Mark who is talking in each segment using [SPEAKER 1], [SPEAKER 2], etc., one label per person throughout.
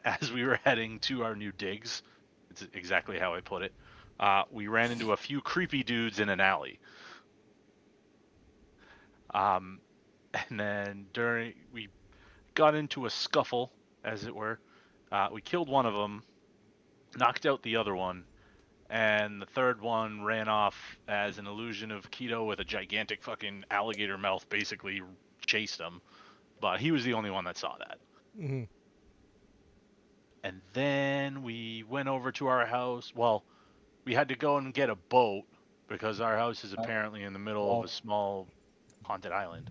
[SPEAKER 1] as we were heading to our new digs, it's exactly how I put it, we ran into a few creepy dudes in an alley. And then we got into a scuffle, as it were. We killed one of them, knocked out the other one, and the third one ran off as an illusion of Kido with a gigantic fucking alligator mouth basically chased him. But he was the only one that saw that.
[SPEAKER 2] Mm-hmm.
[SPEAKER 1] And then we went over to our house. Well, we had to go and get a boat because our house is apparently in the middle of a small haunted island.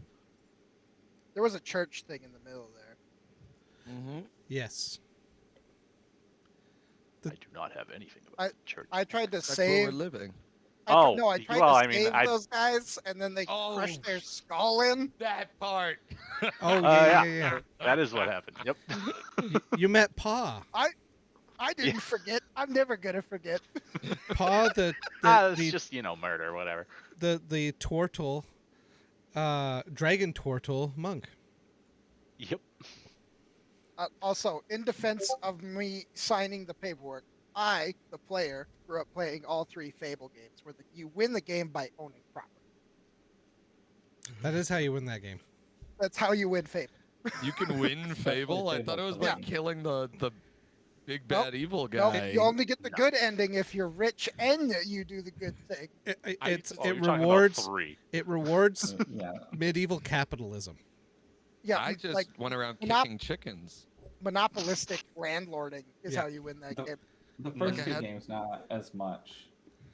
[SPEAKER 3] There was a church thing in the middle there.
[SPEAKER 4] Mm-hmm.
[SPEAKER 2] Yes.
[SPEAKER 1] I do not have anything about the church.
[SPEAKER 3] I tried to
[SPEAKER 4] That's
[SPEAKER 3] save.
[SPEAKER 4] where we're living.
[SPEAKER 3] I tried to save those guys, and then they
[SPEAKER 4] Oh.
[SPEAKER 3] crushed their skull in.
[SPEAKER 4] That part.
[SPEAKER 2] Oh, yeah.
[SPEAKER 1] That is what happened. Yep.
[SPEAKER 2] You met Pa.
[SPEAKER 3] I didn't forget. I'm never gonna forget.
[SPEAKER 2] Pa,
[SPEAKER 1] it's just murder, whatever.
[SPEAKER 2] The Tortle, dragon Tortle monk.
[SPEAKER 1] Yep.
[SPEAKER 3] Also, in defense of me signing the paperwork, I, the player, grew up playing all 3 Fable games, where you win the game by owning property.
[SPEAKER 2] That is how you win that game.
[SPEAKER 3] That's how you win Fable.
[SPEAKER 4] You can win Fable? I thought it was by killing the big bad evil guy.
[SPEAKER 3] No, you only get the good ending if you're rich and you do the good thing.
[SPEAKER 2] It rewards medieval capitalism.
[SPEAKER 3] Yeah,
[SPEAKER 4] I just went around kicking chickens.
[SPEAKER 3] Monopolistic landlording is how you win that game.
[SPEAKER 5] The first 2 games not as much,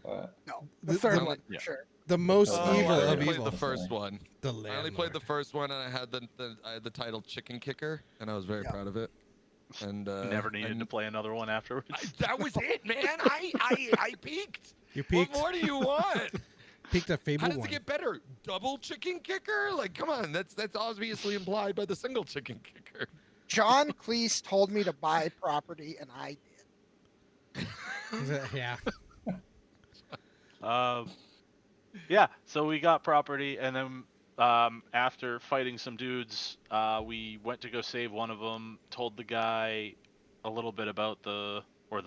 [SPEAKER 5] but
[SPEAKER 3] no, the third one for sure.
[SPEAKER 2] The most evil of evil.
[SPEAKER 4] I played the first one.
[SPEAKER 2] The
[SPEAKER 4] I only played the first one, and I had the title Chicken Kicker, and I was very proud of it. And
[SPEAKER 1] never needed to play another one afterwards.
[SPEAKER 4] That was it, man. I peaked.
[SPEAKER 2] You peaked.
[SPEAKER 4] What more do you want?
[SPEAKER 2] Peaked at Fable 1.
[SPEAKER 4] How does it get better? Double chicken kicker? Like, come on. That's obviously implied by the single chicken kicker.
[SPEAKER 3] John Cleese told me to buy property, and I did.
[SPEAKER 2] Yeah.
[SPEAKER 1] Yeah. So we got property, and then after fighting some dudes, we went to go save one of them. Told the guy a little bit about the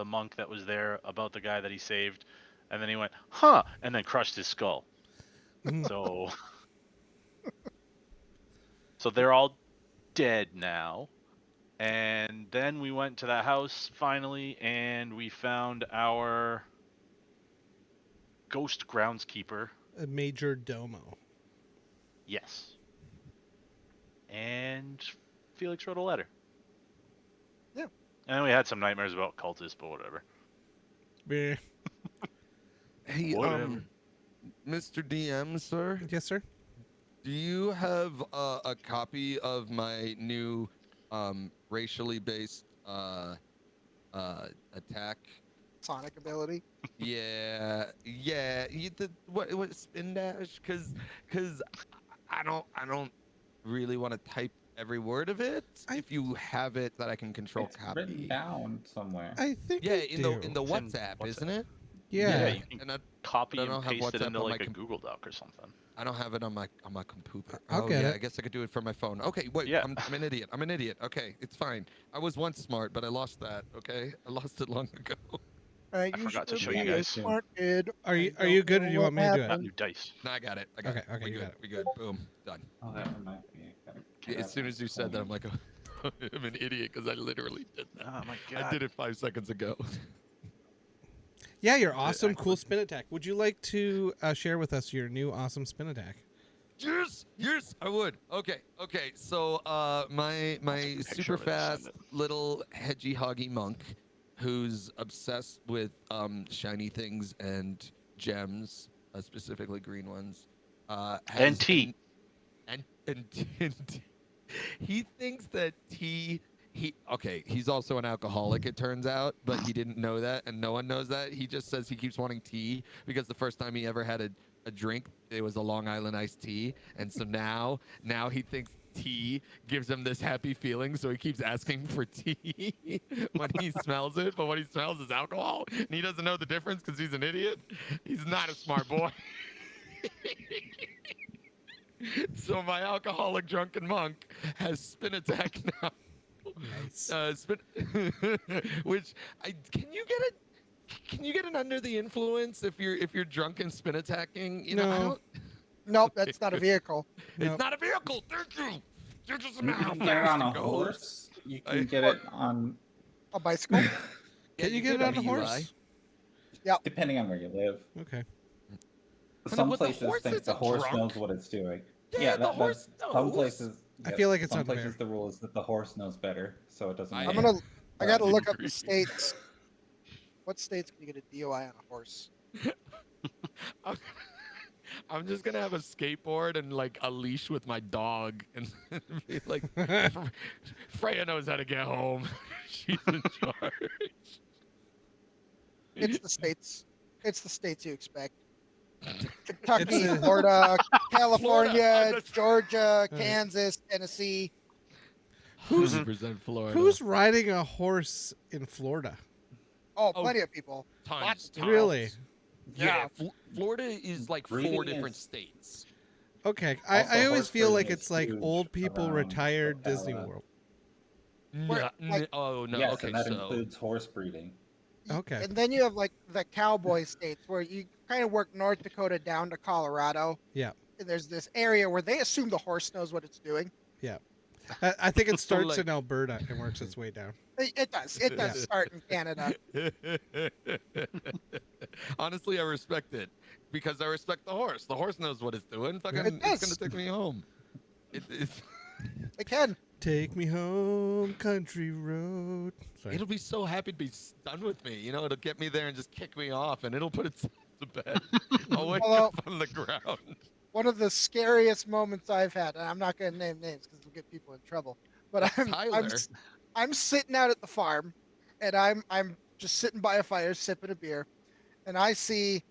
[SPEAKER 1] monk that was there about the guy that he saved, and then he went, "Huh," and then crushed his skull. So they're all dead now. And then we went to that house finally, and we found our ghost groundskeeper.
[SPEAKER 2] A major domo.
[SPEAKER 1] Yes. And Felix wrote a letter.
[SPEAKER 3] Yeah.
[SPEAKER 1] And we had some nightmares about cultists, but whatever.
[SPEAKER 2] Yeah.
[SPEAKER 4] Hey,
[SPEAKER 1] Whatever.
[SPEAKER 4] Mr. DM, sir?
[SPEAKER 2] Yes, sir?
[SPEAKER 4] Do you have a copy of my new racially based attack?
[SPEAKER 3] Sonic ability?
[SPEAKER 4] Yeah. What spin dash? Cause I don't really want to type every word of it. If you have it that I can control
[SPEAKER 5] it's
[SPEAKER 4] copy.
[SPEAKER 5] written down somewhere.
[SPEAKER 4] In the WhatsApp, isn't it?
[SPEAKER 2] Yeah.
[SPEAKER 1] You can copy and paste it into like a Google Doc or something.
[SPEAKER 4] I don't have it on my computer.
[SPEAKER 2] I'll get it.
[SPEAKER 4] I guess I could do it from my phone. Okay, wait.
[SPEAKER 1] Yeah.
[SPEAKER 4] I'm an idiot. Okay, it's fine. I was once smart, but I lost that. Okay, I lost it long ago.
[SPEAKER 1] I forgot to show you guys.
[SPEAKER 3] Smart kid.
[SPEAKER 2] Are you good, or do you want me to do it?
[SPEAKER 1] New dice.
[SPEAKER 4] No, I got it.
[SPEAKER 2] Okay,
[SPEAKER 4] we
[SPEAKER 2] you
[SPEAKER 4] good.
[SPEAKER 2] got it.
[SPEAKER 4] We good. Boom. Done.
[SPEAKER 5] Oh, that reminds me.
[SPEAKER 4] As soon as you said that, I'm like, I'm an idiot because I literally did that.
[SPEAKER 1] Oh my god.
[SPEAKER 4] I did it 5 seconds ago.
[SPEAKER 2] Yeah, your awesome, cool spin attack. Would you like to share with us your new awesome spin attack?
[SPEAKER 4] Yes, I would. Okay. So, my super fast little hedgy hoggy monk, who's obsessed with
[SPEAKER 1] shiny
[SPEAKER 4] things and gems, specifically green ones,
[SPEAKER 1] and tea.
[SPEAKER 4] And he thinks that tea. He's also an alcoholic, it turns out, but he didn't know that, and no one knows that. He just says he keeps wanting tea because the first time he ever had a drink, it was a Long Island iced tea, and so now he thinks tea gives him this happy feeling, so he keeps asking for tea when he smells it, but what he smells is alcohol, and he doesn't know the difference because he's an idiot. He's not a smart boy. So my alcoholic drunken monk has spin attack now.
[SPEAKER 2] Nice.
[SPEAKER 4] Which can you get an under the influence if you're drunk and spin attacking? You know, I
[SPEAKER 2] No.
[SPEAKER 4] don't.
[SPEAKER 3] Nope, that's not a vehicle.
[SPEAKER 2] Nope.
[SPEAKER 4] It's not a vehicle. Thank you. You're just
[SPEAKER 5] You
[SPEAKER 4] how
[SPEAKER 5] can get it
[SPEAKER 4] fast
[SPEAKER 5] on a
[SPEAKER 4] it goes.
[SPEAKER 5] horse. You can get it on,
[SPEAKER 3] A bicycle.
[SPEAKER 2] Can you get it
[SPEAKER 4] could
[SPEAKER 2] on a
[SPEAKER 4] be UI.
[SPEAKER 2] horse?
[SPEAKER 5] depending on where you live.
[SPEAKER 2] Okay.
[SPEAKER 4] But
[SPEAKER 5] Some
[SPEAKER 4] with the
[SPEAKER 5] places
[SPEAKER 4] horse,
[SPEAKER 5] think
[SPEAKER 4] it's
[SPEAKER 5] the
[SPEAKER 4] a
[SPEAKER 5] horse
[SPEAKER 4] drunk.
[SPEAKER 5] knows what it's doing.
[SPEAKER 4] Yeah, the horse
[SPEAKER 5] Some
[SPEAKER 4] knows.
[SPEAKER 5] places.
[SPEAKER 2] I feel like it's
[SPEAKER 5] some
[SPEAKER 2] unfair.
[SPEAKER 5] places the rule is that the horse knows better, so it doesn't.
[SPEAKER 4] I-
[SPEAKER 5] matter.
[SPEAKER 3] I gotta
[SPEAKER 4] I
[SPEAKER 3] look up
[SPEAKER 4] agree.
[SPEAKER 3] the states. What states can you get a DUI on a horse?
[SPEAKER 4] I'm just gonna have a skateboard and like a leash with my dog and be like, Freya knows how to get home. She's in charge.
[SPEAKER 3] It's the states. It's the states you expect. Kentucky,
[SPEAKER 2] It's,
[SPEAKER 3] Florida, California,
[SPEAKER 4] Florida.
[SPEAKER 3] Georgia,
[SPEAKER 2] Right.
[SPEAKER 3] Kansas, Tennessee.
[SPEAKER 2] Who's
[SPEAKER 4] 100% Florida.
[SPEAKER 2] who's riding a horse in Florida?
[SPEAKER 3] Oh,
[SPEAKER 4] Oh,
[SPEAKER 3] plenty of people.
[SPEAKER 4] tons,
[SPEAKER 3] Lots.
[SPEAKER 4] tons.
[SPEAKER 2] Really?
[SPEAKER 4] Yeah, Florida is like
[SPEAKER 5] Breeding
[SPEAKER 4] 4 different
[SPEAKER 5] is-
[SPEAKER 4] states.
[SPEAKER 2] Okay.
[SPEAKER 5] Also,
[SPEAKER 2] I always
[SPEAKER 5] horse
[SPEAKER 2] feel like
[SPEAKER 5] breeding is
[SPEAKER 2] it's like
[SPEAKER 5] huge
[SPEAKER 2] old people
[SPEAKER 5] around
[SPEAKER 2] retired Disney
[SPEAKER 5] Ocala.
[SPEAKER 2] World.
[SPEAKER 3] Where, like-
[SPEAKER 4] Oh no.
[SPEAKER 5] Yes,
[SPEAKER 4] Okay,
[SPEAKER 5] and that
[SPEAKER 4] so
[SPEAKER 5] includes horse breeding.
[SPEAKER 2] Okay.
[SPEAKER 3] And then you have like the cowboy states where you kind of work North Dakota down to Colorado.
[SPEAKER 2] Yeah.
[SPEAKER 3] And there's this area where they assume the horse knows what it's doing.
[SPEAKER 2] I think it starts
[SPEAKER 4] like-
[SPEAKER 2] in Alberta and works its way down.
[SPEAKER 3] It does. It does
[SPEAKER 2] Yeah.
[SPEAKER 3] start in Canada.
[SPEAKER 4] honestly, I respect it because I respect the horse. The horse knows what it's doing. Fucking,
[SPEAKER 3] It
[SPEAKER 4] it's
[SPEAKER 3] does.
[SPEAKER 4] gonna take me home. It's
[SPEAKER 3] It can.
[SPEAKER 2] Take me home, country road. Sorry.
[SPEAKER 4] It'll be so happy to be done with me. You know, it'll get me there and just kick me off, and it'll put itself to bed. I'll wake
[SPEAKER 3] Although-
[SPEAKER 4] up on the ground.
[SPEAKER 3] One of the scariest moments I've had, and I'm not going to name names because we'll get people in trouble. But
[SPEAKER 4] Tyler.
[SPEAKER 3] I'm sitting out at the farm, and I'm just sitting by a fire sipping a beer, and I see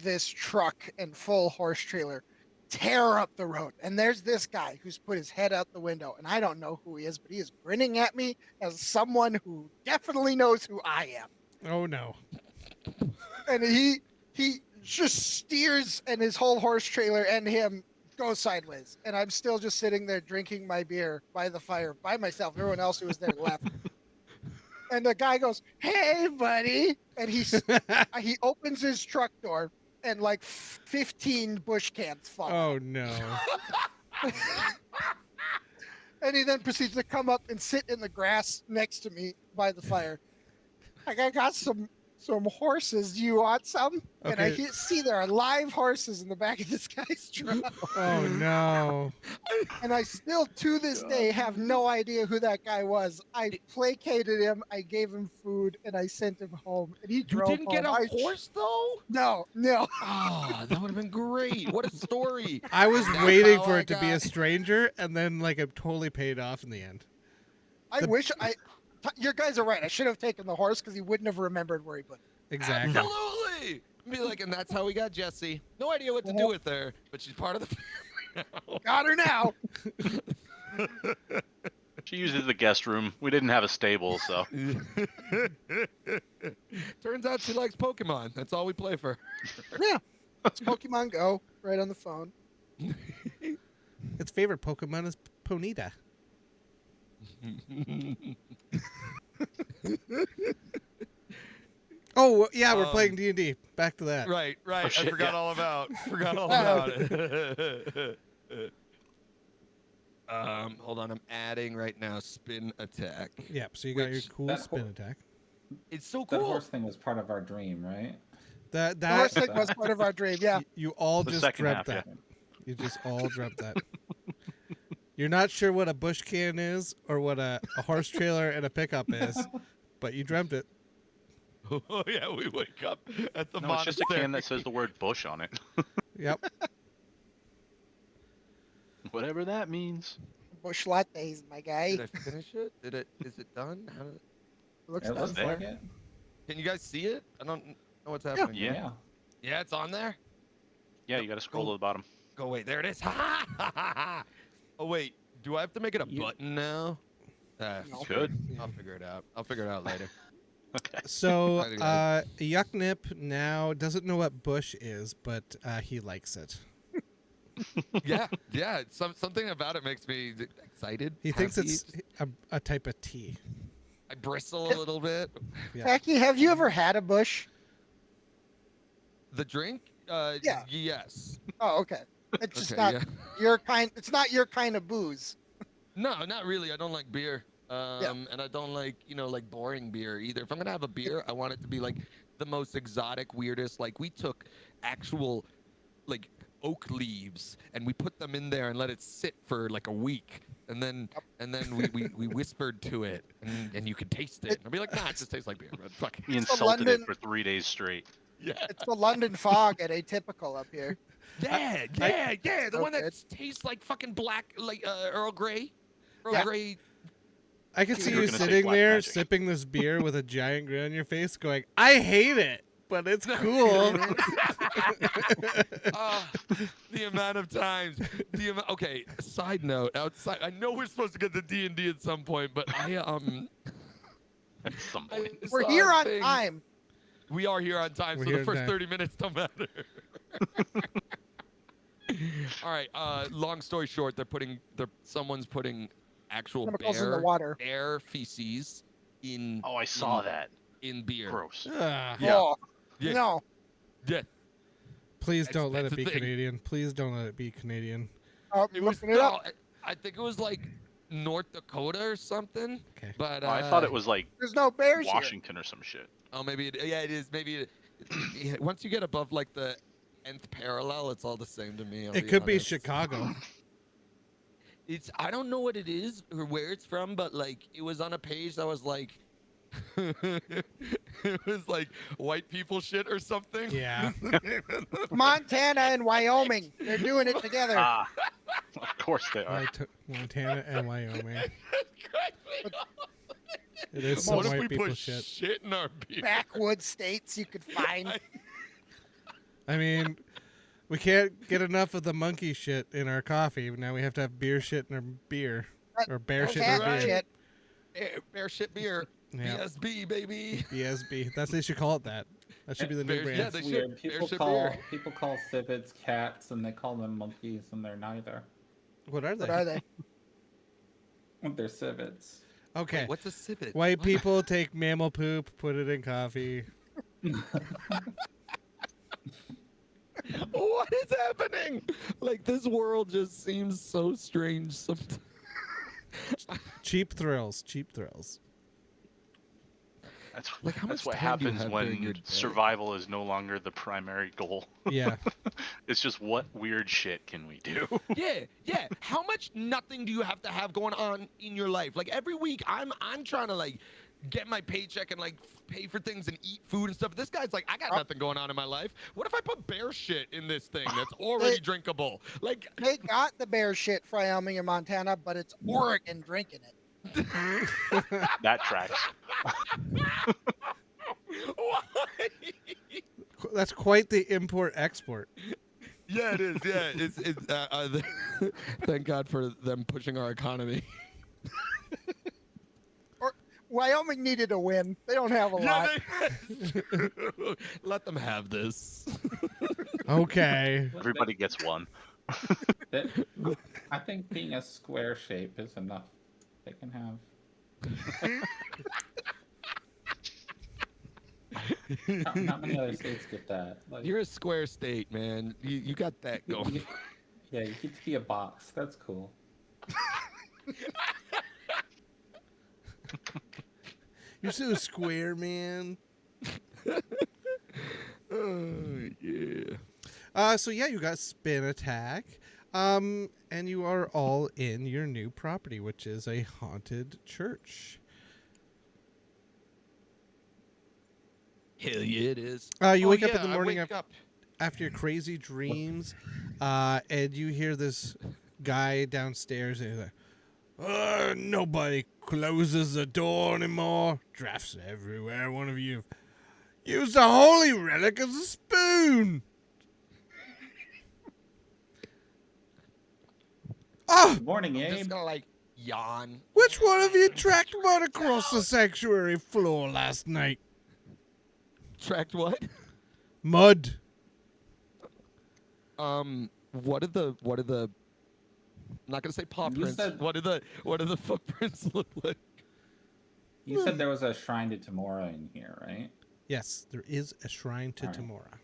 [SPEAKER 3] this truck and full horse trailer tear up the road. And there's this guy who's put his head out the window, and I don't know who he is, but he is grinning at me as someone who definitely knows who I am.
[SPEAKER 2] Oh no.
[SPEAKER 3] And he just steers, and his whole horse trailer and him go sideways. And I'm still just sitting there drinking my beer by the fire by myself. Everyone else who was there left. And the guy goes, "Hey, buddy!" And he opens his truck door, and like 15 bush cans fall.
[SPEAKER 2] Oh no.
[SPEAKER 3] And he then proceeds to come up and sit in the grass next to me by the fire. Like, I got some horses. Do you want some? And I
[SPEAKER 2] Okay.
[SPEAKER 3] see there are live horses in the back of this guy's truck.
[SPEAKER 2] Oh no.
[SPEAKER 3] And I still, to this day, have no idea who that guy was. I placated him, I gave him food, and I sent him home. And he
[SPEAKER 4] You
[SPEAKER 3] drove
[SPEAKER 4] didn't get a
[SPEAKER 3] home.
[SPEAKER 4] horse though?
[SPEAKER 3] No.
[SPEAKER 4] Oh, that would have been great. What a story.
[SPEAKER 2] I was
[SPEAKER 4] That's
[SPEAKER 2] waiting
[SPEAKER 4] how
[SPEAKER 2] for
[SPEAKER 4] I
[SPEAKER 2] it to be a
[SPEAKER 4] got-
[SPEAKER 2] stranger, and then like it totally paid off in the end.
[SPEAKER 3] I wish your guys are right. I should have taken the horse because he wouldn't have remembered where he put it.
[SPEAKER 2] Exactly.
[SPEAKER 4] Absolutely. Be like, and that's how we got Jessie. No idea what to do with her, but she's part of the family now.
[SPEAKER 3] Got her now.
[SPEAKER 1] She uses the guest room. We didn't have a stable, so
[SPEAKER 4] Turns out she likes Pokemon. That's all we play for.
[SPEAKER 3] Yeah. It's Pokemon Go right on the phone.
[SPEAKER 2] Its favorite Pokemon is Ponyta. Oh yeah, we're playing D&D. Back to that.
[SPEAKER 4] Right.
[SPEAKER 1] Oh, shit,
[SPEAKER 4] I forgot
[SPEAKER 1] yeah.
[SPEAKER 4] all about. Forgot all about it. Hold on. I'm adding right now. Spin attack.
[SPEAKER 2] Yep. So you got your
[SPEAKER 4] Which-
[SPEAKER 2] cool
[SPEAKER 5] that
[SPEAKER 2] spin
[SPEAKER 5] whole-
[SPEAKER 2] attack.
[SPEAKER 4] It's so
[SPEAKER 5] That
[SPEAKER 4] cool.
[SPEAKER 5] horse thing was part of our dream, right?
[SPEAKER 2] That
[SPEAKER 3] The horse
[SPEAKER 2] that
[SPEAKER 3] thing was part of our dream. Yeah.
[SPEAKER 2] you all
[SPEAKER 1] The
[SPEAKER 2] just
[SPEAKER 1] second
[SPEAKER 2] dreamt
[SPEAKER 1] half,
[SPEAKER 2] that.
[SPEAKER 1] yeah.
[SPEAKER 2] You just all dreamt that. You're not sure what a bush can is or what a horse trailer and a pickup is, but you dreamt it.
[SPEAKER 4] Oh yeah, we wake up at the
[SPEAKER 1] no, it's just a
[SPEAKER 4] monastery.
[SPEAKER 1] can that says the word bush on it.
[SPEAKER 2] Yep.
[SPEAKER 1] Whatever that means.
[SPEAKER 3] Bush lattes, my guy.
[SPEAKER 4] Did I finish it? Is it done? How did,
[SPEAKER 3] Looks
[SPEAKER 5] It
[SPEAKER 3] nice.
[SPEAKER 5] looks
[SPEAKER 1] there.
[SPEAKER 5] like it.
[SPEAKER 4] can you guys see it? I don't know what's happening.
[SPEAKER 1] Yeah.
[SPEAKER 4] Yeah, it's on there.
[SPEAKER 1] Yeah, you got to scroll to the bottom.
[SPEAKER 4] Go wait, there it is. Oh wait, do I have to make it a button now?
[SPEAKER 3] No.
[SPEAKER 1] Good.
[SPEAKER 4] I'll figure it out. I'll figure it out later.
[SPEAKER 1] Okay.
[SPEAKER 2] So
[SPEAKER 4] Hi, guys.
[SPEAKER 2] Uoyhcnup now doesn't know what bush is, but he likes it.
[SPEAKER 4] Yeah, yeah. Something about it makes me excited.
[SPEAKER 2] He thinks
[SPEAKER 4] happy.
[SPEAKER 2] it's a type of tea.
[SPEAKER 4] I bristle a little bit.
[SPEAKER 2] Yeah.
[SPEAKER 3] Becky, have you ever had a bush?
[SPEAKER 4] The drink?
[SPEAKER 3] Yeah.
[SPEAKER 4] Yes.
[SPEAKER 3] Oh, okay. It's just
[SPEAKER 4] Okay,
[SPEAKER 3] not
[SPEAKER 4] yeah.
[SPEAKER 3] your kind. It's not your kind of booze.
[SPEAKER 4] No, not really. I don't like beer. And I don't like, like boring beer either. If I'm gonna have a beer, I want it to be like the most exotic, weirdest. Like we took actual like oak leaves and we put them in there and let it sit for like a week. And then we whispered to it and you could taste it. And I'll be like, nah, it just tastes like beer. But fuck it.
[SPEAKER 1] He
[SPEAKER 3] It's the
[SPEAKER 1] insulted
[SPEAKER 3] London-
[SPEAKER 1] it for 3 days straight.
[SPEAKER 4] Yeah.
[SPEAKER 3] It's the London fog at Atypical up here.
[SPEAKER 4] Yeah. The one that tastes like fucking black, like Earl Grey. Earl
[SPEAKER 3] Yeah.
[SPEAKER 4] Grey.
[SPEAKER 2] I could see
[SPEAKER 1] You were
[SPEAKER 2] you
[SPEAKER 1] gonna say
[SPEAKER 2] sitting
[SPEAKER 1] black
[SPEAKER 2] there
[SPEAKER 1] magic.
[SPEAKER 2] sipping this beer with a giant grin on your face, going, "I hate it, but it's cool."
[SPEAKER 4] The amount of times. Okay. Side note. Outside. I know we're supposed to get to D&D at some point, but
[SPEAKER 1] At some point.
[SPEAKER 3] We're
[SPEAKER 4] saw
[SPEAKER 3] here
[SPEAKER 4] a
[SPEAKER 3] on
[SPEAKER 4] thing.
[SPEAKER 3] time.
[SPEAKER 4] We are here on time,
[SPEAKER 2] We're
[SPEAKER 4] so
[SPEAKER 2] here
[SPEAKER 4] the
[SPEAKER 2] on
[SPEAKER 4] first
[SPEAKER 2] time.
[SPEAKER 4] 30 minutes don't matter. All right. Long story short, someone's putting actual
[SPEAKER 3] Chemicals in the water.
[SPEAKER 4] bear feces in.
[SPEAKER 1] Oh, I saw that.
[SPEAKER 4] in beer.
[SPEAKER 1] Gross.
[SPEAKER 2] Ah,
[SPEAKER 4] Yeah.
[SPEAKER 3] Oh,
[SPEAKER 4] Yeah.
[SPEAKER 3] no.
[SPEAKER 4] Yeah.
[SPEAKER 2] please
[SPEAKER 4] That's-
[SPEAKER 2] don't let
[SPEAKER 4] that's
[SPEAKER 2] it
[SPEAKER 4] the
[SPEAKER 2] be
[SPEAKER 4] thing.
[SPEAKER 2] Canadian. Please don't let it be Canadian.
[SPEAKER 3] Oh,
[SPEAKER 4] It was
[SPEAKER 3] looking it up.
[SPEAKER 4] I think it was like North Dakota or something.
[SPEAKER 2] Okay.
[SPEAKER 4] But
[SPEAKER 1] Oh, I thought it was like
[SPEAKER 3] There's no bears here.
[SPEAKER 1] Washington or some shit.
[SPEAKER 4] Oh, maybe it is. Maybe once you get above like the nth parallel, it's all the same to me. I'll
[SPEAKER 2] It could be
[SPEAKER 4] honest.
[SPEAKER 2] Chicago.
[SPEAKER 4] I don't know what it is or where it's from, but like it was on a page that was like it was like white people shit or something.
[SPEAKER 2] Yeah.
[SPEAKER 3] Montana and Wyoming. They're doing it together.
[SPEAKER 1] Ah, of course they are.
[SPEAKER 2] Montana and Wyoming. It is
[SPEAKER 4] What
[SPEAKER 2] some
[SPEAKER 4] if we
[SPEAKER 2] white people
[SPEAKER 4] put
[SPEAKER 2] shit.
[SPEAKER 4] shit in our beer?
[SPEAKER 3] Backwoods states you could find.
[SPEAKER 2] I mean, we can't get enough of the monkey shit in our coffee. Now we have to have beer shit in our beer. Or bear shit in
[SPEAKER 3] Cat
[SPEAKER 2] our beer.
[SPEAKER 3] shit.
[SPEAKER 4] Bear shit beer.
[SPEAKER 2] Yeah.
[SPEAKER 4] BSB baby.
[SPEAKER 2] BSB. They should call it that. That should be the new
[SPEAKER 4] Bear-
[SPEAKER 2] brand.
[SPEAKER 4] yeah,
[SPEAKER 5] It's
[SPEAKER 4] they should.
[SPEAKER 5] weird.
[SPEAKER 4] Bear
[SPEAKER 5] People
[SPEAKER 4] shit
[SPEAKER 5] call
[SPEAKER 4] beer.
[SPEAKER 5] people call civets cats, and they call them monkeys, and they're neither.
[SPEAKER 2] What are they?
[SPEAKER 3] What are they?
[SPEAKER 5] They're civets.
[SPEAKER 2] Okay.
[SPEAKER 4] Wait, what's a civet?
[SPEAKER 2] White people take mammal poop, put it in coffee.
[SPEAKER 4] What is happening? Like this world just seems so strange sometimes.
[SPEAKER 2] Cheap thrills. Cheap thrills.
[SPEAKER 1] That's,
[SPEAKER 4] Like, how
[SPEAKER 1] that's
[SPEAKER 4] much
[SPEAKER 1] what
[SPEAKER 4] time do you
[SPEAKER 1] happens
[SPEAKER 4] have during your
[SPEAKER 1] when
[SPEAKER 4] day?
[SPEAKER 1] survival is no longer the primary goal.
[SPEAKER 2] Yeah.
[SPEAKER 1] It's just what weird shit can we do?
[SPEAKER 4] Yeah. How much nothing do you have to have going on in your life? Like every week, I'm trying to like get my paycheck and like pay for things and eat food and stuff. This guy's like, I got nothing going on in my life. What if I put bear shit in this thing that's already drinkable? Like,
[SPEAKER 3] They got the bear shit for Wyoming and Montana, but it's Oregon drinking it.
[SPEAKER 1] That tracks.
[SPEAKER 4] why?
[SPEAKER 2] That's quite the import-export.
[SPEAKER 4] Yeah, it is. Yeah, it's thank God for them pushing our economy.
[SPEAKER 3] Wyoming needed a win. They don't have a lot.
[SPEAKER 4] Let them have this.
[SPEAKER 2] Okay.
[SPEAKER 1] Everybody gets one.
[SPEAKER 5] I think being a square shape is enough. They can have. Not many other states get that. Like,
[SPEAKER 4] You're a square state, man. You got that going.
[SPEAKER 5] yeah, you get to be a box. That's cool.
[SPEAKER 2] You're so square, man.
[SPEAKER 4] Oh, yeah.
[SPEAKER 2] So yeah, you got spin attack. And you are all in your new property, which is a haunted church.
[SPEAKER 4] Hell yeah, it is.
[SPEAKER 2] You
[SPEAKER 4] Oh,
[SPEAKER 2] wake up
[SPEAKER 4] yeah,
[SPEAKER 2] in the
[SPEAKER 4] I
[SPEAKER 2] morning
[SPEAKER 4] wake up.
[SPEAKER 2] after your crazy dreams, and you hear this guy downstairs, and he's like, nobody closes the door anymore. Drafts everywhere. One of you used a holy relic as a spoon. Oh,
[SPEAKER 5] Good morning,
[SPEAKER 4] I'm just
[SPEAKER 5] Abe.
[SPEAKER 4] gonna like yawn.
[SPEAKER 2] which one of you tracked mud across the sanctuary floor last night?
[SPEAKER 4] Tracked what?
[SPEAKER 2] Mud.
[SPEAKER 4] what are the I'm not gonna say paw
[SPEAKER 5] You
[SPEAKER 4] prints.
[SPEAKER 5] said-
[SPEAKER 4] What do the footprints look like?
[SPEAKER 5] You said there was a shrine to Tamora in here, right?
[SPEAKER 2] Yes, there is a shrine to
[SPEAKER 5] All right.
[SPEAKER 2] Tamora.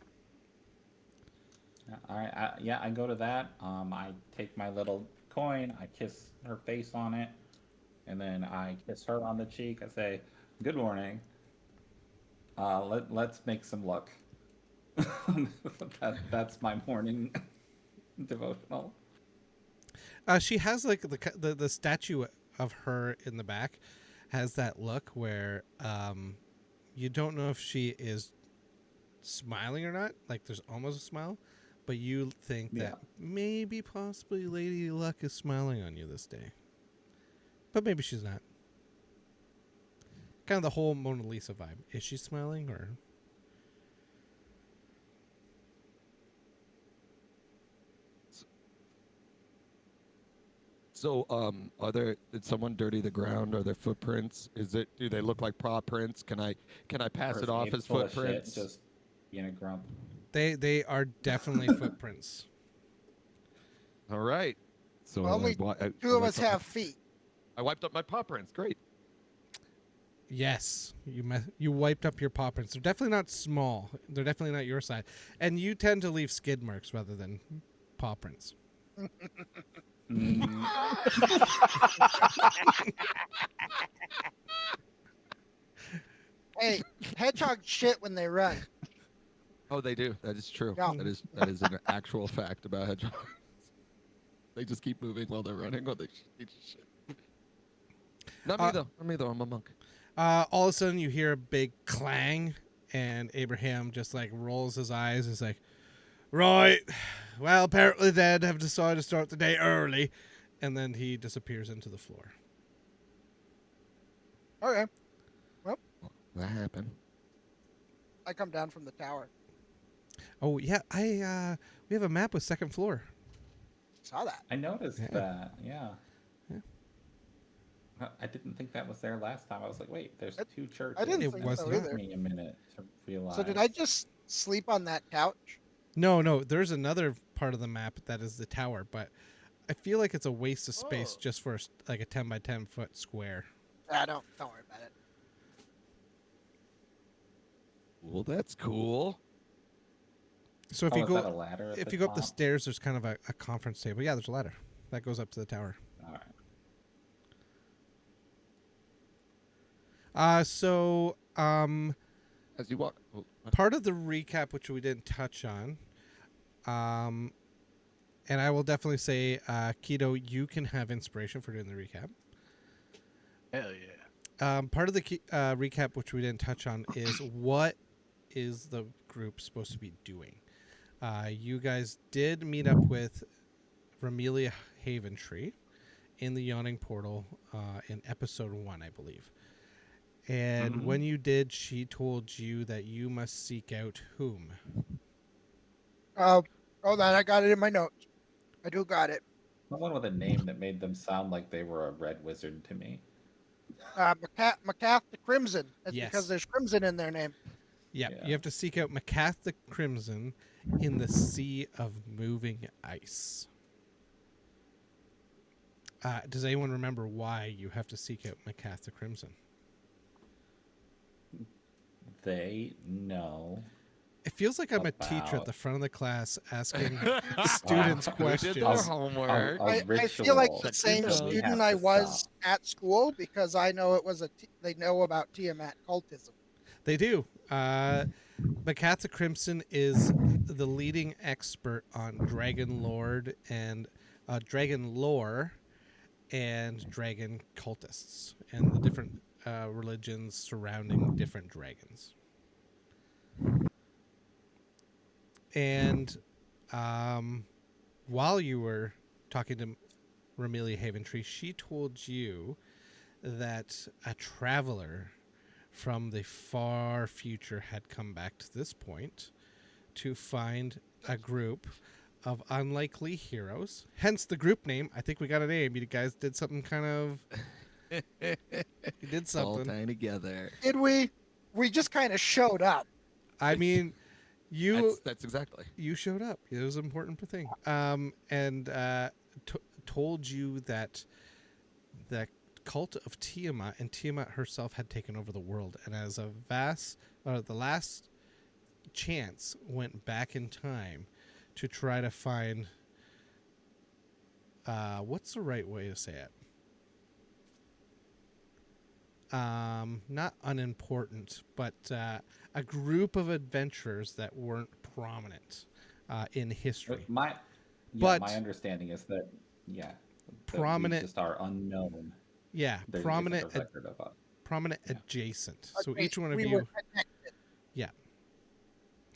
[SPEAKER 5] All right. I go to that. I take my little coin. I kiss her face on it, and then I kiss her on the cheek. I say, "Good morning. Let's make some luck." That's my morning devotional.
[SPEAKER 2] She has like the statue of her in the back has that look where you don't know if she is smiling or not. Like there's almost a smile, but you think
[SPEAKER 5] Yeah.
[SPEAKER 2] that maybe possibly Lady Luck is smiling on you this day, but maybe she's not. Kind of the whole Mona Lisa vibe. Is she smiling or?
[SPEAKER 4] So, did someone dirty the ground? Are there footprints? Do they look like paw prints? Can I pass
[SPEAKER 5] Or
[SPEAKER 4] it off
[SPEAKER 5] Abe
[SPEAKER 4] as
[SPEAKER 5] full of shit,
[SPEAKER 4] footprints?
[SPEAKER 5] just being a grump.
[SPEAKER 2] They are definitely footprints.
[SPEAKER 4] All right. So
[SPEAKER 3] Only two of us have feet.
[SPEAKER 4] I wiped up my paw prints. Great.
[SPEAKER 2] Yes, you wiped up your paw prints. They're definitely not small. They're definitely not your size. And you tend to leave skid marks rather than paw prints.
[SPEAKER 5] Mm,
[SPEAKER 3] Hey, hedgehogs shit when they run.
[SPEAKER 4] Oh, they do. That is true.
[SPEAKER 3] Yeah.
[SPEAKER 4] That is an actual fact about hedgehogs. They just keep moving while they're running, or they just shit. Not me though. Not me though. I'm a monk.
[SPEAKER 2] All of a sudden, you hear a big clang, and Abraham just like rolls his eyes. And is like, "Right, well, apparently the dead have decided to start the day early," and then he disappears into the floor.
[SPEAKER 3] Okay,
[SPEAKER 4] That happened.
[SPEAKER 3] I come down from the tower.
[SPEAKER 2] Oh yeah, we have a map with second floor.
[SPEAKER 3] Saw that.
[SPEAKER 5] I noticed
[SPEAKER 2] Yeah.
[SPEAKER 5] that. Yeah.
[SPEAKER 2] Yeah.
[SPEAKER 5] I didn't think that was there last time. I was like, wait, there's two churches.
[SPEAKER 3] I didn't
[SPEAKER 2] It
[SPEAKER 3] think
[SPEAKER 2] was
[SPEAKER 3] so
[SPEAKER 2] not.
[SPEAKER 5] Took
[SPEAKER 3] either.
[SPEAKER 5] me a minute to realize.
[SPEAKER 3] So did I just sleep on that couch?
[SPEAKER 2] No, there's another part of the map that is the tower, but I feel like it's a waste of space just for like a 10 by 10 foot square.
[SPEAKER 3] Don't worry about it.
[SPEAKER 4] Well, that's cool.
[SPEAKER 2] So if
[SPEAKER 5] Oh,
[SPEAKER 2] you
[SPEAKER 5] is that a
[SPEAKER 2] go
[SPEAKER 5] ladder at
[SPEAKER 2] if
[SPEAKER 5] the
[SPEAKER 2] you go up the
[SPEAKER 5] top?
[SPEAKER 2] stairs, there's kind of a conference table. Yeah, there's a ladder that goes up to the tower.
[SPEAKER 5] All right.
[SPEAKER 2] So
[SPEAKER 4] As you walk. Oh,
[SPEAKER 2] part of the recap which we didn't touch on, and I will definitely say, Kido, you can have inspiration for doing the recap.
[SPEAKER 1] Hell yeah.
[SPEAKER 2] Part of the recap which we didn't touch on is what is the group supposed to be doing. You guys did meet up with Ramelia Haventree in the Yawning Portal in episode 1, I believe. And when you did, she told you that you must seek out whom?
[SPEAKER 3] Hold on, I got it in my notes. I do got it.
[SPEAKER 5] Someone with a name that made them sound like they were a red wizard to me.
[SPEAKER 3] Macath the Crimson. That's
[SPEAKER 2] Yes.
[SPEAKER 3] because there's crimson in their name.
[SPEAKER 2] Yeah,
[SPEAKER 5] Yeah.
[SPEAKER 2] you have to seek out Macath the Crimson in the Sea of Moving Ice. Does anyone remember why you have to seek out Macath the Crimson?
[SPEAKER 5] They know.
[SPEAKER 2] It feels like I'm a teacher at
[SPEAKER 5] About-
[SPEAKER 2] the front of the class asking students
[SPEAKER 5] Wow.
[SPEAKER 4] Who did
[SPEAKER 2] questions.
[SPEAKER 4] their homework?
[SPEAKER 3] I feel like the
[SPEAKER 5] ritual
[SPEAKER 3] same
[SPEAKER 5] that we
[SPEAKER 3] student
[SPEAKER 5] have
[SPEAKER 3] I
[SPEAKER 5] to
[SPEAKER 3] was
[SPEAKER 5] stop.
[SPEAKER 3] at school because I know it was they know about Tiamat cultism.
[SPEAKER 2] They do. Macath the Crimson is the leading expert on Dragon Lord and Dragon lore and dragon cultists and the different religions surrounding different dragons. And while you were talking to Ramelia Haventree, she told you that a traveler from the far future had come back to this point to find a group of unlikely heroes. Hence the group name. I think we got a name. You guys did something kind of... You did
[SPEAKER 4] All
[SPEAKER 2] something.
[SPEAKER 4] tying together.
[SPEAKER 3] Did we? We just kind of showed up.
[SPEAKER 2] I mean,
[SPEAKER 4] That's exactly.
[SPEAKER 2] You showed up. It was an important thing. And told you that the cult of Tiamat and Tiamat herself had taken over the world, and as the last chance went back in time to try to find what's the right way to say it? Not unimportant, but a group of adventurers that weren't prominent in history.
[SPEAKER 5] My understanding is that
[SPEAKER 2] prominent
[SPEAKER 5] we just are unknown.
[SPEAKER 2] Yeah,
[SPEAKER 5] There
[SPEAKER 2] prominent
[SPEAKER 5] isn't a record of us.
[SPEAKER 2] prominent
[SPEAKER 5] Yeah.
[SPEAKER 2] adjacent. So
[SPEAKER 3] Okay,
[SPEAKER 2] each one of
[SPEAKER 3] we
[SPEAKER 2] you
[SPEAKER 3] were connected.
[SPEAKER 2] Yeah.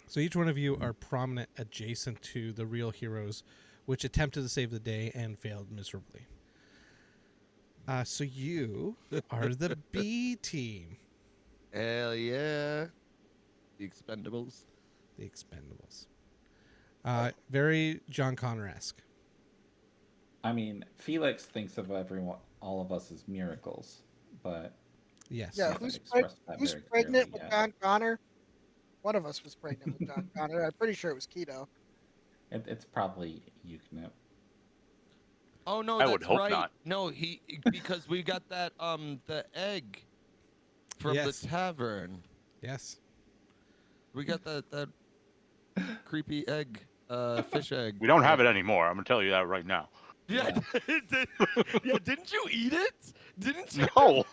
[SPEAKER 2] So each one of you are prominent adjacent to the real heroes, which attempted to save the day and failed miserably. So you are the B team.
[SPEAKER 4] Hell yeah. The Expendables.
[SPEAKER 2] The Expendables. Very John Connor-esque.
[SPEAKER 5] I mean, Felix thinks of all of us as miracles, but
[SPEAKER 2] Yes.
[SPEAKER 3] Yeah,
[SPEAKER 5] haven't
[SPEAKER 3] who's
[SPEAKER 5] expressed that
[SPEAKER 3] who's
[SPEAKER 5] very
[SPEAKER 3] pregnant
[SPEAKER 5] clearly
[SPEAKER 3] with
[SPEAKER 5] yet.
[SPEAKER 3] John Connor? One of us was pregnant with John Connor. I'm pretty sure it was Kido.
[SPEAKER 5] It's probably Uoyhcnup.
[SPEAKER 4] Oh no,
[SPEAKER 1] I
[SPEAKER 4] that's
[SPEAKER 1] would hope
[SPEAKER 4] right.
[SPEAKER 1] not.
[SPEAKER 4] No, because we got that the egg from
[SPEAKER 2] Yes.
[SPEAKER 4] the tavern.
[SPEAKER 2] Yes.
[SPEAKER 4] We got that creepy egg, fish egg.
[SPEAKER 1] We don't have it anymore. I'm gonna tell you that right now.
[SPEAKER 4] Yeah, yeah. Didn't you eat it? Didn't you?
[SPEAKER 1] No.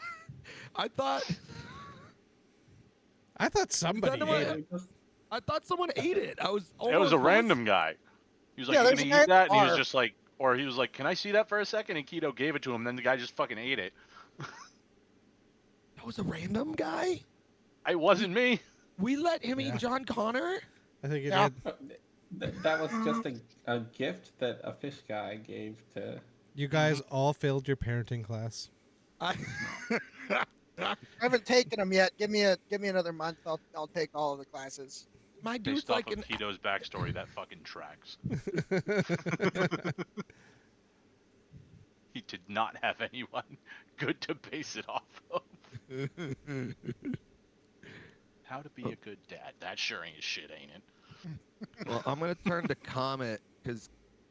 [SPEAKER 4] I thought
[SPEAKER 2] somebody
[SPEAKER 4] Is that
[SPEAKER 2] ate
[SPEAKER 4] what-
[SPEAKER 2] it.
[SPEAKER 4] I thought someone ate it. I was.
[SPEAKER 1] It was a
[SPEAKER 4] almost
[SPEAKER 1] random guy. He was like,
[SPEAKER 3] Yeah,
[SPEAKER 1] "You
[SPEAKER 3] there's
[SPEAKER 1] gonna
[SPEAKER 3] a guy
[SPEAKER 1] eat
[SPEAKER 3] at the
[SPEAKER 1] that?" And he was
[SPEAKER 3] bar.
[SPEAKER 1] just like, or he was like, "Can I see that for a second?" And Kido gave it to him. Then the guy just fucking ate it.
[SPEAKER 4] That was a random guy.
[SPEAKER 1] It wasn't me.
[SPEAKER 4] We let him
[SPEAKER 2] Yeah.
[SPEAKER 4] eat John Connor.
[SPEAKER 2] I think it
[SPEAKER 3] Yeah.
[SPEAKER 2] did.
[SPEAKER 5] That was just a gift that a fish guy gave to.
[SPEAKER 2] You guys all failed your parenting class.
[SPEAKER 4] I,
[SPEAKER 3] I haven't taken them yet. Give me another month. I'll take all of the classes.
[SPEAKER 4] my dude's
[SPEAKER 1] Based off
[SPEAKER 4] like
[SPEAKER 1] of
[SPEAKER 4] an.
[SPEAKER 1] Kido's backstory, that fucking tracks. He did not have anyone good to base it off of. How to be a good dad. That sure ain't shit, ain't it?
[SPEAKER 4] Well, I'm gonna turn to Comet because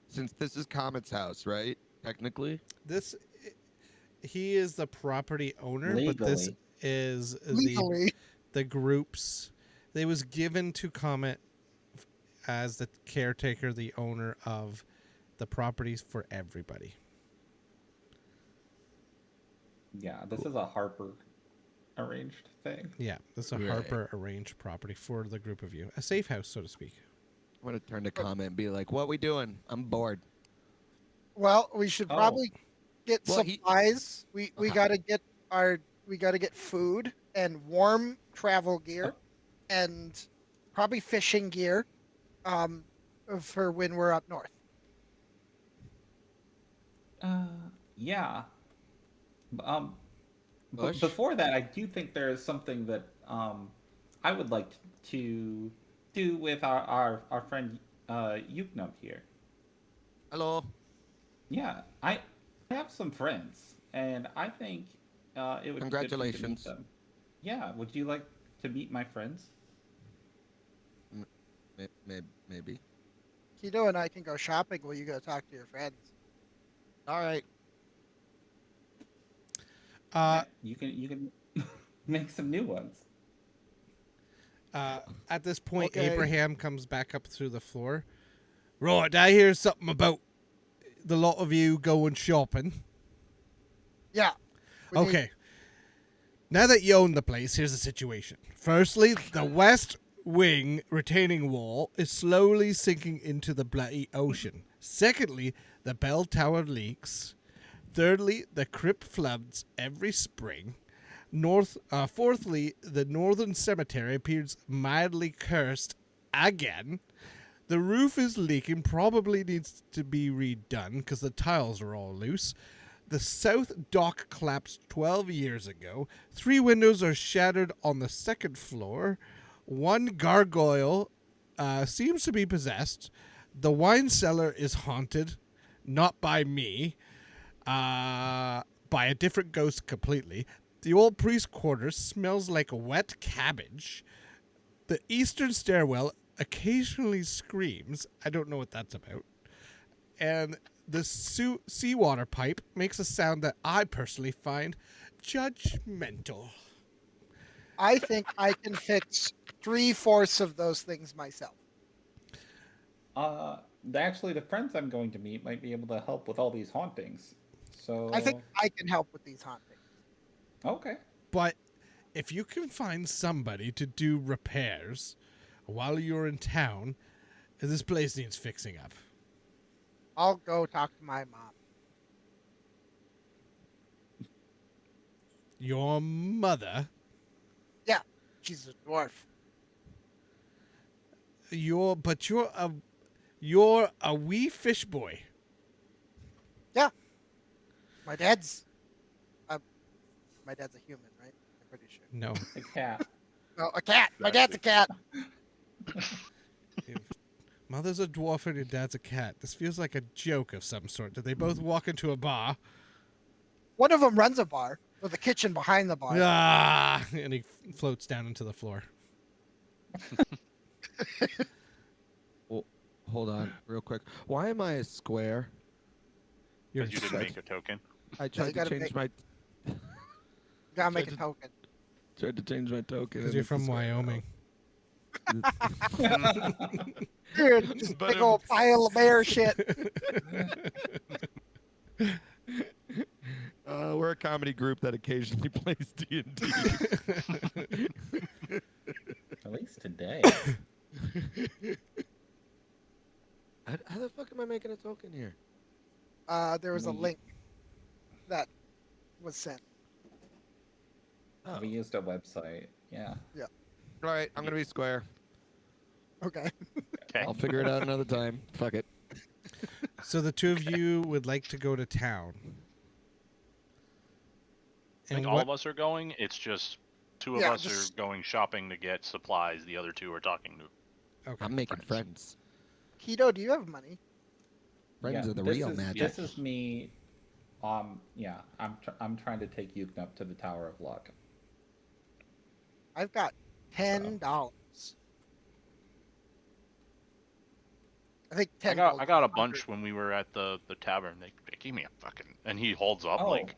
[SPEAKER 4] since this is Comet's house, right? Technically.
[SPEAKER 2] He is the property owner, but this
[SPEAKER 5] Legally.
[SPEAKER 2] is
[SPEAKER 3] Legally,
[SPEAKER 2] the group's. They was given to Comet as the caretaker, the owner of the properties for everybody.
[SPEAKER 5] Yeah, this is a Harper arranged thing.
[SPEAKER 2] Yeah, this is a
[SPEAKER 4] Right.
[SPEAKER 2] Harper arranged property for the group of you, a safe house, so to speak.
[SPEAKER 4] I'm gonna turn to Comet and be like, "What we doing? I'm bored."
[SPEAKER 3] well, we should
[SPEAKER 5] Oh.
[SPEAKER 3] probably get
[SPEAKER 4] Well, he-
[SPEAKER 3] supplies. We
[SPEAKER 4] Okay.
[SPEAKER 3] gotta get food and warm travel gear, and probably fishing gear, for when we're up north.
[SPEAKER 5] Yeah. But
[SPEAKER 4] Bush?
[SPEAKER 5] before that, I do think there is something that I would like to do with our friend Uoyhcnup here.
[SPEAKER 4] Hello.
[SPEAKER 5] Yeah, I have some friends, and I think it would be good for you to meet
[SPEAKER 4] Congratulations.
[SPEAKER 5] them. Yeah, would you like to meet my friends?
[SPEAKER 4] Maybe.
[SPEAKER 3] Kido and I can go shopping while you go talk to your friends.
[SPEAKER 4] All right.
[SPEAKER 5] You can make some new ones.
[SPEAKER 2] At this point,
[SPEAKER 3] Okay.
[SPEAKER 2] Abraham comes back up through the floor. Right, I hear something about the lot of you going shopping.
[SPEAKER 3] Yeah. we need-
[SPEAKER 2] Okay. Now that you own the place, here's the situation. Firstly, the west wing retaining wall is slowly sinking into the bloody ocean. Secondly, the bell tower leaks. Thirdly, the crypt floods every spring. Fourthly, the northern cemetery appears mildly cursed again. The roof is leaking, probably needs to be redone because the tiles are all loose. The south dock collapsed 12 years ago. 3 windows are shattered on the second floor. 1 gargoyle seems to be possessed. The wine cellar is haunted, not by me, by a different ghost completely. The old priest quarters smells like wet cabbage. The eastern stairwell occasionally screams. I don't know what that's about. And the seawater pipe makes a sound that I personally find judgmental.
[SPEAKER 3] I think I can fix 3/4 of those things myself.
[SPEAKER 5] Actually, the friends I'm going to meet might be able to help with all these hauntings. So
[SPEAKER 3] I think I can help with these hauntings.
[SPEAKER 5] okay.
[SPEAKER 2] But if you can find somebody to do repairs while you're in town, this place needs fixing up.
[SPEAKER 3] I'll go talk to my mom.
[SPEAKER 2] Your mother,
[SPEAKER 3] She's a dwarf.
[SPEAKER 2] you're a wee fish boy.
[SPEAKER 3] My dad's a human, right? I'm pretty sure.
[SPEAKER 2] No.
[SPEAKER 5] A cat.
[SPEAKER 3] No, a cat. My dad's a cat.
[SPEAKER 2] Mother's a dwarf and your dad's a cat. This feels like a joke of some sort. Did they both walk into a bar?
[SPEAKER 3] One of them runs a bar with a kitchen behind the bar.
[SPEAKER 2] Ah! And he floats down into the floor.
[SPEAKER 4] Well, hold on, real quick. Why am I a square?
[SPEAKER 2] You're
[SPEAKER 1] Because you didn't make a token.
[SPEAKER 4] I
[SPEAKER 3] you
[SPEAKER 4] tried to
[SPEAKER 3] gotta
[SPEAKER 4] change
[SPEAKER 3] make-
[SPEAKER 4] my
[SPEAKER 3] You gotta make a token.
[SPEAKER 4] token.
[SPEAKER 2] because
[SPEAKER 4] and
[SPEAKER 2] you're
[SPEAKER 4] it's a
[SPEAKER 2] from
[SPEAKER 4] square.
[SPEAKER 2] Wyoming.
[SPEAKER 3] Dude, just
[SPEAKER 4] But,
[SPEAKER 3] big old pile of bear shit.
[SPEAKER 4] We're a comedy group that occasionally plays D&D.
[SPEAKER 5] At least today.
[SPEAKER 4] How the fuck am I making a token here?
[SPEAKER 3] There was a link that was sent.
[SPEAKER 5] We used a website. Yeah.
[SPEAKER 4] All right, I'm gonna be square.
[SPEAKER 3] Okay.
[SPEAKER 1] Okay.
[SPEAKER 4] I'll figure it out another time. Fuck it.
[SPEAKER 2] So the two of you would like to go to town.
[SPEAKER 1] Like all of us are going. It's just two of
[SPEAKER 3] Yeah,
[SPEAKER 1] us
[SPEAKER 3] just-
[SPEAKER 1] are going shopping to get supplies. The other two are talking to.
[SPEAKER 2] Okay.
[SPEAKER 4] I'm making friends.
[SPEAKER 3] Kido, do you have money?
[SPEAKER 4] Friends
[SPEAKER 5] Yeah,
[SPEAKER 4] are the
[SPEAKER 5] this
[SPEAKER 4] real
[SPEAKER 5] is,
[SPEAKER 4] magic.
[SPEAKER 5] This is me. Yeah. I'm trying to take Uoyhcnup to the Tower of Luck.
[SPEAKER 3] I've got $10. I think 10
[SPEAKER 1] I
[SPEAKER 3] gold
[SPEAKER 1] got a
[SPEAKER 3] is 100.
[SPEAKER 1] bunch when we were at the tavern. They gave me a fucking, and he holds up
[SPEAKER 5] Oh,
[SPEAKER 1] like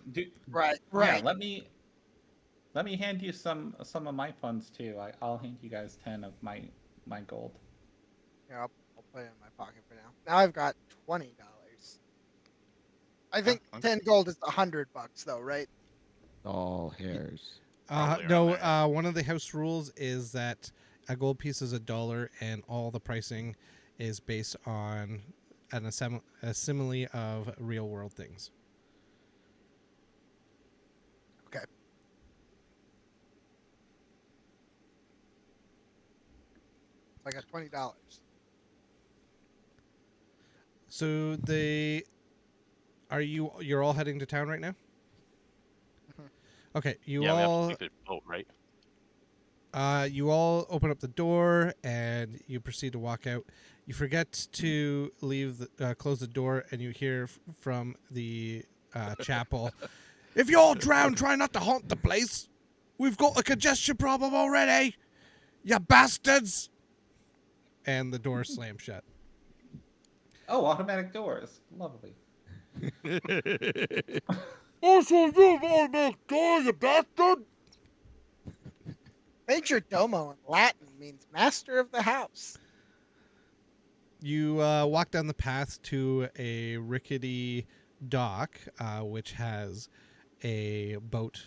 [SPEAKER 3] Right,
[SPEAKER 5] Yeah,
[SPEAKER 3] right.
[SPEAKER 5] let me hand you some of my funds too. I'll hand you guys 10 of my gold.
[SPEAKER 3] Here, I'll put it in my pocket for now. Now I've got $20. I think
[SPEAKER 1] okay.
[SPEAKER 3] 10 gold is $100 though, right?
[SPEAKER 4] All hairs.
[SPEAKER 1] Probably
[SPEAKER 2] No,
[SPEAKER 1] around there.
[SPEAKER 2] one of the house rules is that a gold piece is $1, and all the pricing is based on a simile of real world things.
[SPEAKER 3] Okay. So I got $20.
[SPEAKER 2] So you're all heading to town right now?
[SPEAKER 3] Mhm.
[SPEAKER 2] Okay, you
[SPEAKER 1] yeah, we have
[SPEAKER 2] all
[SPEAKER 1] to take the boat, right?
[SPEAKER 2] you all open up the door and you proceed to walk out. You forget to close the door, and you hear from the chapel, "If you all drown, try not to haunt the place. We've got a congestion problem already, you bastards!" And the door slams shut.
[SPEAKER 5] Oh, automatic doors. Lovely.
[SPEAKER 2] Also, you automatic door, you bastard!
[SPEAKER 3] Major domo in Latin means master of the house.
[SPEAKER 2] You walk down the path to a rickety dock, which has a boat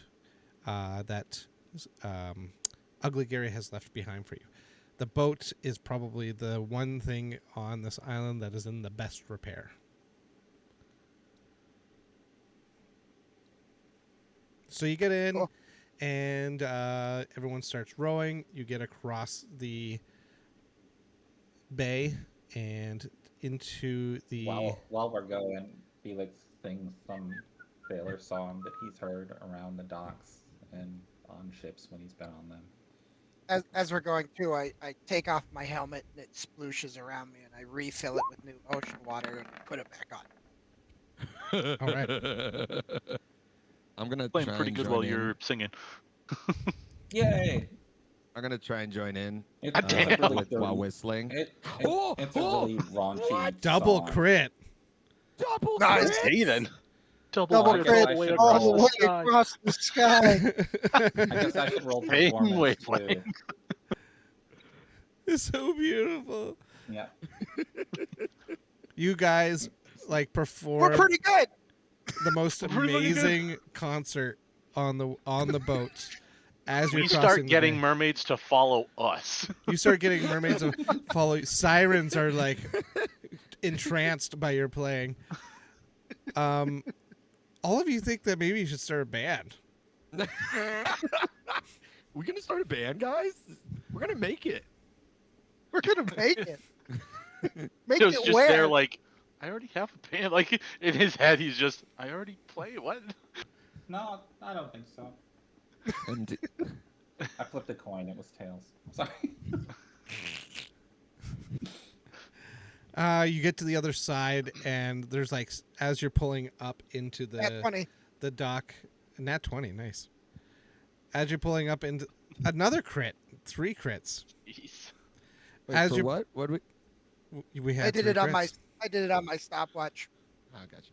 [SPEAKER 2] that Ugly Gary has left behind for you. The boat is probably the one thing on this island that is in the best repair. So you get in,
[SPEAKER 3] Cool.
[SPEAKER 2] and everyone starts rowing. You get across the bay and into the...
[SPEAKER 5] While we're going, Felix sings some sailor song that he's heard around the docks and on ships when he's been on them.
[SPEAKER 3] As we're going through, I take off my helmet and it splooshes around me, and I refill it with new ocean water and put it back on.
[SPEAKER 2] All right.
[SPEAKER 4] I'm gonna
[SPEAKER 1] Playing
[SPEAKER 4] try
[SPEAKER 1] pretty
[SPEAKER 4] and
[SPEAKER 1] good
[SPEAKER 4] join
[SPEAKER 1] while
[SPEAKER 4] in.
[SPEAKER 1] you're singing.
[SPEAKER 5] Yay!
[SPEAKER 4] I'm gonna try and join in
[SPEAKER 5] It,
[SPEAKER 1] God
[SPEAKER 5] it's a
[SPEAKER 1] damn.
[SPEAKER 5] really
[SPEAKER 4] while
[SPEAKER 5] dirty-
[SPEAKER 4] whistling.
[SPEAKER 5] It's a really raunchy
[SPEAKER 4] What?
[SPEAKER 2] Double
[SPEAKER 5] song.
[SPEAKER 2] crit.
[SPEAKER 4] Double
[SPEAKER 3] Nice.
[SPEAKER 4] crits?
[SPEAKER 1] Hey then.
[SPEAKER 3] Double
[SPEAKER 5] I guess
[SPEAKER 3] crit
[SPEAKER 5] I should
[SPEAKER 3] all
[SPEAKER 5] roll.
[SPEAKER 3] the way across the sky.
[SPEAKER 5] I guess I should roll
[SPEAKER 1] Pain
[SPEAKER 5] performance too.
[SPEAKER 1] wavelength.
[SPEAKER 2] It's so beautiful.
[SPEAKER 5] Yeah.
[SPEAKER 2] You guys like
[SPEAKER 3] We're
[SPEAKER 2] perform
[SPEAKER 3] pretty good.
[SPEAKER 2] the most
[SPEAKER 1] We're looking good.
[SPEAKER 2] amazing concert on the boat as you're
[SPEAKER 1] We
[SPEAKER 2] crossing
[SPEAKER 1] start
[SPEAKER 2] the
[SPEAKER 1] getting
[SPEAKER 2] bay.
[SPEAKER 1] mermaids to follow us.
[SPEAKER 2] You start getting mermaids to follow you. Sirens are like entranced by your playing. All of you think that maybe you should start a band.
[SPEAKER 4] We're gonna start a band, guys. We're gonna make it.
[SPEAKER 3] We're gonna make it. Make
[SPEAKER 1] He was
[SPEAKER 3] it
[SPEAKER 1] just
[SPEAKER 3] where?
[SPEAKER 1] there like, I already have a band. Like, in his head, he's just, I already play. What?
[SPEAKER 5] No, I don't think so.
[SPEAKER 4] And
[SPEAKER 5] I flipped a coin. It was tails. Sorry.
[SPEAKER 2] You get to the other side, and there's like as you're pulling up into
[SPEAKER 3] At 20.
[SPEAKER 2] the dock. Nat 20, nice. As you're pulling up into another crit, 3 crits.
[SPEAKER 1] Jeez.
[SPEAKER 4] wait,
[SPEAKER 2] As
[SPEAKER 4] for
[SPEAKER 2] you're-
[SPEAKER 4] what? What?
[SPEAKER 2] We had
[SPEAKER 3] I did
[SPEAKER 2] 3
[SPEAKER 3] it on my
[SPEAKER 2] crits.
[SPEAKER 3] stopwatch.
[SPEAKER 4] Oh, gotcha.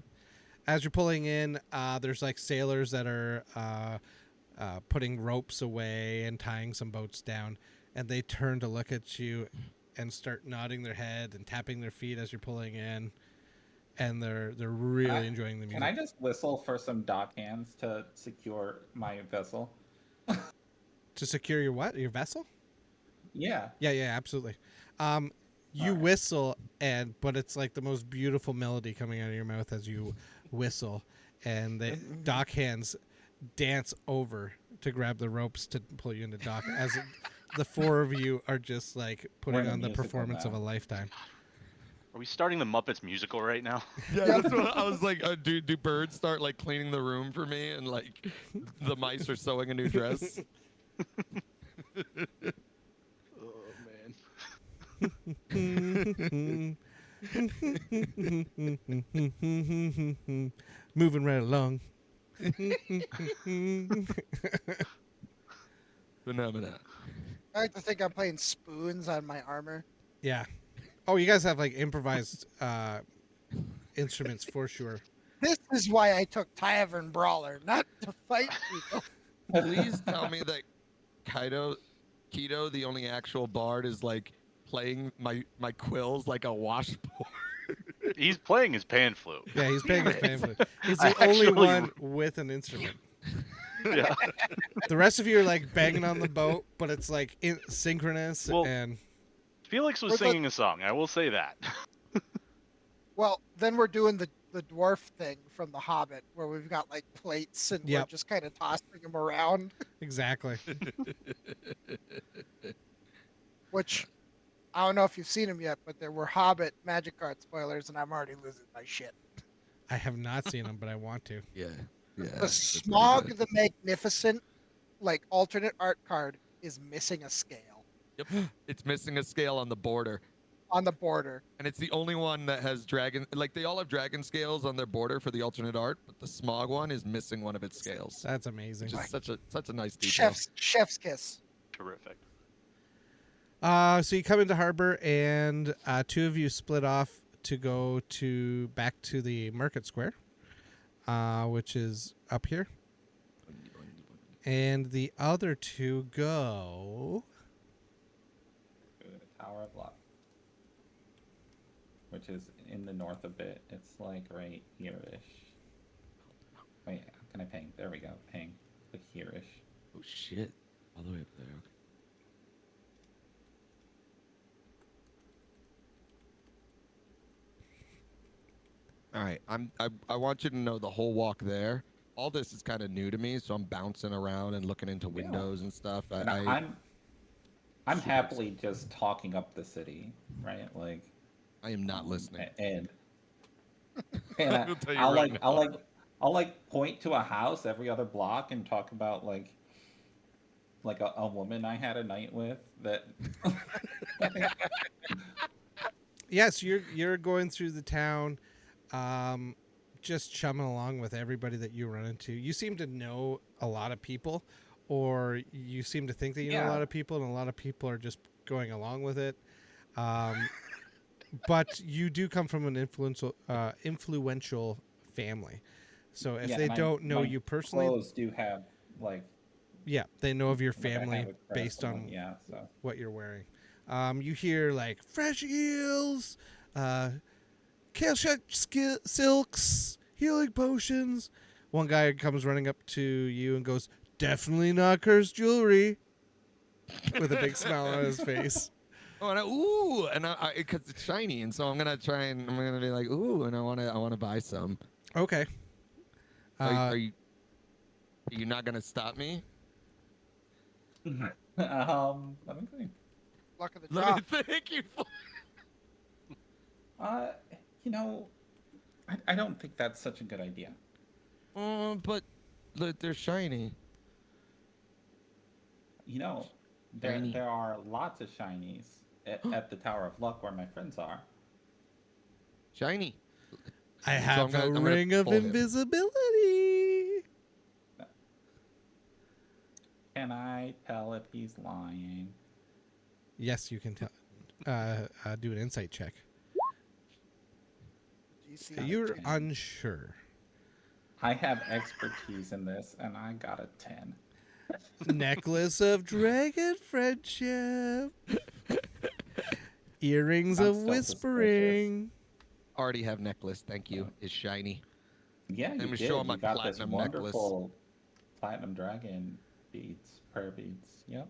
[SPEAKER 2] As you're pulling in, there's like sailors that are putting ropes away and tying some boats down, and they turn to look at you and start nodding their head and tapping their feet as you're pulling in, and they're really enjoying the music.
[SPEAKER 5] Can I just whistle for some dock hands to secure my vessel?
[SPEAKER 2] To secure your what? Your vessel?
[SPEAKER 5] Yeah.
[SPEAKER 2] Yeah, absolutely. You
[SPEAKER 5] Alright.
[SPEAKER 2] whistle, but it's like the most beautiful melody coming out of your mouth as you whistle, and the dock hands dance over to grab the ropes to pull you into dock as the 4 of you are just like
[SPEAKER 5] We're
[SPEAKER 2] putting
[SPEAKER 5] in a
[SPEAKER 2] on the
[SPEAKER 5] musical
[SPEAKER 2] performance of a
[SPEAKER 5] now.
[SPEAKER 2] lifetime.
[SPEAKER 1] Are we starting the Muppets musical right now?
[SPEAKER 4] Yeah, that's what I was like. Do birds start like cleaning the room for me, and like the mice are sewing a new dress?
[SPEAKER 1] Oh, man.
[SPEAKER 2] Moving right along.
[SPEAKER 4] Phenomena.
[SPEAKER 3] I like to think I'm playing spoons on my armor.
[SPEAKER 2] Yeah. Oh, you guys have like improvised instruments for sure.
[SPEAKER 3] This is why I took Tavern Brawler, not to fight people.
[SPEAKER 4] Please tell me that Kido, the only actual bard, is like playing my quills like a washboard.
[SPEAKER 1] He's playing his pan flute.
[SPEAKER 2] Yeah, he's playing his pan flute. He's
[SPEAKER 1] I
[SPEAKER 2] the only
[SPEAKER 1] actually-
[SPEAKER 2] one with an instrument.
[SPEAKER 1] Yeah.
[SPEAKER 2] The rest of you are like banging on the boat, but it's like synchronous
[SPEAKER 1] Well-
[SPEAKER 2] and
[SPEAKER 1] Felix was
[SPEAKER 3] We're the-
[SPEAKER 1] singing a song. I will say that.
[SPEAKER 3] Well, then we're doing the dwarf thing from The Hobbit, where we've got like plates and we're
[SPEAKER 2] Yep.
[SPEAKER 3] just kind of tossing them around,
[SPEAKER 2] exactly.
[SPEAKER 3] which I don't know if you've seen them yet, but there were Hobbit magic card spoilers, and I'm already losing my shit.
[SPEAKER 2] I have not seen them, but I want to.
[SPEAKER 4] Yeah. Yeah.
[SPEAKER 3] The Smog the Magnificent, like alternate art card, is missing a scale
[SPEAKER 4] Yep. It's missing a scale on the border.
[SPEAKER 3] on the border.
[SPEAKER 4] And it's the only one that has dragon, like they all have dragon scales on their border for the alternate art, but the Smog one is missing one of its scales.
[SPEAKER 2] That's amazing.
[SPEAKER 4] Which is such a nice detail.
[SPEAKER 3] Chef's kiss.
[SPEAKER 1] Terrific.
[SPEAKER 2] So you come into harbor, and 2 of you split off to go back to the market square, which is up here, and the other 2 go.
[SPEAKER 5] Go to the Tower of Luck, which is in the north a bit. It's like right here-ish. Wait, how can I ping? There we go. Ping. Like here-ish.
[SPEAKER 4] Oh shit! All the way up there. Okay. All right, I want you to know the whole walk there. All this is kind of new to me, so I'm bouncing around and looking into windows and stuff.
[SPEAKER 5] And I'm happily just talking up the city, right? Like
[SPEAKER 4] I am not listening.
[SPEAKER 5] And
[SPEAKER 4] I'll tell you
[SPEAKER 5] I'll
[SPEAKER 4] right
[SPEAKER 5] like
[SPEAKER 4] now.
[SPEAKER 5] I'll like point to a house every other block and talk about like a woman I had a night with that.
[SPEAKER 2] Yes, you're going through the town, just chumming along with everybody that you run into. You seem to know a lot of people, or you seem to think that you know a
[SPEAKER 5] Yeah.
[SPEAKER 2] lot of people, and a lot of people are just going along with it. But you do come from an influential family, so if
[SPEAKER 5] Yeah,
[SPEAKER 2] they
[SPEAKER 5] and
[SPEAKER 2] don't know
[SPEAKER 5] my
[SPEAKER 2] you personally,
[SPEAKER 5] clothes do have like
[SPEAKER 2] yeah, they know of your
[SPEAKER 5] I
[SPEAKER 2] family
[SPEAKER 5] have a crest
[SPEAKER 2] based
[SPEAKER 5] on them.
[SPEAKER 2] on
[SPEAKER 5] Yeah, so
[SPEAKER 2] what you're wearing. You hear like fresh eels, kale shut silks, healing potions. One guy comes running up to you and goes, "Definitely not cursed jewelry," with a big smile on his face.
[SPEAKER 4] Oh, and because it's shiny, and so I'm gonna be like, ooh, and I wanna buy some.
[SPEAKER 2] Okay.
[SPEAKER 4] Are you not gonna stop me?
[SPEAKER 5] let me think.
[SPEAKER 3] Luck of the
[SPEAKER 4] Let
[SPEAKER 3] draw.
[SPEAKER 4] me thank you.
[SPEAKER 5] Uh, you know, I don't think that's such a good idea.
[SPEAKER 4] But look, they're shiny.
[SPEAKER 5] You know,
[SPEAKER 4] Shiny.
[SPEAKER 5] there are lots of shinies at the Tower of Luck where my friends are.
[SPEAKER 4] Shiny.
[SPEAKER 2] I
[SPEAKER 4] So
[SPEAKER 2] have a
[SPEAKER 4] I'm gonna
[SPEAKER 2] ring of
[SPEAKER 4] pull him.
[SPEAKER 2] invisibility.
[SPEAKER 5] Can I tell if he's lying?
[SPEAKER 2] Yes, you can tell. Do an insight check.
[SPEAKER 3] DC
[SPEAKER 2] You're
[SPEAKER 5] 10.
[SPEAKER 2] unsure.
[SPEAKER 5] I have expertise in this, and I got a 10.
[SPEAKER 2] Necklace of dragon friendship. Earrings
[SPEAKER 5] I'm
[SPEAKER 2] of
[SPEAKER 5] still
[SPEAKER 2] whispering.
[SPEAKER 4] Already have necklace. Thank you. It's shiny.
[SPEAKER 5] Yeah, you
[SPEAKER 4] Let me
[SPEAKER 5] did.
[SPEAKER 4] show him my
[SPEAKER 5] You got this
[SPEAKER 4] platinum necklace.
[SPEAKER 5] wonderful platinum dragon beads, prayer beads. Yep.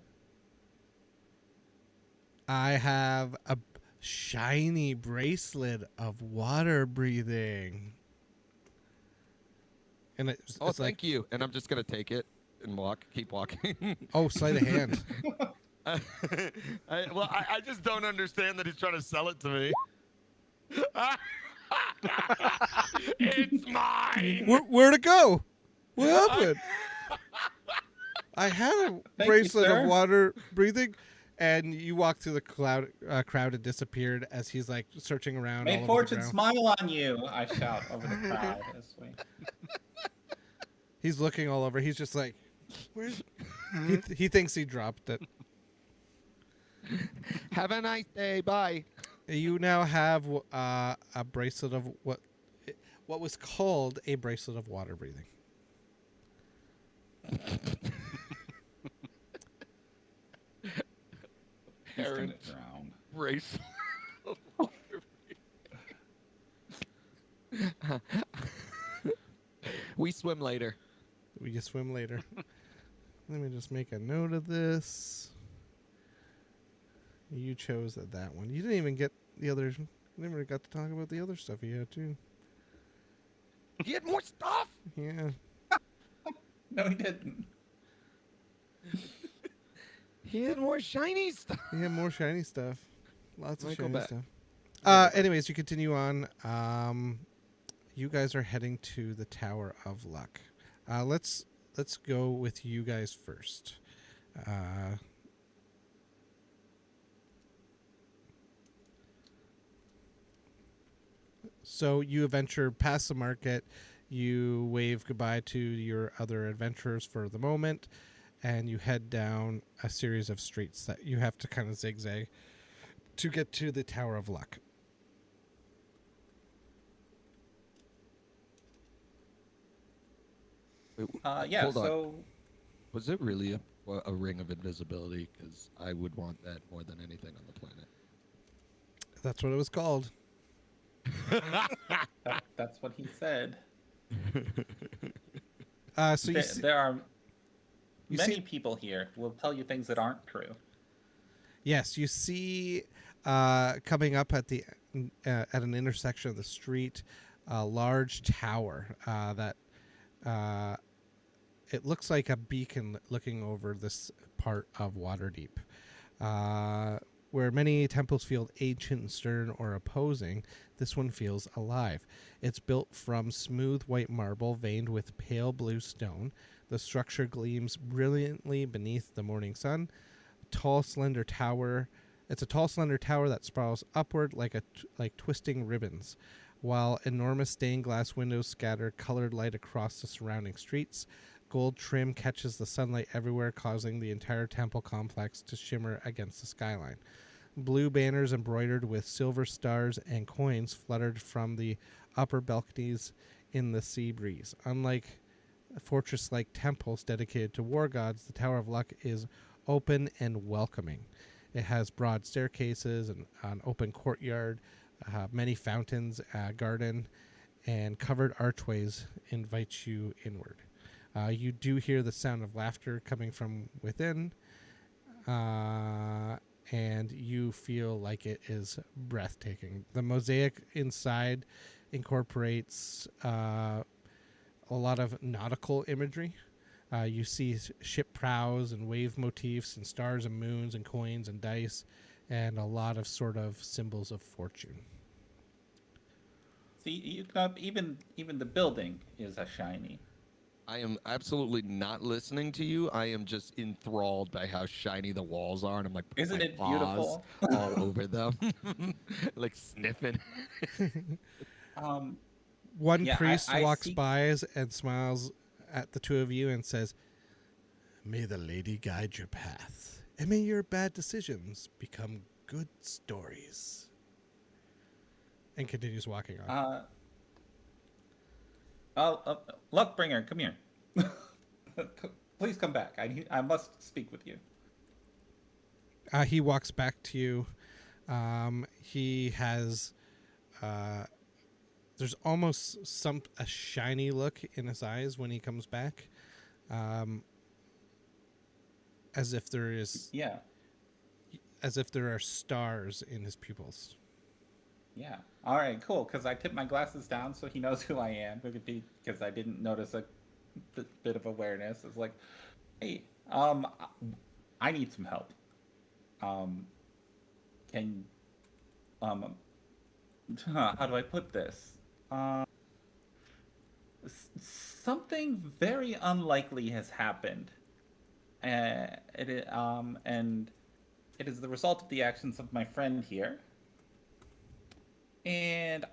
[SPEAKER 2] I have a shiny bracelet of water breathing. And it's
[SPEAKER 4] Oh,
[SPEAKER 2] like,
[SPEAKER 4] thank you. And I'm just gonna take it and keep walking.
[SPEAKER 2] oh, sleight of hand.
[SPEAKER 4] I just don't understand that he's trying to sell it to me. It's mine.
[SPEAKER 2] Where'd it go? What happened? I had a
[SPEAKER 5] Thank
[SPEAKER 2] bracelet
[SPEAKER 5] you,
[SPEAKER 2] of
[SPEAKER 5] sir.
[SPEAKER 2] water breathing, and you walk through the crowd and disappeared as he's like searching around all
[SPEAKER 5] May
[SPEAKER 2] over
[SPEAKER 5] fortune
[SPEAKER 2] the ground.
[SPEAKER 5] smile on you! I shout over the crowd as we.
[SPEAKER 2] He's looking all over. He's just like, where's? he thinks he dropped it.
[SPEAKER 4] Have a nice day. Bye.
[SPEAKER 2] You now have a bracelet of what was called a bracelet of water breathing.
[SPEAKER 5] He's gonna
[SPEAKER 4] Aaron
[SPEAKER 5] drown.
[SPEAKER 4] bracelet. We swim later.
[SPEAKER 2] We can swim later. Let me just make a note of this. You chose that one. You didn't even get the others. You never got to talk about the other stuff you had too.
[SPEAKER 4] He had more stuff.
[SPEAKER 2] Yeah.
[SPEAKER 5] No, he didn't.
[SPEAKER 4] He had more shiny stuff.
[SPEAKER 2] You have more shiny stuff. Lots of
[SPEAKER 4] Let me go
[SPEAKER 2] shiny
[SPEAKER 4] back.
[SPEAKER 2] stuff. Anyways, you continue on. You guys are heading to the Tower of Luck. Let's go with you guys first. So you venture past the market. You wave goodbye to your other adventurers for the moment, and you head down a series of streets that you have to kind of zigzag to get to the Tower of Luck.
[SPEAKER 5] Yeah.
[SPEAKER 4] Hold on.
[SPEAKER 5] So
[SPEAKER 4] Was it really a ring of invisibility? Because I would want that more than anything on the planet.
[SPEAKER 2] That's what it was called.
[SPEAKER 5] that's what he said.
[SPEAKER 2] So you see,
[SPEAKER 5] There are
[SPEAKER 2] you
[SPEAKER 5] many
[SPEAKER 2] see-
[SPEAKER 5] people here who will tell you things that aren't true.
[SPEAKER 2] yes, you see coming up at the at an intersection of the street, a large tower that it looks like a beacon looking over this part of Waterdeep. Where many temples feel ancient and stern or opposing, this one feels alive. It's built from smooth white marble veined with pale blue stone. The structure gleams brilliantly beneath the morning sun. Tall, slender tower. It's a tall, slender tower that spirals upward like twisting ribbons, while enormous stained glass windows scatter colored light across the surrounding streets. Gold trim catches the sunlight everywhere, causing the entire temple complex to shimmer against the skyline. Blue banners embroidered with silver stars and coins fluttered from the upper balconies in the sea breeze. Unlike fortress-like temples dedicated to war gods, the Tower of Luck is open and welcoming. It has broad staircases and an open courtyard, many fountains, a garden, and covered archways invite you inward. You do hear the sound of laughter coming from within, and you feel like it is breathtaking. The mosaic inside incorporates a lot of nautical imagery. You see ship prows and wave motifs and stars and moons and coins and dice and a lot of sort of symbols of fortune.
[SPEAKER 5] See, you can even the building is a shiny.
[SPEAKER 4] I am absolutely not listening to you. I am just enthralled by how shiny the walls are, and I'm like, putting
[SPEAKER 5] Isn't
[SPEAKER 4] my
[SPEAKER 5] it
[SPEAKER 4] paws
[SPEAKER 5] beautiful?
[SPEAKER 4] all over them, like sniffing.
[SPEAKER 2] One
[SPEAKER 5] Yeah,
[SPEAKER 2] priest
[SPEAKER 5] I
[SPEAKER 2] walks
[SPEAKER 5] see-
[SPEAKER 2] by and smiles at the two of you and says, "May the lady guide your path, and may your bad decisions become good stories." And continues walking on.
[SPEAKER 5] Luckbringer, come here. Please come back. I must speak with you.
[SPEAKER 2] He walks back to you. He has, there's almost a shiny look in his eyes when he comes back, as if there are stars in his pupils.
[SPEAKER 5] Yeah. All right. Cool. Because I tipped my glasses down so he knows who I am. Because I didn't notice a bit of awareness. It's like, hey, I need some help. Can, how do I put this? Something very unlikely has happened. And it is the result of the actions of my friend here. And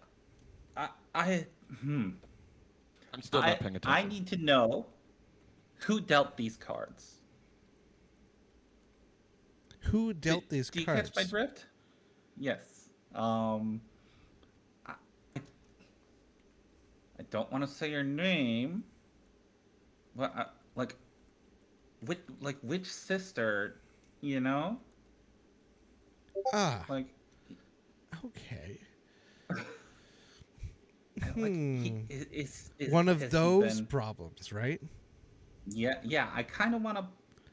[SPEAKER 5] I'm
[SPEAKER 4] still not paying attention.
[SPEAKER 5] I need to know who dealt these cards.
[SPEAKER 2] Who dealt these
[SPEAKER 5] do
[SPEAKER 2] cards?
[SPEAKER 5] you catch my drift? Yes. I don't want to say your name. What? Which sister? You know?
[SPEAKER 2] Ah.
[SPEAKER 5] Like.
[SPEAKER 2] Okay.
[SPEAKER 5] Is
[SPEAKER 2] one of
[SPEAKER 5] has he
[SPEAKER 2] those
[SPEAKER 5] been-
[SPEAKER 2] problems, right?
[SPEAKER 5] Yeah. I kind of want to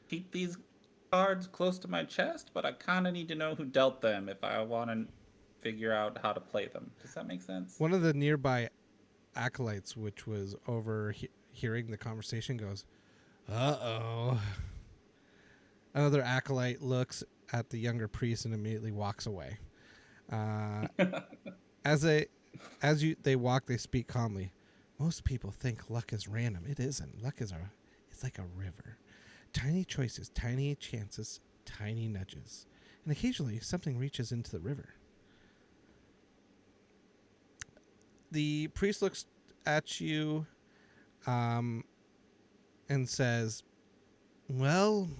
[SPEAKER 5] keep these cards close to my chest, but I kind of need to know who dealt them if I want to figure out how to play them. Does that make sense?
[SPEAKER 2] One of the nearby acolytes, which was hearing the conversation, goes, "Uh-oh." Another acolyte looks at the younger priest and immediately walks away. As they walk, they speak calmly. Most people think luck is random. It isn't. Luck is it's like a river. Tiny choices, tiny chances, tiny nudges. And occasionally something reaches into the river. The priest looks at you and says, "Well,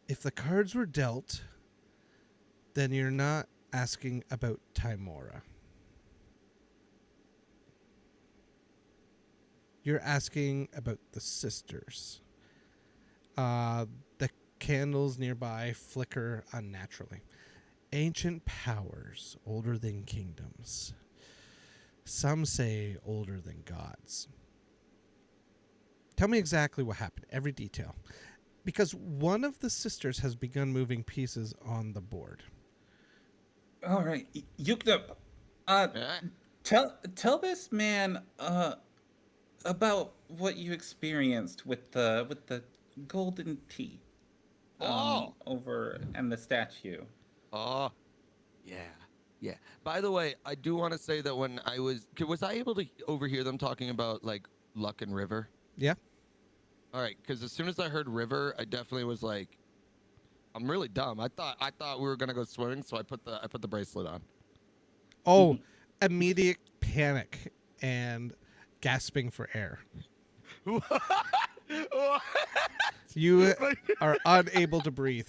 [SPEAKER 2] if the cards were dealt, then you're not asking about Timora. You're asking about the sisters. The candles nearby flicker unnaturally. Ancient powers, older than kingdoms. Some say older than gods. Tell me exactly what happened, every detail. Because one of the sisters has begun moving pieces on the board."
[SPEAKER 5] All right, Uoyhcnup, tell this man about what you experienced with the golden tea over and the statue.
[SPEAKER 4] Oh, yeah. By the way, I do want to say that when was I able to overhear them talking about like Luck and River?
[SPEAKER 2] Yeah.
[SPEAKER 4] All right, because as soon as I heard River, I definitely was like, I'm really dumb. I thought we were gonna go swimming, so I put the bracelet on.
[SPEAKER 2] Oh, immediate panic and gasping for air. You are unable to breathe.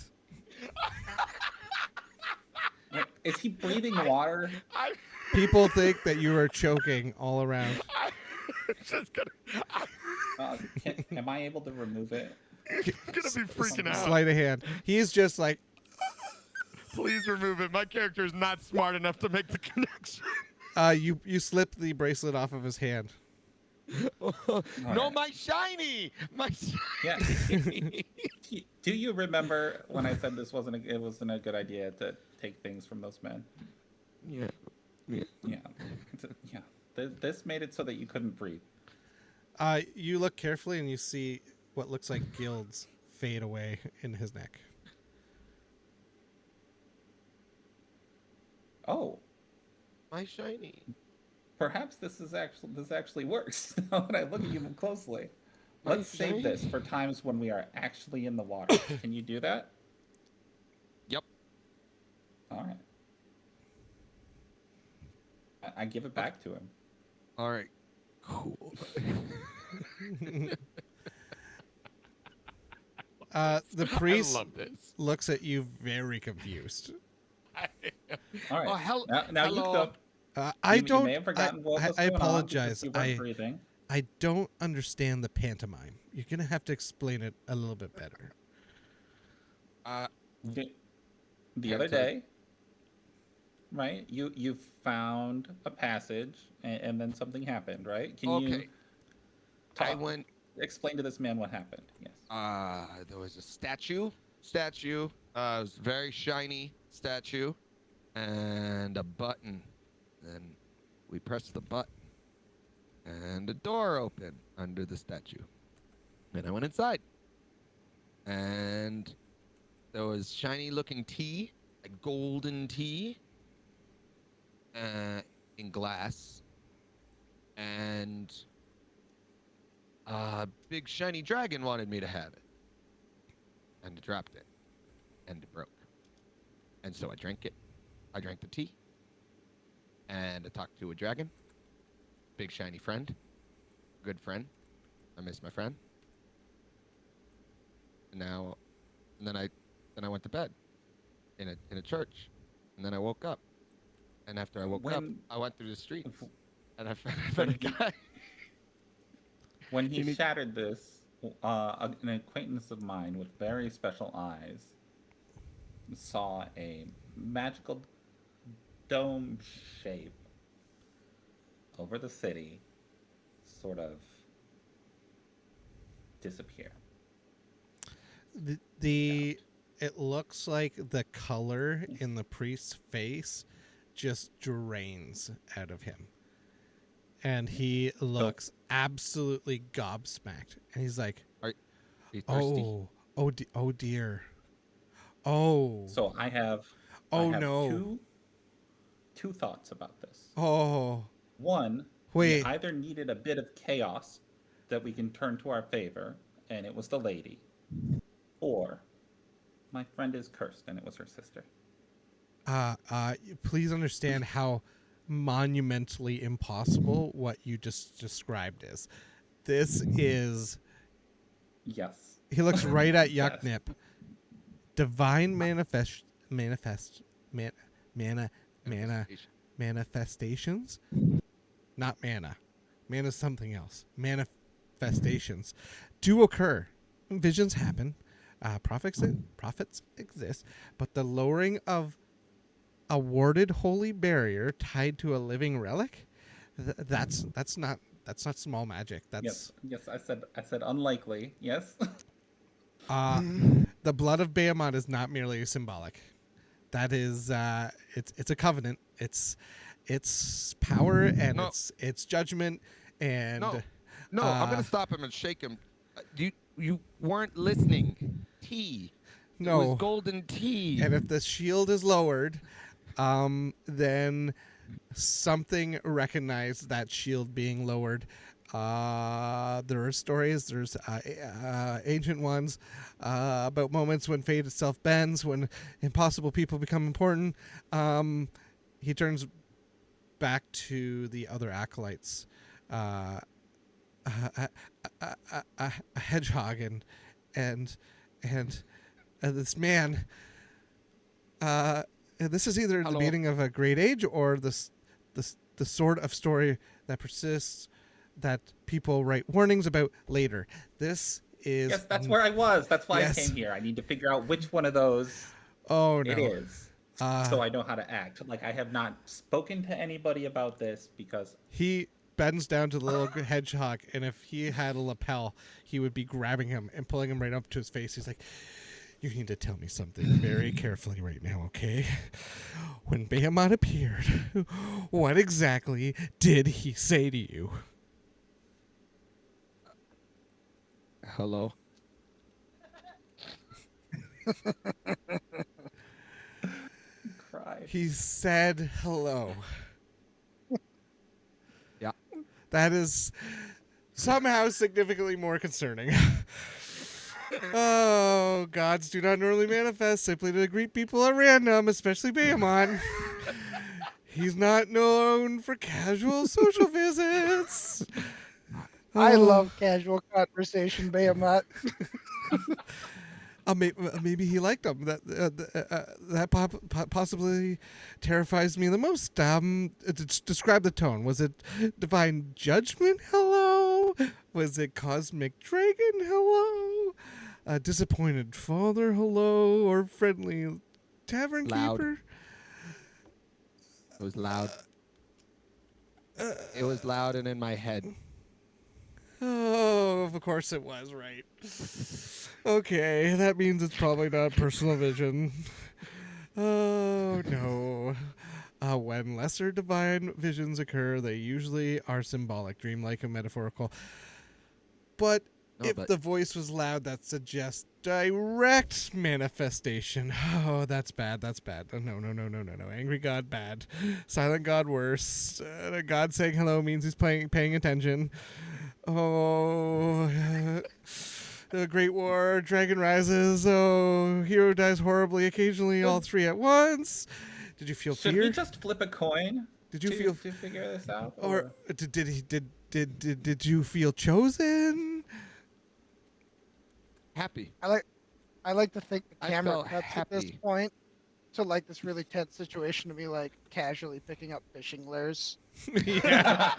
[SPEAKER 5] Wait, is he breathing water?
[SPEAKER 2] People think that you are choking all around.
[SPEAKER 4] I'm just gonna.
[SPEAKER 5] Am I able to remove it?
[SPEAKER 4] I'm gonna be freaking out.
[SPEAKER 2] Sleight of hand. He's just like,
[SPEAKER 4] Please remove it. My character is not smart enough to make the connection.
[SPEAKER 2] you slip the bracelet off of his hand.
[SPEAKER 4] No,
[SPEAKER 5] right.
[SPEAKER 4] my shiny. My
[SPEAKER 5] Yeah.
[SPEAKER 4] shiny.
[SPEAKER 5] Do you remember when I said it wasn't a good idea to take things from those men?
[SPEAKER 4] Yeah. Yeah.
[SPEAKER 5] Yeah. Yeah. This made it so that you couldn't breathe.
[SPEAKER 2] You look carefully and you see what looks like gills fade away in his neck.
[SPEAKER 5] Oh,
[SPEAKER 4] My shiny.
[SPEAKER 5] perhaps this actually works. Now that I look at you closely. Let's save this for times when we are actually in the water. Can you do that?
[SPEAKER 4] Yep.
[SPEAKER 5] All right. I give it back to him.
[SPEAKER 4] All right. Cool.
[SPEAKER 2] The priest
[SPEAKER 4] I love this.
[SPEAKER 2] looks at you very confused.
[SPEAKER 5] All right.
[SPEAKER 4] Oh, hell,
[SPEAKER 5] now you
[SPEAKER 4] hello.
[SPEAKER 5] go.
[SPEAKER 2] I
[SPEAKER 5] You
[SPEAKER 2] don't.
[SPEAKER 5] may have forgotten what was
[SPEAKER 2] I
[SPEAKER 5] going on because
[SPEAKER 2] apologize.
[SPEAKER 5] you weren't breathing.
[SPEAKER 2] I don't understand the pantomime. You're gonna have to explain it a little bit better.
[SPEAKER 5] The other day, right? You found a passage and then something happened, right? Can you
[SPEAKER 4] Okay. I went.
[SPEAKER 5] explain to this man what happened? Yes.
[SPEAKER 4] There was a statue. It was a very shiny statue, and a button. Then we pressed the button, and a door opened under the statue. And I went inside, and there was shiny-looking tea, like golden tea, in glass, and a big shiny dragon wanted me to have it. And I dropped it. And it broke. And so I drank it. I drank the tea. And I talked to a dragon. Big shiny friend. Good friend. I miss my friend. And then I went to bed in a church. And then I woke up. And after I woke up, I went through the streets. And I found a guy.
[SPEAKER 5] When he shattered this, an acquaintance of mine with very special eyes saw a magical dome shape over the city sort of disappear.
[SPEAKER 2] It looks like the color in the priest's face just drains out of him. And he looks absolutely gobsmacked. And he's like,
[SPEAKER 4] Are you thirsty?
[SPEAKER 2] oh dear. Oh.
[SPEAKER 5] So I have
[SPEAKER 2] No.
[SPEAKER 5] two thoughts about this.
[SPEAKER 2] Oh.
[SPEAKER 5] One,
[SPEAKER 2] Wait.
[SPEAKER 5] we either needed a bit of chaos that we can turn to our favor, and it was the lady, or my friend is cursed and it was her sister.
[SPEAKER 2] Please understand how monumentally impossible what you just described is. This is...
[SPEAKER 5] Yes.
[SPEAKER 2] He looks right at
[SPEAKER 5] Yes.
[SPEAKER 2] Uoyhcnup. Divine manifestations? Not mana. Mana's something else. Manifestations do occur. Visions happen. Prophets exist. But the lowering of a warded holy barrier tied to a living relic, that's not small magic. That's
[SPEAKER 5] Yes. I said unlikely. Yes.
[SPEAKER 2] the blood of Behemoth is not merely symbolic. That is it's a covenant. It's power and it's judgment and
[SPEAKER 4] No, I'm gonna stop him and shake him. You weren't listening. Tea.
[SPEAKER 2] No.
[SPEAKER 4] It was golden tea.
[SPEAKER 2] And if the shield is lowered, then something recognized that shield being lowered. There are stories, there's ancient ones about moments when fate itself bends, when impossible people become important. He turns back to the other acolytes. a hedgehog and this man. This is either the
[SPEAKER 4] Hello.
[SPEAKER 2] beginning of a great age or the sort of story that persists that people write warnings about later. This is
[SPEAKER 5] Yes, that's where I was. That's why
[SPEAKER 2] Yes.
[SPEAKER 5] I came here. I need to figure out which one of those
[SPEAKER 2] oh
[SPEAKER 5] it
[SPEAKER 2] no.
[SPEAKER 5] is, so I know how to act. Like, I have not spoken to anybody about this because
[SPEAKER 2] He bends down to the little hedgehog, and if he had a lapel, he would be grabbing him and pulling him right up to his face. He's like, "You need to tell me something very carefully right now, okay? When Behemoth appeared, what exactly did he say to you?"
[SPEAKER 4] Hello.
[SPEAKER 5] cry.
[SPEAKER 2] He said hello.
[SPEAKER 4] Yeah.
[SPEAKER 2] That is somehow significantly more concerning. Oh, gods do not normally manifest simply to greet people at random, especially Behemoth. He's not known for casual social visits.
[SPEAKER 3] I
[SPEAKER 2] Oh.
[SPEAKER 3] love casual conversation, Behemoth.
[SPEAKER 2] Maybe he liked them. That possibly terrifies me the most. Describe the tone. Was it divine judgment? Hello. Was it cosmic dragon? Hello. A disappointed father? Hello. Or friendly tavern
[SPEAKER 4] Loud.
[SPEAKER 2] keeper?
[SPEAKER 4] It was loud. It was loud and in my head.
[SPEAKER 2] Oh, of course it was, right. Okay, that means it's probably not personal vision. Oh, no. When lesser divine visions occur, they usually are symbolic, dreamlike, and metaphorical. But
[SPEAKER 4] No,
[SPEAKER 2] if
[SPEAKER 4] but-
[SPEAKER 2] the voice was loud, that suggests direct manifestation. Oh, that's bad. That's bad. Oh, no. Angry God, bad. Silent God, worse. A God saying hello means he's paying attention. Oh, the Great War, Dragon rises. Oh, hero dies horribly. Occasionally, all three at once. Did you feel
[SPEAKER 5] Should
[SPEAKER 2] fear?
[SPEAKER 5] we just flip a coin?
[SPEAKER 2] Did you
[SPEAKER 5] to,
[SPEAKER 2] feel,
[SPEAKER 5] to figure this out?
[SPEAKER 2] or did you feel chosen?
[SPEAKER 4] Happy.
[SPEAKER 3] I like to think the
[SPEAKER 4] I
[SPEAKER 3] camera
[SPEAKER 4] felt
[SPEAKER 3] cuts at this
[SPEAKER 4] happy.
[SPEAKER 3] point to like this really tense situation to me like casually picking up fishing lures.
[SPEAKER 2] Yeah.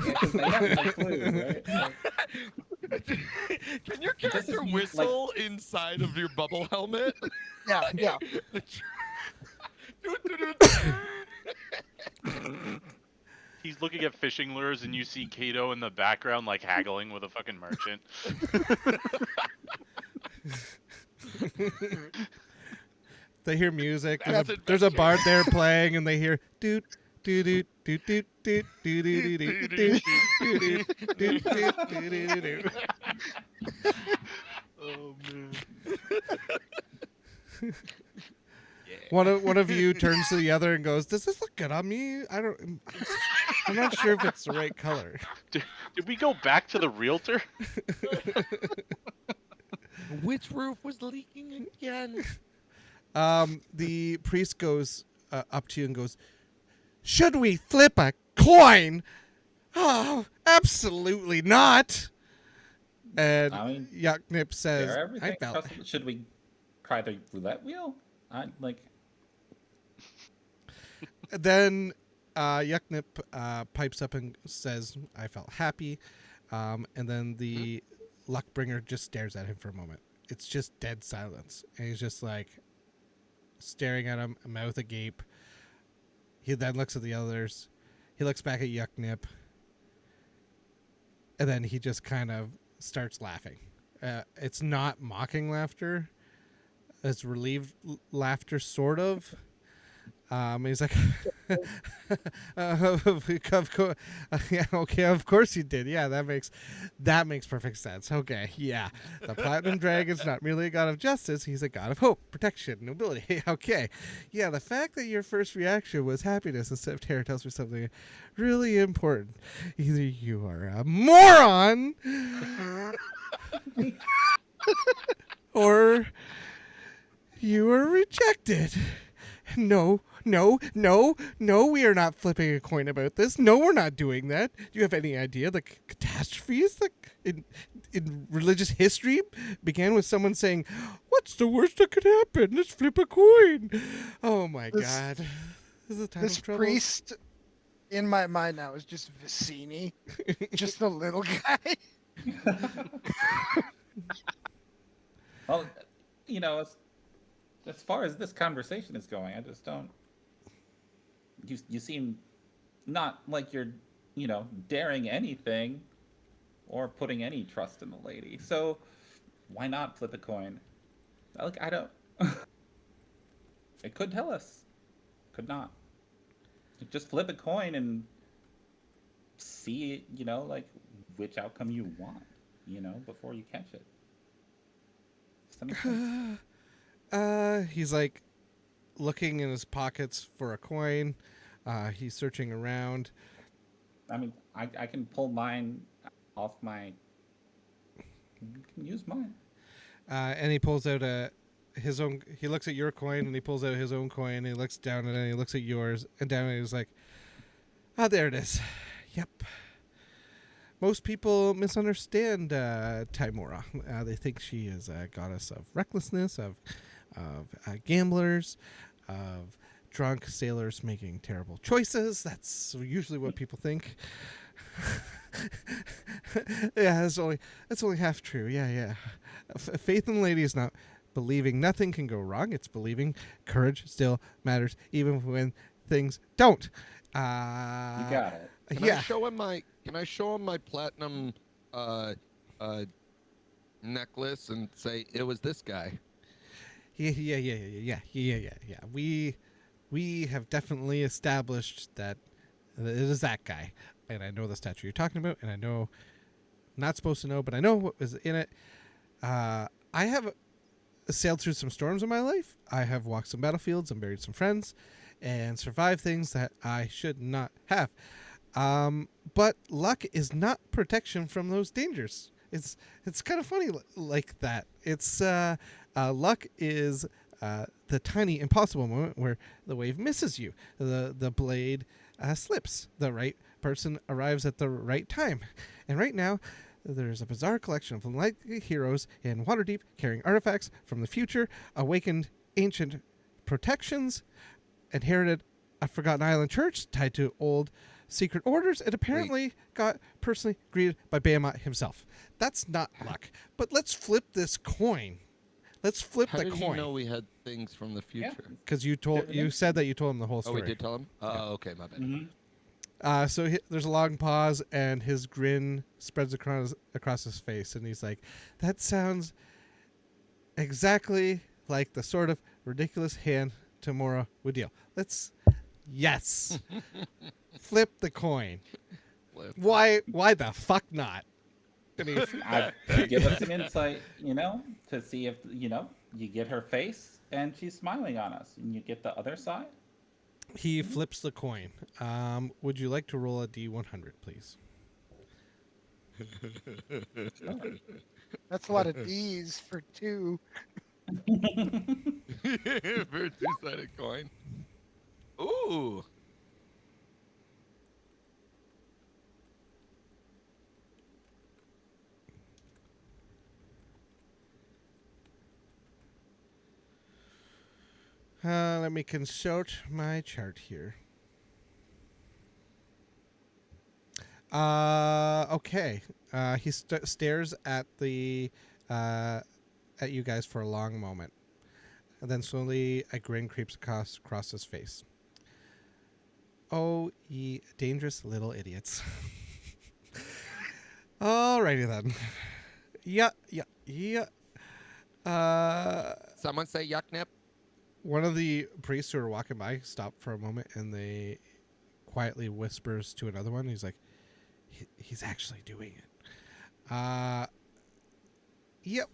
[SPEAKER 5] Yeah, 'cause they have no clue, right? Like,
[SPEAKER 4] Can your
[SPEAKER 5] This is
[SPEAKER 4] character
[SPEAKER 5] like-
[SPEAKER 4] whistle inside of your bubble helmet?
[SPEAKER 3] Yeah.
[SPEAKER 1] He's looking at fishing lures, and you see Kido in the background, like haggling with a fucking merchant.
[SPEAKER 2] They hear music.
[SPEAKER 4] That's
[SPEAKER 2] There's a
[SPEAKER 4] adventure.
[SPEAKER 2] bard there playing, and they hear doot doot doot doot doot doot doot doot doot doot doot doot doot doot.
[SPEAKER 1] Oh man.
[SPEAKER 2] One of you turns to the other and goes, "Does this look good on me? I'm not sure if it's the right color."
[SPEAKER 1] Did we go back to the realtor?
[SPEAKER 4] Which roof was leaking again?
[SPEAKER 2] The priest goes up to you and goes, "Should we flip a coin?" "Oh, absolutely not." And
[SPEAKER 5] I mean,
[SPEAKER 2] Uoyhcnup says,
[SPEAKER 5] Share everything.
[SPEAKER 2] "I felt."
[SPEAKER 5] Should we try the roulette wheel?
[SPEAKER 2] Then Uoyhcnup pipes up and says, "I felt happy." And then the Luckbringer just stares at him for a moment. It's just dead silence. And he's just like staring at him, mouth agape. He then looks at the others. He looks back at Uoyhcnup. And then he just kind of starts laughing. It's not mocking laughter. It's relieved laughter, sort of. He's like, of course, yeah, okay, of course you did. Yeah, that makes perfect sense. Okay, yeah, the Platinum Dragon's not merely a god of justice; he's a god of hope, protection, nobility. Okay, yeah, the fact that your first reaction was happiness instead of terror tells me something really important. Either you are a moron, or you were rejected. No, no, no, no, we are not flipping a coin about this. No, we're not doing that. Do you have any idea the catastrophes that in religious history began with someone saying, "What's the worst that could happen? Let's flip a coin." Oh my
[SPEAKER 3] This-
[SPEAKER 2] God. This is a time
[SPEAKER 3] This
[SPEAKER 2] of trouble.
[SPEAKER 3] priest in my mind now is just Vicini, just the little guy.
[SPEAKER 5] Well, you know, as far as this conversation is going, I just don't. You seem not like you're, daring anything or putting any trust in the lady. So why not flip a coin? Like, I don't. It could tell us. Could not. Just flip a coin and see, like which outcome you want, before you catch it. Does that make sense?
[SPEAKER 2] He's like looking in his pockets for a coin. He's searching around.
[SPEAKER 5] I mean, I can pull mine off my. You can use mine.
[SPEAKER 2] And he pulls out his own. He looks at your coin and he pulls out his own coin. And he looks down at it and he looks at yours and down and he's like, "Ah, there it is. Yep." Most people misunderstand Timora. They think she is a goddess of recklessness, of gamblers, of drunk sailors making terrible choices. That's usually what people think. Yeah, that's only half true. Yeah. Faith in the lady is not believing nothing can go wrong. It's believing courage still matters, even when things don't.
[SPEAKER 5] You got it.
[SPEAKER 4] Can
[SPEAKER 2] Yeah.
[SPEAKER 4] I show him my platinum necklace and say it was this guy?
[SPEAKER 2] Yeah. We have definitely established that it is that guy, and I know the statue you're talking about, and I know not supposed to know, but I know what was in it. I have sailed through some storms in my life. I have walked some battlefields and buried some friends, and survived things that I should not have. But luck is not protection from those dangers. It's kind of funny like that. It's luck is the tiny impossible moment where the wave misses you, the blade slips, the right person arrives at the right time, and right now there's a bizarre collection of unlikely heroes in Waterdeep carrying artifacts from the future, awakened ancient protections, inherited a forgotten island church tied to old secret orders, and apparently got personally greeted by Bahamut himself. That's not luck. But let's flip this coin. Let's flip
[SPEAKER 4] How
[SPEAKER 2] the
[SPEAKER 4] did
[SPEAKER 2] coin.
[SPEAKER 4] you know we had things from the future?
[SPEAKER 2] Because you said that you told him the whole
[SPEAKER 4] Oh,
[SPEAKER 2] story.
[SPEAKER 4] we did tell him? Oh, okay, my bad.
[SPEAKER 5] Mm-hmm.
[SPEAKER 2] So there's a long pause, and his grin spreads across his face, and he's like, "That sounds exactly like the sort of ridiculous hand Timora would deal. Yes, flip the coin.
[SPEAKER 4] Flip.
[SPEAKER 2] Why the fuck not?" I mean,
[SPEAKER 5] Give us some insight, to see if, you get her face and she's smiling on us, and you get the other side.
[SPEAKER 2] he flips the coin. Would you like to roll a D100, please?
[SPEAKER 3] That's a lot of D's for 2.
[SPEAKER 4] For a two-sided coin. Ooh.
[SPEAKER 2] Let me consult my chart here. Okay. He stares at at you guys for a long moment, and then slowly a grin creeps across his face. Oh, ye dangerous little idiots! Alrighty then. Yeah.
[SPEAKER 4] Someone say yucknip.
[SPEAKER 2] One of the priests who are walking by stop for a moment, and they quietly whispers to another one. He's like, he's actually doing it. Yep.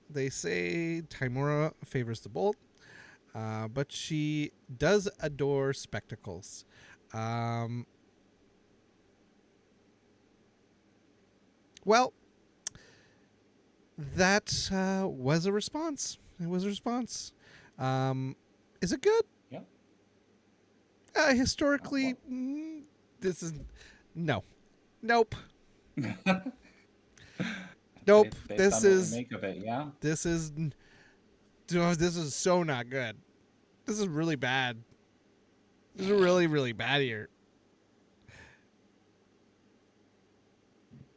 [SPEAKER 2] They say Timora favors the bold, but she does adore spectacles. Well, that was a response. It was a response. Is it good?
[SPEAKER 5] Yep.
[SPEAKER 2] Historically, this is no, nope, nope.
[SPEAKER 5] Based
[SPEAKER 2] This
[SPEAKER 5] on what we
[SPEAKER 2] is
[SPEAKER 5] make of it, yeah.
[SPEAKER 2] this is this is so not good. This is really bad. This is really really bad here.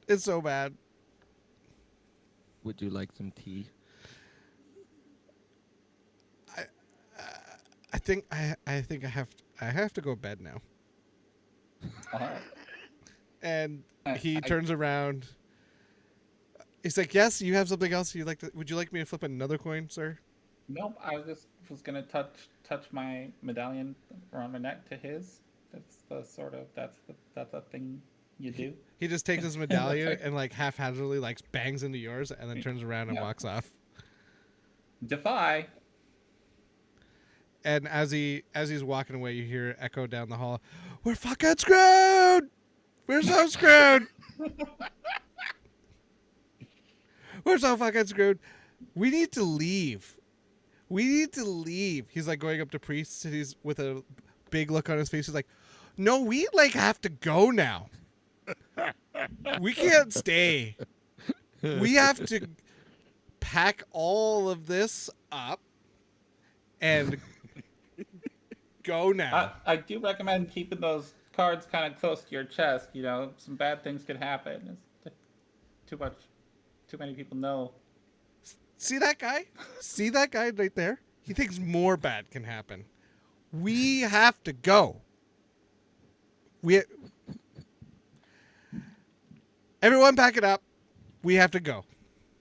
[SPEAKER 2] It's so bad.
[SPEAKER 4] Would you like some tea?
[SPEAKER 2] I think I have to go to bed now.
[SPEAKER 5] Uh,
[SPEAKER 2] And
[SPEAKER 5] I-
[SPEAKER 2] he
[SPEAKER 5] I-
[SPEAKER 2] turns around. He's like, "Yes, you have something else you like to? Would you like me to flip another coin, sir?"
[SPEAKER 5] Nope, I was gonna touch my medallion around my neck to his. That's the thing you do.
[SPEAKER 2] He just takes his medallion
[SPEAKER 5] like-
[SPEAKER 2] and like haphazardly like bangs into yours, and then turns around and
[SPEAKER 5] Yeah.
[SPEAKER 2] walks off.
[SPEAKER 5] Defy.
[SPEAKER 2] And as he's walking away, you hear echo down the hall. We're fucking screwed. We're so screwed. We're so fucking screwed. We need to leave. We need to leave. He's like going up to priests, and he's with a big look on his face. He's like, "No, we like have to go now. We can't stay. We have to pack all of this up and go now."
[SPEAKER 5] I do recommend keeping those cards kind of close to your chest. You know, some bad things could happen. Too many people know.
[SPEAKER 2] See that guy? See that guy right there? He thinks more bad can happen. We have to go. Everyone pack it up. We have to go.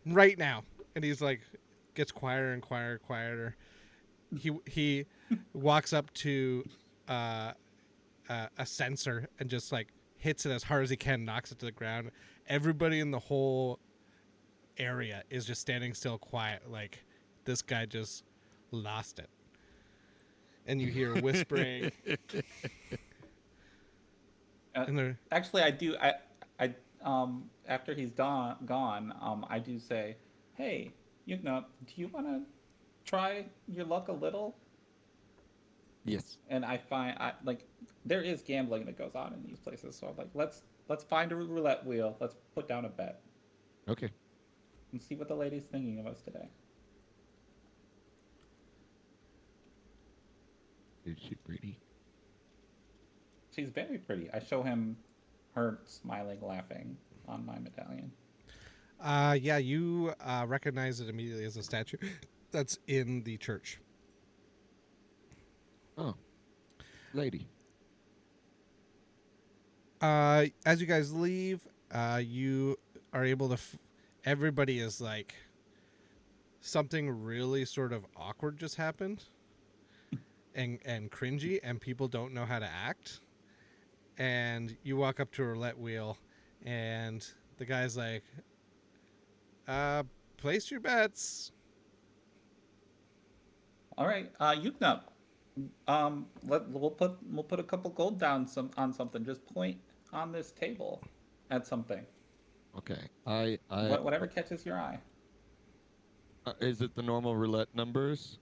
[SPEAKER 2] Right now. And he's like, gets quieter and quieter. He walks up to a sensor and just like hits it as hard as he can, knocks it to the ground. Everybody in the whole area is just standing still quiet, like this guy just lost it. And you hear whispering. And they're,
[SPEAKER 5] Actually, I do. After he's gone, I do say, "Hey, Uoyhcnup, do you want to try your luck a little?"
[SPEAKER 4] Yes.
[SPEAKER 5] And I find there is gambling that goes on in these places, so I'm like, let's find a roulette wheel. Let's put down a bet
[SPEAKER 4] Okay.
[SPEAKER 5] and see what the lady's thinking of us today.
[SPEAKER 4] Is she pretty?
[SPEAKER 5] She's very pretty. I show him her smiling, laughing on my medallion.
[SPEAKER 2] yeah, you recognize it immediately as a statue that's in the church.
[SPEAKER 4] Oh, lady.
[SPEAKER 2] As you guys leave, you are able to. Everybody is like, something really sort of awkward just happened, and cringy, and people don't know how to act. And you walk up to a roulette wheel, and the guy's like, "Place your bets."
[SPEAKER 5] All right, Uoyhcnup. We'll put a couple gold down on something. Just point on this table at something.
[SPEAKER 4] Okay.
[SPEAKER 5] Whatever catches your eye.
[SPEAKER 4] Is it the normal roulette numbers?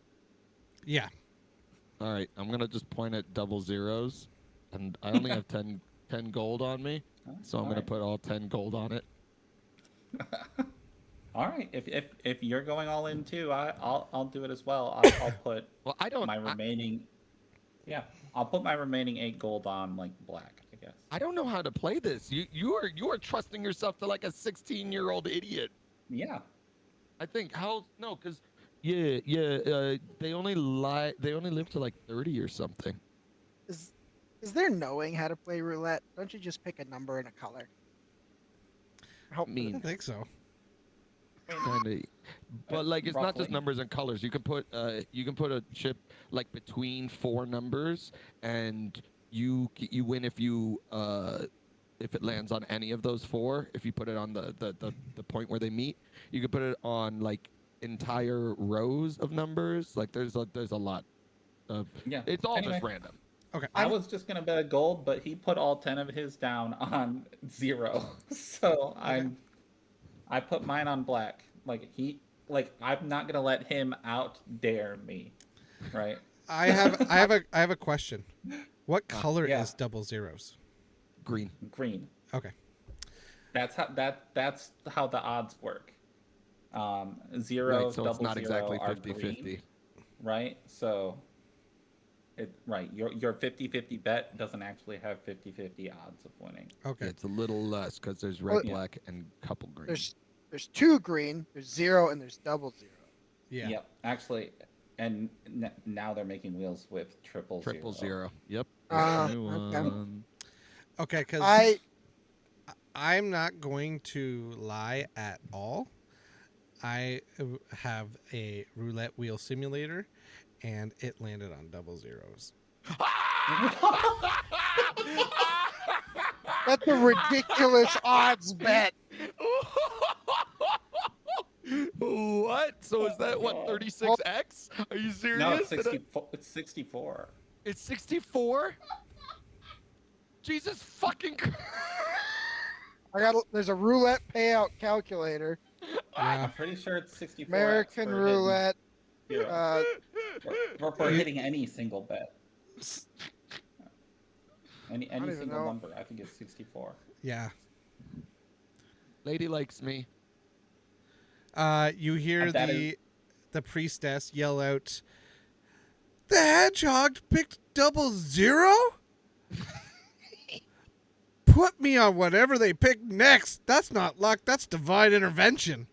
[SPEAKER 2] Yeah.
[SPEAKER 4] All right. I'm gonna just point at double zeros, and I only have 10 gold on me, so I'm
[SPEAKER 5] All
[SPEAKER 4] gonna
[SPEAKER 5] right.
[SPEAKER 4] put all 10 gold on it.
[SPEAKER 5] All right. If you're going all in too, I'll do it as well. I'll put
[SPEAKER 4] Well, I don't.
[SPEAKER 5] my remaining. Yeah, I'll put my remaining 8 gold on like black, I guess.
[SPEAKER 4] I don't know how to play this. You are trusting yourself to like a 16-year-old idiot.
[SPEAKER 5] Yeah.
[SPEAKER 4] I think because they only live to like 30 or something.
[SPEAKER 3] Is there knowing how to play roulette? Don't you just pick a number and a color? Hope
[SPEAKER 4] I
[SPEAKER 2] I
[SPEAKER 4] mean,
[SPEAKER 2] don't think so.
[SPEAKER 4] kind of, but like it's not just
[SPEAKER 5] roughly.
[SPEAKER 4] numbers and colors. You can put a chip like between 4 numbers, and you win if it lands on any of those 4. If you put it on the point where they meet, you can put it on like entire rows of numbers. Like there's a lot of
[SPEAKER 5] Yeah.
[SPEAKER 4] It's all
[SPEAKER 5] Anyway.
[SPEAKER 4] just random.
[SPEAKER 2] Okay.
[SPEAKER 5] I was just gonna bet a gold, but he put all 10 of his down on 0. So I put mine on black. I'm not gonna let him out dare me, right?
[SPEAKER 2] I have a question. What color
[SPEAKER 5] yeah.
[SPEAKER 2] is double zeros?
[SPEAKER 4] Green.
[SPEAKER 5] Green.
[SPEAKER 2] Okay.
[SPEAKER 5] That's how the odds work. Zero,
[SPEAKER 4] Right, so
[SPEAKER 5] double
[SPEAKER 4] it's not
[SPEAKER 5] zero
[SPEAKER 4] exactly
[SPEAKER 5] are
[SPEAKER 4] 50-50.
[SPEAKER 5] green, right? So your 50-50 bet doesn't actually have 50-50 odds of winning.
[SPEAKER 2] Okay.
[SPEAKER 4] Yeah, it's a little less because there's red,
[SPEAKER 3] Well,
[SPEAKER 5] yeah.
[SPEAKER 4] black, and couple green.
[SPEAKER 3] There's 2 green, there's 0, and there's double 0.
[SPEAKER 2] Yeah.
[SPEAKER 5] Yep, actually, and now they're making wheels with triple
[SPEAKER 4] Zero. Yep. New
[SPEAKER 3] Okay.
[SPEAKER 4] one.
[SPEAKER 2] Okay, because
[SPEAKER 3] I
[SPEAKER 2] I'm not going to lie at all. I have a roulette wheel simulator, and it landed on double zeros.
[SPEAKER 3] that's a ridiculous odds bet.
[SPEAKER 4] What? So is that what 36x? Are you serious?
[SPEAKER 5] No, it's 64. It's 64.
[SPEAKER 4] It's 64. Jesus fucking.
[SPEAKER 3] There's a roulette payout calculator.
[SPEAKER 2] Yeah.
[SPEAKER 5] I'm pretty sure it's 64.
[SPEAKER 3] American roulette.
[SPEAKER 5] Yeah. For hitting any single bet. Any
[SPEAKER 3] don't even
[SPEAKER 5] single
[SPEAKER 3] know.
[SPEAKER 5] number. I think it's 64.
[SPEAKER 2] Yeah.
[SPEAKER 4] Lady likes me.
[SPEAKER 2] You hear
[SPEAKER 5] That is-
[SPEAKER 2] the priestess yell out, "The hedgehog picked double zero? Put me on whatever they pick next. That's not luck. That's divine intervention."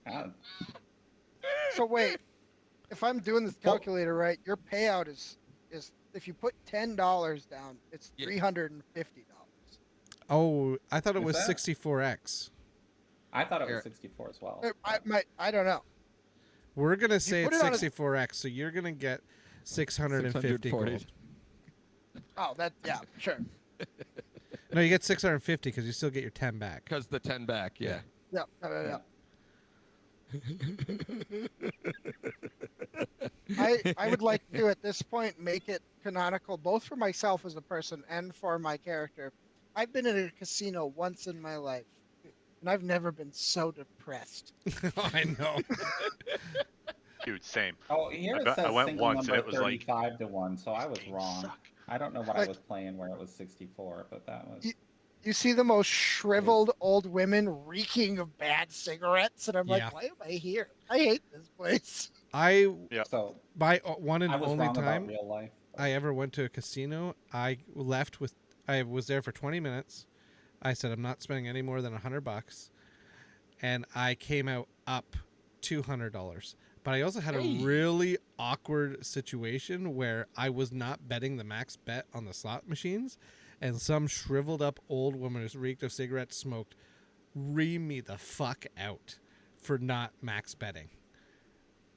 [SPEAKER 5] Ah,
[SPEAKER 3] So wait, if I'm doing this calculator right, your payout is if you put $10 down, it's
[SPEAKER 4] Yeah.
[SPEAKER 3] $350.
[SPEAKER 2] Oh, I thought it
[SPEAKER 5] Is
[SPEAKER 2] was
[SPEAKER 5] that-
[SPEAKER 2] 64x.
[SPEAKER 5] I thought it
[SPEAKER 4] Here.
[SPEAKER 5] was 64 as well.
[SPEAKER 3] I don't know.
[SPEAKER 2] We're going to say
[SPEAKER 3] put
[SPEAKER 2] it's
[SPEAKER 3] it on a-
[SPEAKER 2] 64x, so you're going to get 650
[SPEAKER 4] 640.
[SPEAKER 2] gold.
[SPEAKER 3] Oh, yeah, sure.
[SPEAKER 2] No, you get 650 because you still get your 10 back.
[SPEAKER 4] Because the 10 back, yeah.
[SPEAKER 3] Yeah. I would like to, at this point, make it canonical, both for myself as a person and for my character. I've been in a casino once in my life, and I've never been so depressed.
[SPEAKER 2] I know.
[SPEAKER 1] Dude, same.
[SPEAKER 5] Oh, here it
[SPEAKER 1] I
[SPEAKER 5] says
[SPEAKER 1] went
[SPEAKER 5] single
[SPEAKER 1] once and
[SPEAKER 5] number
[SPEAKER 1] it was like,
[SPEAKER 5] 35 to 1, so I was
[SPEAKER 1] Games
[SPEAKER 5] wrong.
[SPEAKER 1] suck.
[SPEAKER 5] I don't know what I
[SPEAKER 3] Like-
[SPEAKER 5] was playing where it was 64, but that was...
[SPEAKER 3] You see the most shriveled old women reeking of bad cigarettes, and I'm
[SPEAKER 2] Yeah.
[SPEAKER 3] like, why am I here? I hate this place.
[SPEAKER 5] So,
[SPEAKER 2] My one and
[SPEAKER 5] I was
[SPEAKER 2] only
[SPEAKER 5] wrong
[SPEAKER 2] time
[SPEAKER 5] about real life.
[SPEAKER 2] I ever went to a casino, I was there for 20 minutes. I said, I'm not spending any more than $100. And I came out up $200. But I also had a really awkward situation where I was not betting the max bet on the slot machines. And some shriveled up old woman who's reeked of cigarette smoked reamed me the fuck out for not max betting.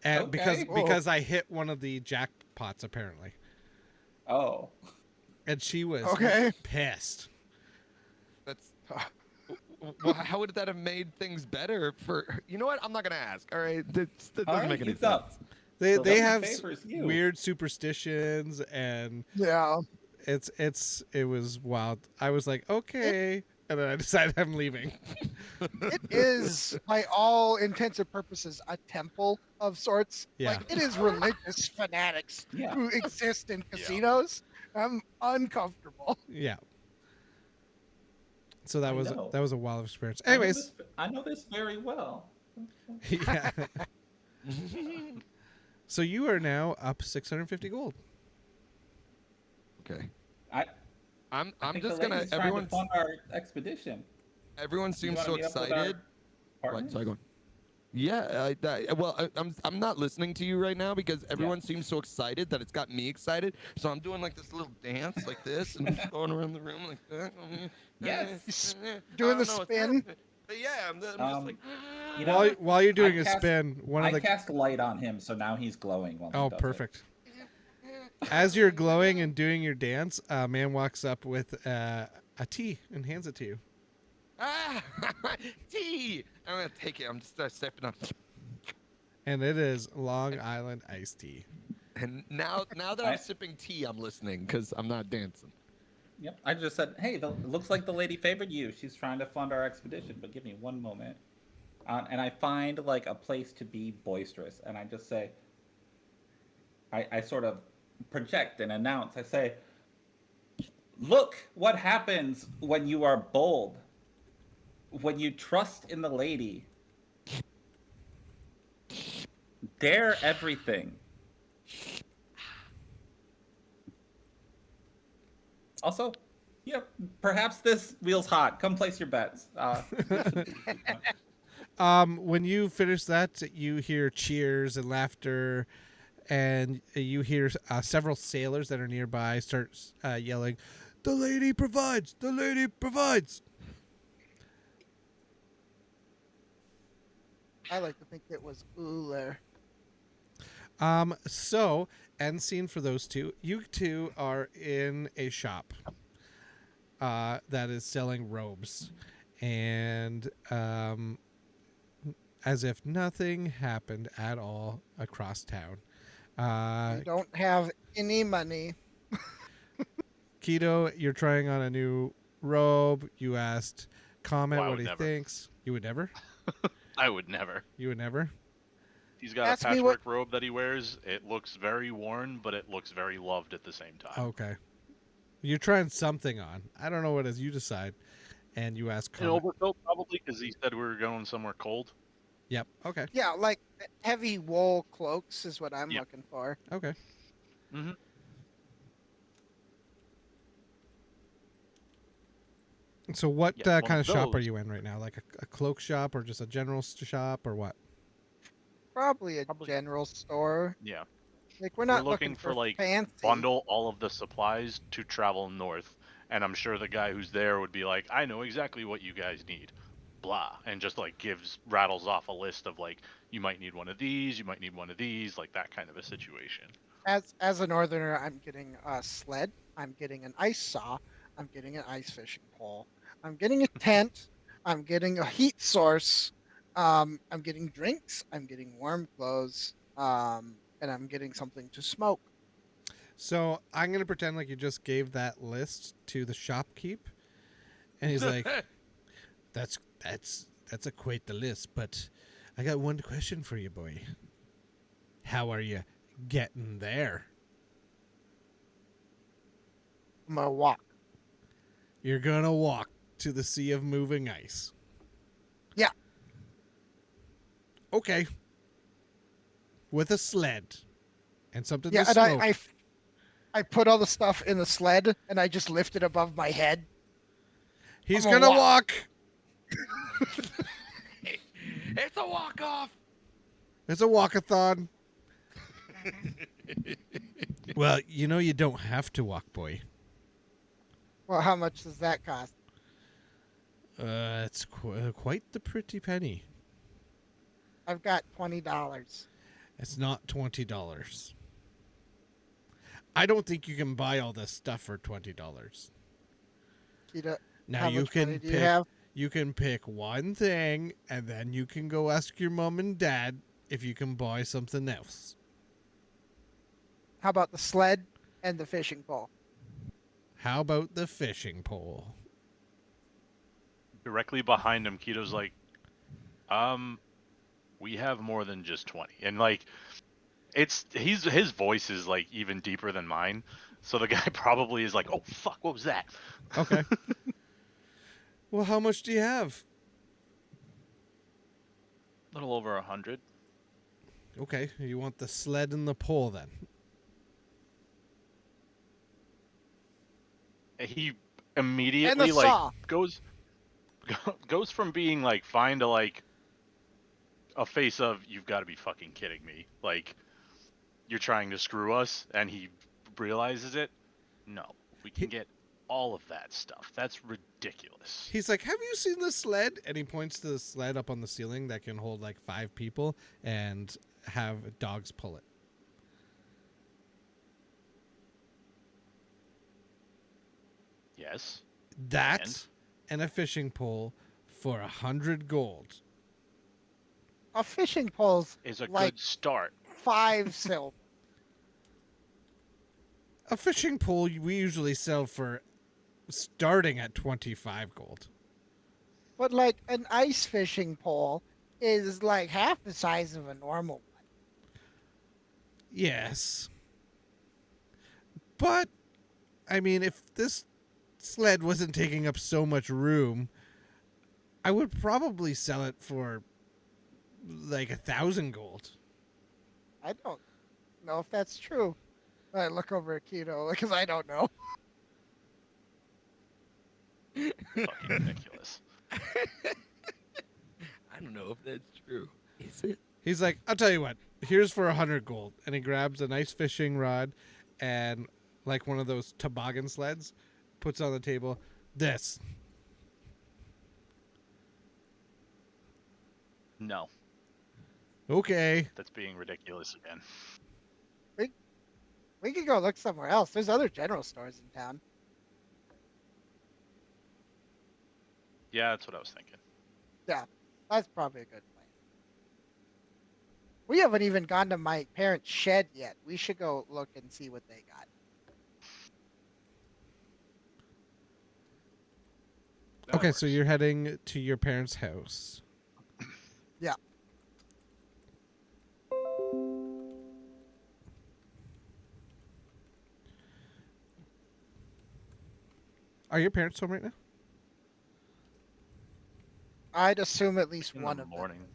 [SPEAKER 2] And
[SPEAKER 5] Okay.
[SPEAKER 2] because I hit one of the jackpots apparently.
[SPEAKER 5] Oh.
[SPEAKER 2] And she was
[SPEAKER 3] Okay.
[SPEAKER 2] pissed.
[SPEAKER 4] That's. Well, how would that have made things better for? You know what? I'm not gonna ask. All right, that doesn't
[SPEAKER 5] All right,
[SPEAKER 4] make any
[SPEAKER 5] he's up.
[SPEAKER 4] sense.
[SPEAKER 2] They
[SPEAKER 5] So
[SPEAKER 2] they
[SPEAKER 5] that
[SPEAKER 2] have
[SPEAKER 5] favors you.
[SPEAKER 2] weird superstitions and
[SPEAKER 3] Yeah.
[SPEAKER 2] it was wild. I was like, okay, and then I decided I'm leaving.
[SPEAKER 3] It is, by all intents and purposes, a temple of sorts.
[SPEAKER 2] Yeah.
[SPEAKER 3] Like, it is religious fanatics
[SPEAKER 5] Yeah.
[SPEAKER 3] who exist in casinos. I'm uncomfortable.
[SPEAKER 2] Yeah. So that
[SPEAKER 5] I
[SPEAKER 2] was
[SPEAKER 5] know.
[SPEAKER 2] a wild experience. Anyways,
[SPEAKER 5] I know this very well.
[SPEAKER 2] yeah. So you are now up 650 gold.
[SPEAKER 4] Okay.
[SPEAKER 5] I
[SPEAKER 4] I'm
[SPEAKER 5] think
[SPEAKER 4] just
[SPEAKER 5] the
[SPEAKER 4] gonna.
[SPEAKER 5] lady's trying to fund our expedition.
[SPEAKER 4] Everyone
[SPEAKER 5] You
[SPEAKER 4] seems
[SPEAKER 5] wanna
[SPEAKER 4] so
[SPEAKER 5] meet up with our
[SPEAKER 4] excited.
[SPEAKER 5] partners?
[SPEAKER 4] What? Sorry, go on. Yeah, I'm not listening to you right now because everyone seems so excited that it's got me excited. So I'm doing like this little dance like this and I'm just going around the room like that.
[SPEAKER 5] Yes.
[SPEAKER 3] Doing
[SPEAKER 4] I
[SPEAKER 3] the
[SPEAKER 4] don't know, it's
[SPEAKER 3] spin?
[SPEAKER 4] happening. But yeah, I'm just like.
[SPEAKER 5] You know,
[SPEAKER 2] While you're doing
[SPEAKER 5] I
[SPEAKER 2] a
[SPEAKER 5] cast-
[SPEAKER 2] spin, one of
[SPEAKER 5] I
[SPEAKER 2] the
[SPEAKER 5] cast light on him, so now he's glowing. While he
[SPEAKER 2] oh
[SPEAKER 5] does it.
[SPEAKER 2] perfect. As you're glowing and doing your dance, a man walks up with a tea and hands it to you.
[SPEAKER 4] Ah, tea. I'm gonna take it. I'm just stepping on.
[SPEAKER 2] And it is Long Island iced tea.
[SPEAKER 4] And now that I'm sipping tea, I'm listening because I'm not dancing.
[SPEAKER 5] Yep. I just said, hey, it looks like the lady favored you. She's trying to fund our expedition, but give me one moment. And I find like a place to be boisterous, and I just say, I sort of project and announce. I say, "Look what happens when you are bold, when you trust in the lady, dare everything." Also, yeah, perhaps this wheel's hot. Come place your bets.
[SPEAKER 2] When you finish that, you hear cheers and laughter, and you hear several sailors that are nearby start yelling, "The lady provides! The lady provides!"
[SPEAKER 3] I like to think it was Uller.
[SPEAKER 2] So, end scene for those two. You two are in a shop that is selling robes, and as if nothing happened at all across town.
[SPEAKER 3] We don't have any money.
[SPEAKER 2] Kido, you're trying on a new robe. You asked Komit
[SPEAKER 1] Well, I
[SPEAKER 2] what
[SPEAKER 1] would
[SPEAKER 2] he
[SPEAKER 1] never.
[SPEAKER 2] thinks. You would never?
[SPEAKER 1] I would never.
[SPEAKER 2] You would never?
[SPEAKER 1] He's got
[SPEAKER 3] Ask
[SPEAKER 1] a
[SPEAKER 3] me what-
[SPEAKER 1] patchwork robe that he wears. It looks very worn, but it looks very loved at the same time.
[SPEAKER 2] Okay. You're trying something on. I don't know what it is. You decide. And you ask
[SPEAKER 1] An
[SPEAKER 2] Komit.
[SPEAKER 1] overcoat, probably, because he said we were going somewhere cold.
[SPEAKER 2] Yep. Okay.
[SPEAKER 3] Yeah, like heavy wool cloaks is what I'm
[SPEAKER 1] Yeah.
[SPEAKER 3] looking for.
[SPEAKER 2] Okay.
[SPEAKER 1] Mm-hmm.
[SPEAKER 2] So what
[SPEAKER 1] Yeah, one
[SPEAKER 2] kind of
[SPEAKER 1] of
[SPEAKER 2] shop are
[SPEAKER 1] those.
[SPEAKER 2] you in right now? Like a cloak shop or just a general shop or what?
[SPEAKER 3] Probably a
[SPEAKER 1] Probably-
[SPEAKER 3] general store.
[SPEAKER 1] Yeah.
[SPEAKER 3] Like we're not
[SPEAKER 1] looking for, like,
[SPEAKER 3] fancy.
[SPEAKER 1] Bundle all of the supplies to travel north, and I'm sure the guy who's there would be like, I know exactly what you guys need. Blah. And just like rattles off a list of like, you might need one of these, you might need one of these, like that kind of a situation.
[SPEAKER 3] As a northerner, I'm getting a sled. I'm getting an ice saw. I'm getting an ice fishing pole. I'm getting a tent. I'm getting a heat source. I'm getting drinks. I'm getting warm clothes. And I'm getting something to smoke.
[SPEAKER 2] So I'm gonna pretend like you just gave that list to the shopkeep, and he's like, "That's a quite the list, but I got one question for you, boy. How are you getting there?
[SPEAKER 3] I'm gonna walk.
[SPEAKER 2] You're gonna walk to the sea of moving ice.
[SPEAKER 3] Yeah.
[SPEAKER 2] Okay. With a sled and something
[SPEAKER 3] Yeah,
[SPEAKER 2] to
[SPEAKER 3] and
[SPEAKER 2] smoke.
[SPEAKER 3] I put all the stuff in the sled and I just lift it above my head.
[SPEAKER 2] He's
[SPEAKER 3] I'm gonna
[SPEAKER 2] gonna walk.
[SPEAKER 4] It's a walk off.
[SPEAKER 2] It's a walkathon. Well, you know you don't have to walk, boy.
[SPEAKER 3] Well, how much does that cost?
[SPEAKER 2] It's quite the pretty penny.
[SPEAKER 3] I've got $20.
[SPEAKER 2] It's not $20. I don't think you can buy all this stuff for $20.
[SPEAKER 3] Kita,
[SPEAKER 2] Now
[SPEAKER 3] how
[SPEAKER 2] you
[SPEAKER 3] much
[SPEAKER 2] can
[SPEAKER 3] money do you
[SPEAKER 2] pick.
[SPEAKER 3] have?
[SPEAKER 2] You can pick one thing, and then you can go ask your mom and dad if you can buy something else.
[SPEAKER 3] How about the sled and the fishing pole?
[SPEAKER 2] How about the fishing pole?
[SPEAKER 1] Directly behind him, Kido's like, we have more than just 20. And like, his voice is like even deeper than mine. So the guy probably is like, oh fuck, what was that?
[SPEAKER 2] Okay. Well, how much do you have?
[SPEAKER 1] A little over 100.
[SPEAKER 2] Okay, you want the sled and the pole then?
[SPEAKER 1] He
[SPEAKER 3] And
[SPEAKER 1] immediately
[SPEAKER 3] the
[SPEAKER 1] like
[SPEAKER 3] saw.
[SPEAKER 1] goes from being like fine to like a face of, you've got to be fucking kidding me. Like, you're trying to screw us, and he realizes it. No, we can get all of that stuff. That's ridiculous.
[SPEAKER 2] He's like, have you seen the sled? And he points to the sled up on the ceiling that can hold like 5 people and have dogs pull it.
[SPEAKER 1] Yes.
[SPEAKER 2] That and a fishing pole for 100 gold.
[SPEAKER 3] A fishing pole's
[SPEAKER 1] Is a
[SPEAKER 3] like
[SPEAKER 1] good start.
[SPEAKER 3] 5 silver.
[SPEAKER 2] A fishing pole we usually sell for starting at 25 gold.
[SPEAKER 3] But like an ice fishing pole is like half the size of a normal one.
[SPEAKER 2] Yes. But, I mean, if this sled wasn't taking up so much room, I would probably sell it for like 1,000 gold.
[SPEAKER 3] I don't know if that's true. I look over at Kido because I don't know.
[SPEAKER 1] Fucking ridiculous.
[SPEAKER 4] I don't know if that's true. Is it?
[SPEAKER 2] He's like, I'll tell you what, here's for 100 gold. And he grabs a nice fishing rod and like one of those toboggan sleds, puts it on the table. This.
[SPEAKER 1] No,
[SPEAKER 2] Okay.
[SPEAKER 1] that's being ridiculous again.
[SPEAKER 3] We could go look somewhere else. There's other general stores in town.
[SPEAKER 1] Yeah, that's what I was thinking.
[SPEAKER 3] That's probably a good plan. We haven't even gone to my parents' shed yet. We should go look and see what they got.
[SPEAKER 1] That
[SPEAKER 2] Okay, so
[SPEAKER 1] works.
[SPEAKER 2] you're heading to your parents' house.
[SPEAKER 3] Yeah.
[SPEAKER 2] Are your parents home right now?
[SPEAKER 3] I'd assume at least
[SPEAKER 1] In
[SPEAKER 3] one
[SPEAKER 1] the
[SPEAKER 3] of
[SPEAKER 1] morning.
[SPEAKER 3] them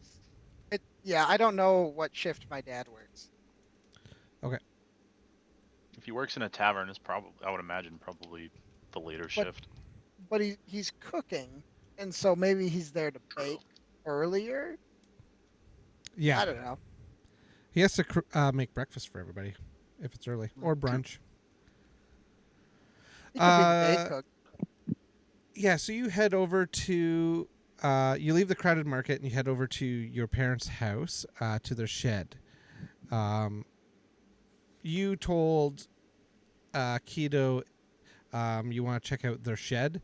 [SPEAKER 3] is. Yeah, I don't know what shift my dad works.
[SPEAKER 1] If he works in a tavern, it's probably, I would imagine, probably the later shift.
[SPEAKER 3] But he's cooking, and so maybe he's there to bake earlier.
[SPEAKER 2] Yeah.
[SPEAKER 3] I don't know.
[SPEAKER 2] He has to make breakfast for everybody if it's early or brunch.
[SPEAKER 3] He could be the day cook.
[SPEAKER 2] Yeah, so you head over to you leave the crowded market and you head over to your parents' house, to their shed. You told Kido you want to check out their shed.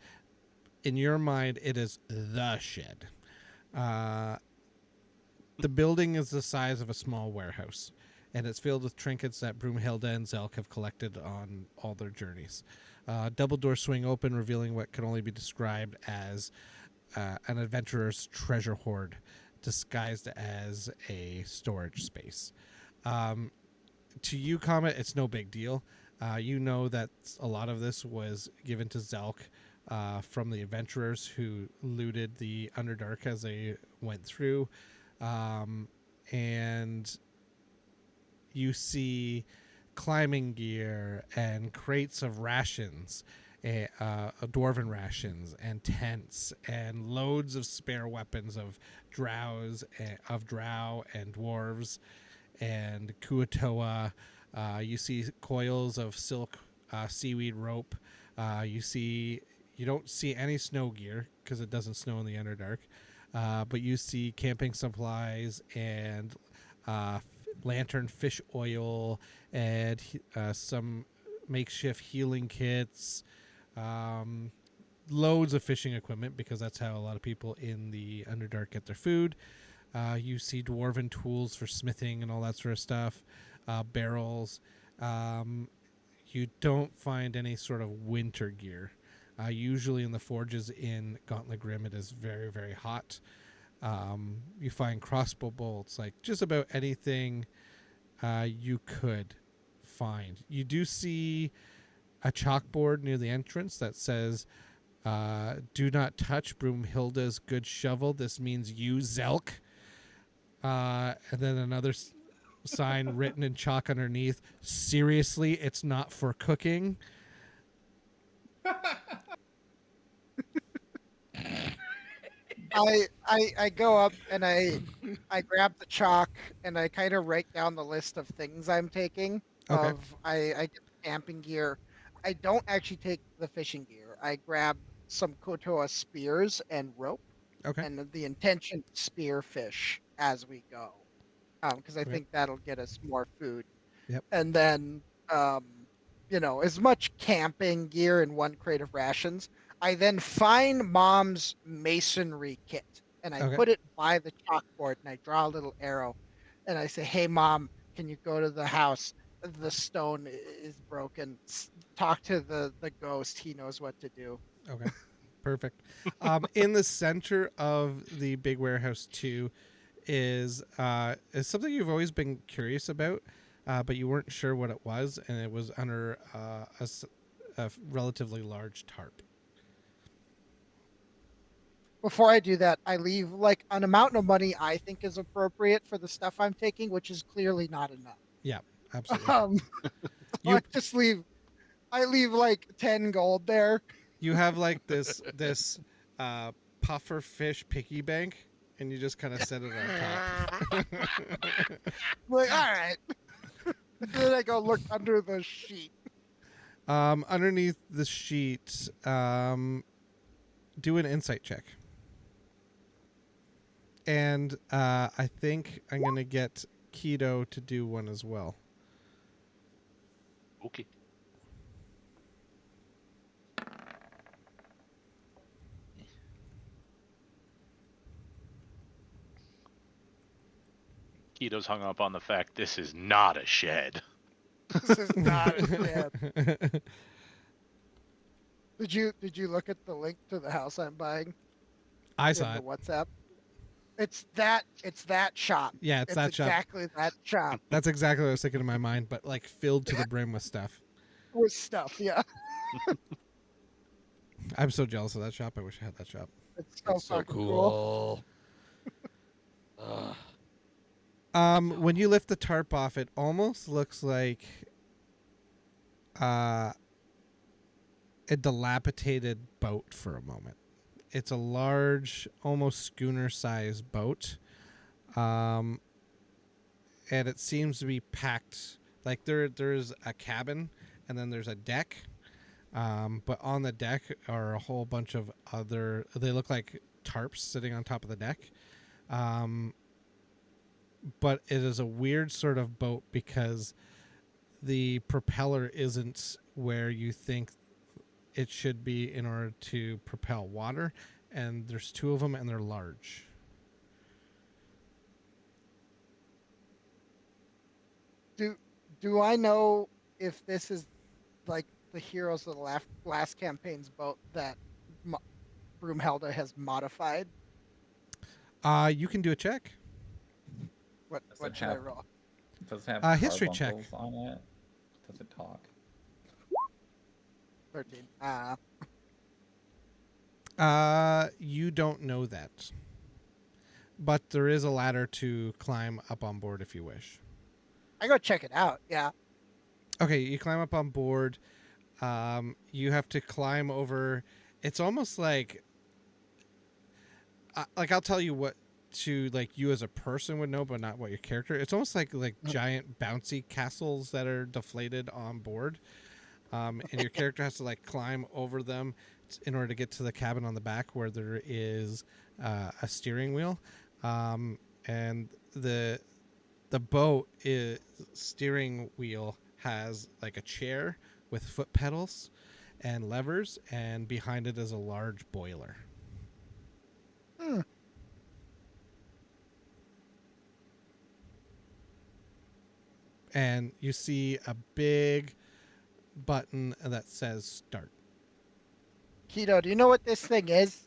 [SPEAKER 2] In your mind, it is the shed. The building is the size of a small warehouse, and it's filled with trinkets that Broomhilda and Zelk have collected on all their journeys. Double doors swing open, revealing what can only be described as an adventurer's treasure hoard disguised as a storage space. To you, Komit, it's no big deal. You know that a lot of this was given to Zelk from the adventurers who looted the Underdark as they went through. And you see climbing gear and crates of rations, dwarven rations and tents and loads of spare weapons of drow and dwarves and kuatoa. You see coils of silk seaweed rope. You don't see any snow gear because it doesn't snow in the Underdark. But you see camping supplies and lantern fish oil and some makeshift healing kits, loads of fishing equipment because that's how a lot of people in the Underdark get their food. You see dwarven tools for smithing and all that sort of stuff, barrels. You don't find any sort of winter gear. Usually in the forges in Gauntlet Grim, it is very, very hot. You find crossbow bolts, like just about anything you could find. You do see a chalkboard near the entrance that says, "Do not touch Broomhilda's good shovel. This means you, Zelk." And then another sign written in chalk underneath, "Seriously, it's not for cooking."
[SPEAKER 3] I go up and I grab the chalk and I kind of write down the list of things I'm taking.
[SPEAKER 2] Okay.
[SPEAKER 3] I get the camping gear. I don't actually take the fishing gear. I grab some kotoa spears and rope,
[SPEAKER 2] Okay.
[SPEAKER 3] and the intention to spear fish as we go, because I
[SPEAKER 2] Okay.
[SPEAKER 3] think that'll get us more food.
[SPEAKER 2] Yep.
[SPEAKER 3] And then as much camping gear in one crate of rations. I then find Mom's masonry kit and I
[SPEAKER 2] Okay.
[SPEAKER 3] put it by the chalkboard and I draw a little arrow and I say, "Hey, Mom, can you go to the house? The stone is broken. Talk to the ghost. He knows what to do."
[SPEAKER 2] Okay. Perfect. In the center of the big warehouse too is something you've always been curious about. but you weren't sure what it was, and it was under a relatively large tarp.
[SPEAKER 3] Before I do that, I leave like an amount of money I think is appropriate for the stuff I'm taking, which is clearly not enough.
[SPEAKER 2] Yeah, absolutely.
[SPEAKER 3] Um,
[SPEAKER 2] You-
[SPEAKER 3] I just leave. I leave like 10 gold there.
[SPEAKER 2] You have like this puffer fish piggy bank, and you just kind of set it on top.
[SPEAKER 3] Like, all right. Then I go look under the sheet.
[SPEAKER 2] Underneath the sheet, do an insight check. And I think I'm going to get Kido to do one as well.
[SPEAKER 1] Okay. Kido's hung up on the fact this is not a shed.
[SPEAKER 3] This is not a shed. Did you look at the link to the house I'm buying
[SPEAKER 2] I
[SPEAKER 3] in
[SPEAKER 2] saw
[SPEAKER 3] the
[SPEAKER 2] it.
[SPEAKER 3] WhatsApp? It's that shop.
[SPEAKER 2] Yeah, it's that shop.
[SPEAKER 3] Exactly that shop
[SPEAKER 2] That's exactly what I was thinking in my mind, but like filled to the brim with stuff.
[SPEAKER 3] with stuff. Yeah,
[SPEAKER 2] I'm so jealous of that shop. I wish I had that shop.
[SPEAKER 3] it's so
[SPEAKER 4] That's so
[SPEAKER 3] fucking cool.
[SPEAKER 4] cool.
[SPEAKER 2] When you lift the tarp off, it almost looks like a dilapidated boat for a moment. It's a large, almost schooner-sized boat, and it seems to be packed. Like there's a cabin, and then there's a deck. But on the deck are a whole bunch of other. They look like tarps sitting on top of the deck. But it is a weird sort of boat because the propeller isn't where you think it should be in order to propel water, and there's two of them, and they're large.
[SPEAKER 3] Do I know if this is like the heroes of the last campaign's boat that Broomhilda has modified?
[SPEAKER 2] You can do a check.
[SPEAKER 3] What
[SPEAKER 5] Does it
[SPEAKER 3] should I
[SPEAKER 5] have-
[SPEAKER 3] roll?
[SPEAKER 5] Does it have
[SPEAKER 2] History check.
[SPEAKER 5] carbuncles on it? Does it talk?
[SPEAKER 3] 13.
[SPEAKER 2] You don't know that, but there is a ladder to climb up on board if you wish.
[SPEAKER 3] I go check it out. Yeah.
[SPEAKER 2] Okay, you climb up on board. You have to climb over. It's almost like I'll tell you what to like you as a person would know, but not what your character. It's almost like giant bouncy castles that are deflated on board, and your character has to like climb over them in order to get to the cabin on the back where there is a steering wheel, and the boat steering wheel has like a chair with foot pedals and levers, and behind it is a large boiler. And you see a big button that says start.
[SPEAKER 3] Kido, do you know what this thing is?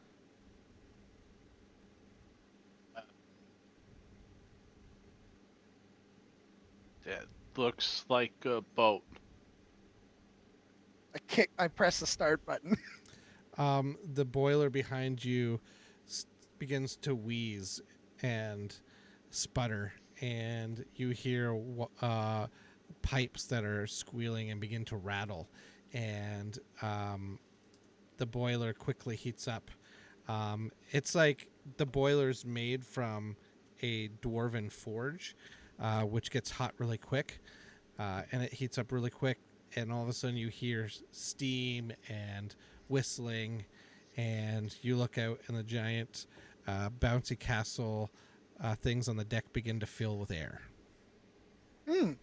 [SPEAKER 1] It looks like a boat.
[SPEAKER 3] I press the start button.
[SPEAKER 2] The boiler behind you begins to wheeze and sputter, and you hear pipes that are squealing and begin to rattle, and the boiler quickly heats up. It's like the boiler's made from a dwarven forge, which gets hot really quick, and it heats up really quick, and all of a sudden you hear steam and whistling, and you look out, and the giant bouncy castle things on the deck begin to fill with air. And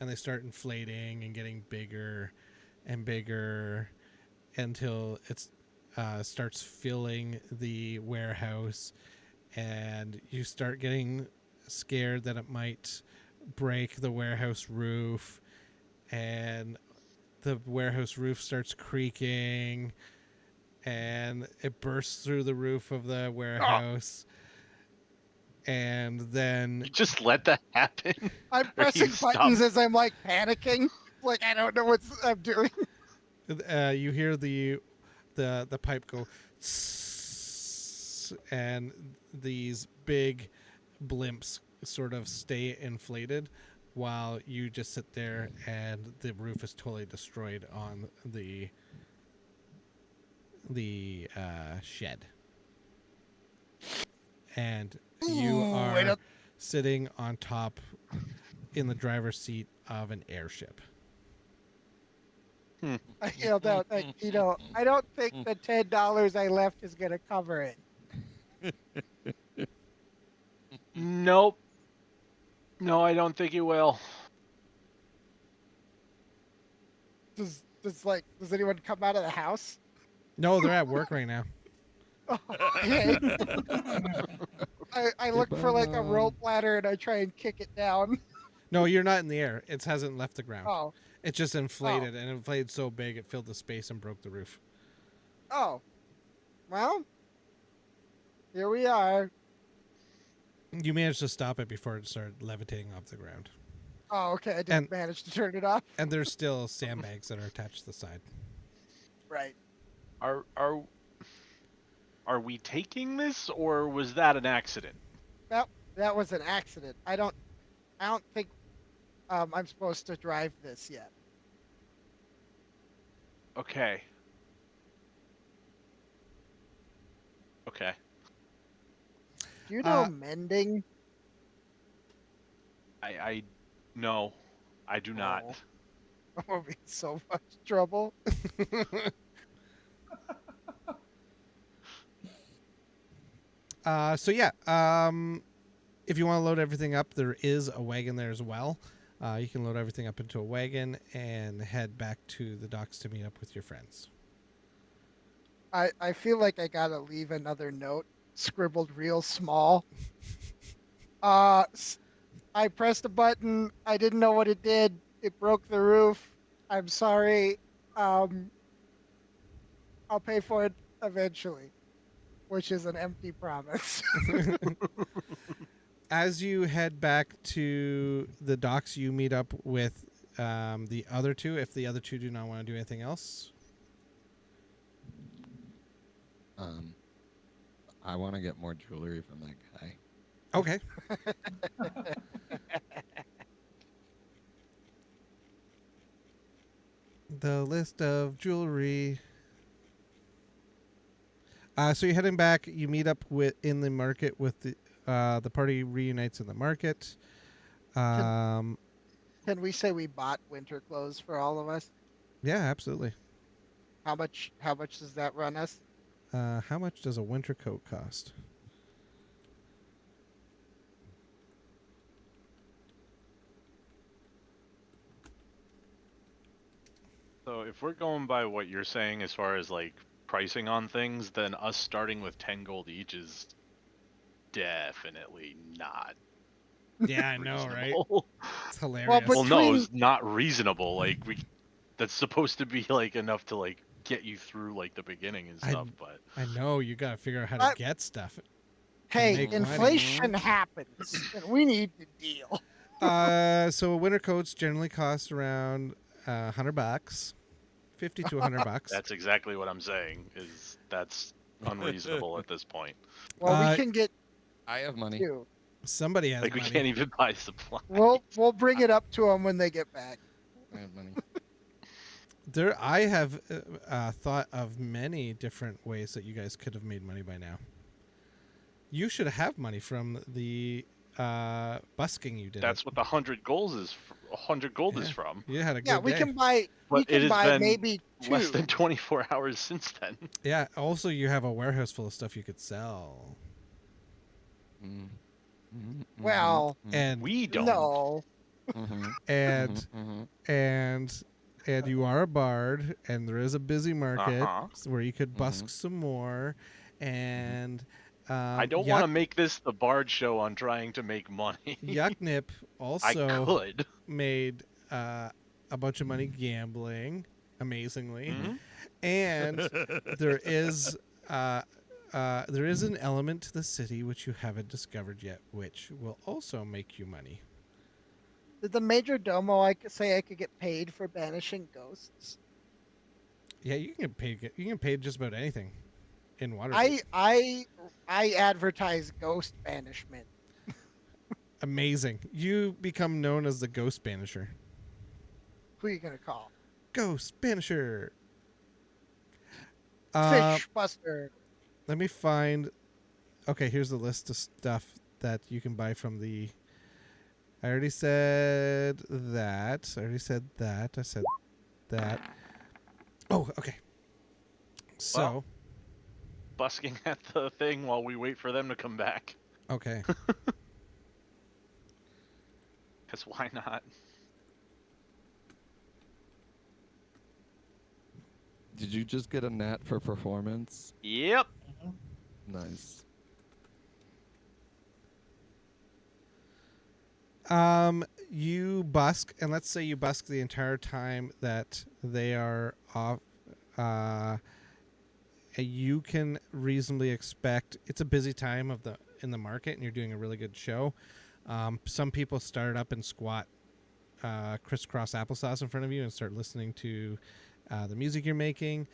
[SPEAKER 2] they start inflating and getting bigger and bigger until it starts filling the warehouse, and you start getting scared that it might break the warehouse roof, and the warehouse roof starts creaking, and it bursts through the roof of the warehouse. and then
[SPEAKER 1] You just let that happen.
[SPEAKER 3] I'm
[SPEAKER 1] Or
[SPEAKER 3] pressing
[SPEAKER 1] you stop.
[SPEAKER 3] buttons as I'm like panicking. Like I don't know what I'm doing.
[SPEAKER 2] you hear the pipe go, "Tss," and these big blimps sort of stay inflated while you just sit there and the roof is totally destroyed on the shed. And you
[SPEAKER 3] Ooh,
[SPEAKER 2] are sitting on top in the driver's seat of an airship.
[SPEAKER 3] I yelled out, I don't think the $10 I left is gonna cover it.
[SPEAKER 1] Nope. No, I don't think it will.
[SPEAKER 3] Does anyone come out of the house?
[SPEAKER 2] No, they're at work right now.
[SPEAKER 3] Okay. I look for like a rope ladder and I try and kick it down.
[SPEAKER 2] No, you're not in the air. It hasn't left the ground.
[SPEAKER 3] Oh,
[SPEAKER 2] It's just inflated, and inflated so big it filled the space and broke the roof.
[SPEAKER 3] oh. Well, here we are.
[SPEAKER 2] You managed to stop it before it started levitating off the ground.
[SPEAKER 3] Oh, okay. I didn't manage to turn it off.
[SPEAKER 2] And there's still sandbags that are attached to the side.
[SPEAKER 3] Right.
[SPEAKER 1] Are we taking this, or was that an accident?
[SPEAKER 3] That was an accident. I don't think I'm supposed to drive this yet.
[SPEAKER 1] Okay. Okay.
[SPEAKER 3] Do you know mending?
[SPEAKER 1] No, I do not.
[SPEAKER 3] Oh. I'm gonna be in so much trouble.
[SPEAKER 2] So yeah, if you want to load everything up, there is a wagon there as well. You can load everything up into a wagon and head back to the docks to meet up with your friends.
[SPEAKER 3] I feel like I gotta leave another note scribbled real small. I pressed a button. I didn't know what it did. It broke the roof. I'm sorry. I'll pay for it eventually, which is an empty promise.
[SPEAKER 2] As you head back to the docks, you meet up with the other two, if the other two do not want to do anything else.
[SPEAKER 4] I want to get more jewelry from that guy.
[SPEAKER 2] Okay. The list of jewelry. So you're heading back. You meet up in the market with the party reunites in the market.
[SPEAKER 3] Can we say we bought winter clothes for all of us?
[SPEAKER 2] Yeah, absolutely.
[SPEAKER 3] How much does that run us?
[SPEAKER 2] How much does a winter coat cost?
[SPEAKER 1] So if we're going by what you're saying as far as like pricing on things, then us starting with 10 gold each is definitely not
[SPEAKER 2] Yeah, I know, right?
[SPEAKER 1] reasonable.
[SPEAKER 2] It's hilarious.
[SPEAKER 3] Well, but-
[SPEAKER 1] Well, no,
[SPEAKER 3] Between-
[SPEAKER 1] it's not reasonable. Like that's supposed to be like enough to like get you through like the beginning and stuff. But
[SPEAKER 2] I know you got to figure out how to get stuff.
[SPEAKER 3] Hey,
[SPEAKER 2] make money.
[SPEAKER 3] inflation happens, and we need to deal.
[SPEAKER 2] So winter coats generally cost around $100, 50 to $100.
[SPEAKER 1] that's exactly what I'm saying. Is that's unreasonable at this point.
[SPEAKER 3] Well, we can get
[SPEAKER 4] I have money.
[SPEAKER 3] two.
[SPEAKER 2] Somebody has
[SPEAKER 1] Like we
[SPEAKER 2] money.
[SPEAKER 1] can't even buy supplies.
[SPEAKER 3] We'll bring it up to them when they get back.
[SPEAKER 4] I have money.
[SPEAKER 2] I have thought of many different ways that you guys could have made money by now. You should have money from the busking you did.
[SPEAKER 1] That's what the 100 gold is. 100 gold is
[SPEAKER 2] Yeah.
[SPEAKER 1] from.
[SPEAKER 2] You had a good
[SPEAKER 3] Yeah, we
[SPEAKER 2] day.
[SPEAKER 3] can buy. We
[SPEAKER 1] But it
[SPEAKER 3] can
[SPEAKER 1] has
[SPEAKER 3] buy
[SPEAKER 1] been
[SPEAKER 3] maybe two.
[SPEAKER 1] less than 24 hours since then.
[SPEAKER 2] Yeah. Also, you have a warehouse full of stuff you could sell,
[SPEAKER 3] Well,
[SPEAKER 2] and
[SPEAKER 1] We don't.
[SPEAKER 3] no.
[SPEAKER 2] and and you are a bard, and there is a busy market where you could busk some more, and
[SPEAKER 1] I don't want to make this the bard show on trying to make money.
[SPEAKER 2] Uoyhcnup
[SPEAKER 1] I
[SPEAKER 2] also
[SPEAKER 1] could.
[SPEAKER 2] made a bunch of money gambling, amazingly,
[SPEAKER 1] Mhm.
[SPEAKER 2] and there is there is an element to the city which you haven't discovered yet, which will also make you money.
[SPEAKER 3] Did the major domo say I could get paid for banishing ghosts?
[SPEAKER 2] Yeah, you can get paid. You can get paid just about anything in Waterdeep.
[SPEAKER 3] I advertise ghost banishment.
[SPEAKER 2] Amazing. You become known as the Ghost Banisher.
[SPEAKER 3] Who are you gonna call?
[SPEAKER 2] Ghost Banisher.
[SPEAKER 3] Fish Buster.
[SPEAKER 2] Let me find. Okay, here's the list of stuff that you can buy from the. I already said that. I said that. Oh, okay. So.
[SPEAKER 1] Well. Busking at the thing while we wait for them to come back.
[SPEAKER 2] Okay.
[SPEAKER 1] Because why not?
[SPEAKER 4] Did you just get a nat for performance?
[SPEAKER 1] Yep.
[SPEAKER 4] Nice.
[SPEAKER 2] You busk, and let's say you busk the entire time that they are off. You can reasonably expect it's a busy time in the market, and you're doing a really good show. Some people start up and squat crisscross applesauce in front of you and start listening to the music you're making.